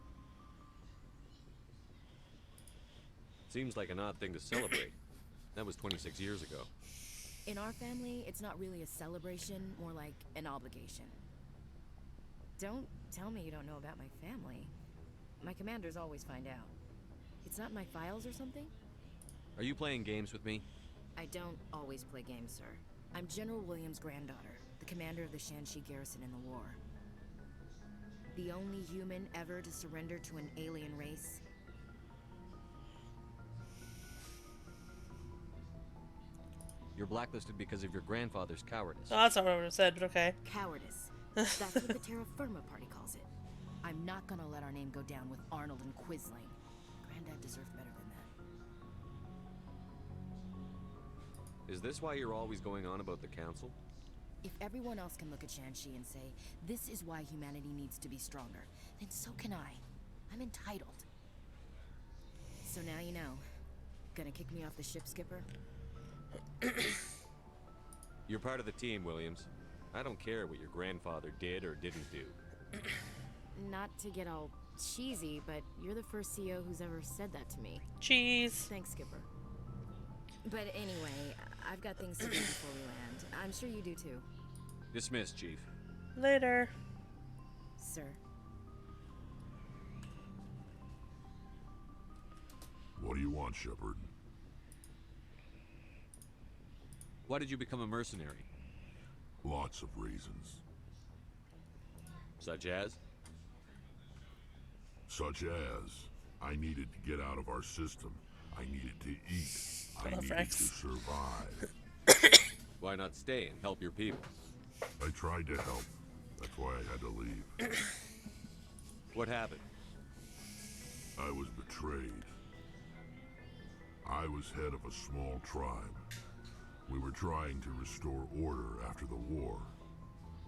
Seems like an odd thing to celebrate. That was 26 years ago. In our family, it's not really a celebration, more like an obligation. Don't tell me you don't know about my family. My commanders always find out. It's not in my files or something? Are you playing games with me? I don't always play games, sir. I'm General Williams' granddaughter, the commander of the Shanxi garrison in the war. The only human ever to surrender to an alien race. You're blacklisted because of your grandfather's cowardice. Oh, that's not what I would have said, but okay. Cowardice. That's what the Terra Firma party calls it. I'm not gonna let our name go down with Arnold and Quisling. Granddad deserved better than that. Is this why you're always going on about the council? If everyone else can look at Shanxi and say, this is why humanity needs to be stronger, then so can I. I'm entitled. So now you know. Gonna kick me off the ship, Skipper? You're part of the team, Williams. I don't care what your grandfather did or didn't do. Not to get all cheesy, but you're the first CO who's ever said that to me. Cheese. Thanks, Skipper. But anyway, I've got things to do before we land. I'm sure you do too. Dismissed, Chief. Later. Sir. What do you want, Shepard? Why did you become a mercenary? Lots of reasons. Such as? Such as, I needed to get out of our system. I needed to eat. I needed Rex. to survive. Why not stay and help your people? I tried to help. That's why I had to leave. What happened? I was betrayed. I was head of a small tribe. We were trying to restore order after the war,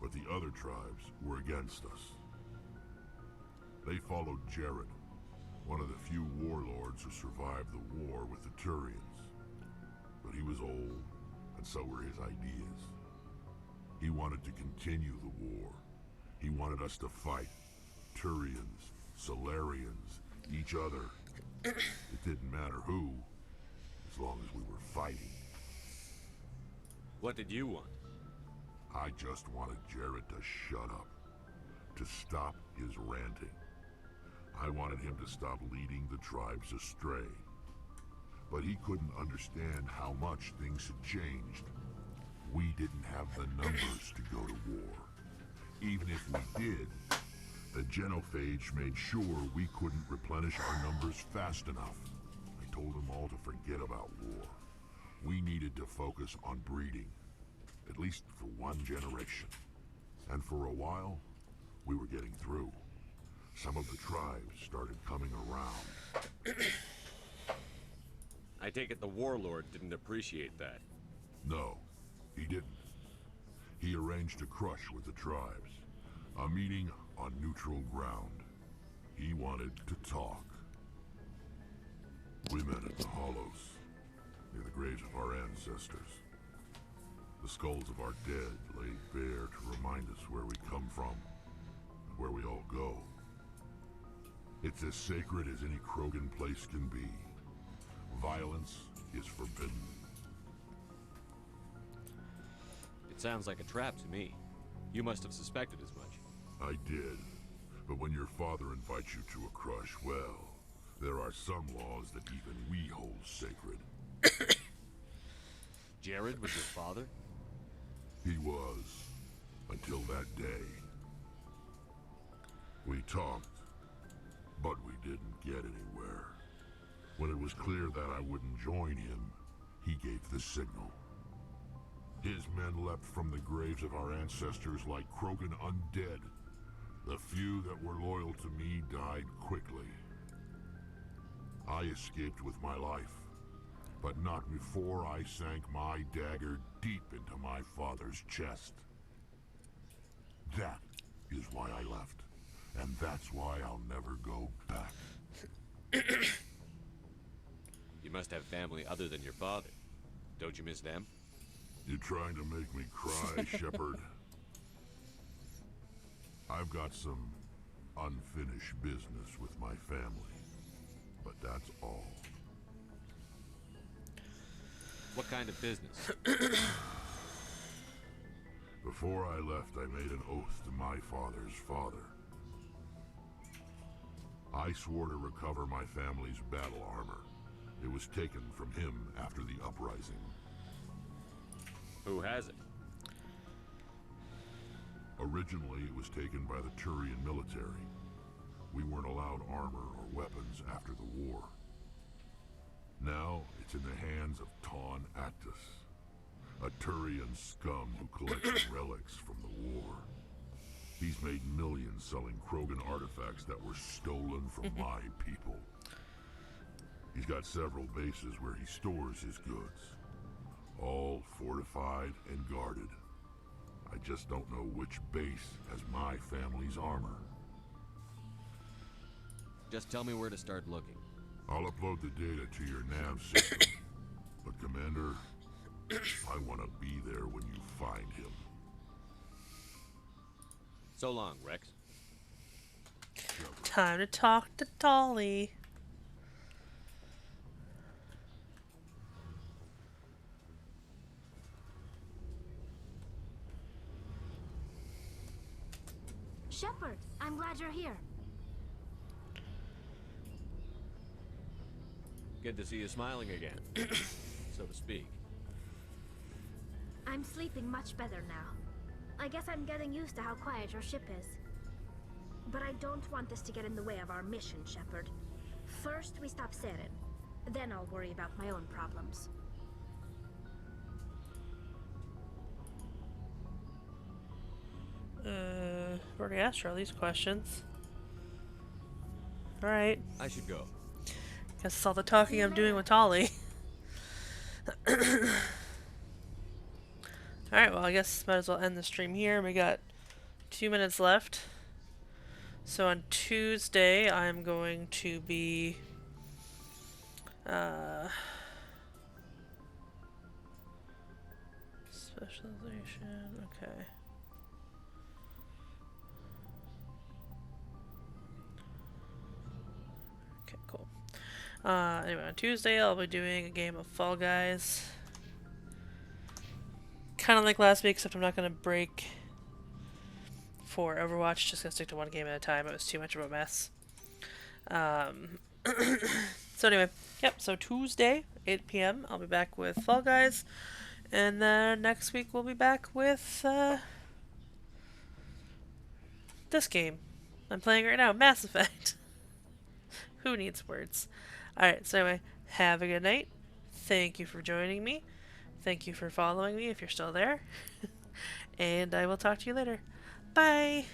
but the other tribes were against us. They followed Jared, one of the few warlords who survived the war with the Turians. But he was old, and so were his ideas. He wanted to continue the war. He wanted us to fight. Turians, Solarians, each other. It didn't matter who, as long as we were fighting. What did you want? I just wanted Jared to shut up. To stop his ranting. I wanted him to stop leading the tribes astray. But he couldn't understand how much things had changed. We didn't have the numbers to go to war. Even if we did, the genophage made sure we couldn't replenish our numbers fast enough. I told them all to forget about war. We needed to focus on breeding, at least for one generation. And for a while, we were getting through. Some of the tribes started coming around. I take it the warlord didn't appreciate that. No, he didn't. He arranged a crush with the tribes. A meeting on neutral ground. He wanted to talk. We met at the Hollows, near the graves of our ancestors. The skulls of our dead laid bare to remind us where we come from, and where we all go. It's as sacred as any Krogan place can be. Violence is forbidden. It sounds like a trap to me. You must have suspected as much. I did. But when your father invites you to a crush, well, there are some laws that even we hold sacred. Jared was your father? He was. Until that day. We talked, but we didn't get anywhere. When it was clear that I wouldn't join him, he gave the signal. His men leapt from the graves of our ancestors like Krogan undead. The few that were loyal to me died quickly. I escaped with my life, but not before I sank my dagger deep into my father's chest. That is why I left, and that's why I'll never go back. You must have family other than your father. Don't you miss them? You trying to make me cry, Shepard? I've got some unfinished business with my family, but that's all. What kind of business? Before I left, I made an oath to my father's father. I swore to recover my family's battle armor. It was taken from him after the uprising. Who has it? Originally, it was taken by the Turian military. We weren't allowed armor or weapons after the war. Now, it's in the hands of Ton Actus, a Turian scum who collects relics from the war. He's made millions selling Krogan artifacts that were stolen from my people. He's got several bases where he stores his goods, all fortified and guarded. I just don't know which base has my family's armor. Just tell me where to start looking. I'll upload the data to your nav system. But Commander, I want to be there when you find him. So long, Rex. Time to talk to Tali. Shepard, I'm glad you're here. Good to see you smiling again, so to speak. I'm sleeping much better now. I guess I'm getting used to how quiet your ship is. But I don't want this to get in the way of our mission, Shepard. First, we stop Saren. Then I'll worry about my own problems. Already asked her all these questions. Alright. I should go. Guess it's all the talking I'm doing with Tali. Alright, well I guess might as well end the stream here. We got 2 minutes left. So on Tuesday I'm going to be specialization, okay. Okay, cool. Anyway, on Tuesday I'll be doing a game of Fall Guys. Kind of like last week, except I'm not going to break for Overwatch. Just going to stick to one game at a time. It was too much of a mess. So anyway, yep, so Tuesday, 8 p.m. I'll be back with Fall Guys. And then next week we'll be back with this game I'm playing right now, Mass Effect. Who needs words? Alright, so anyway, have a good night. Thank you for joining me. Thank you for following me if you're still there. And I will talk to you later. Bye!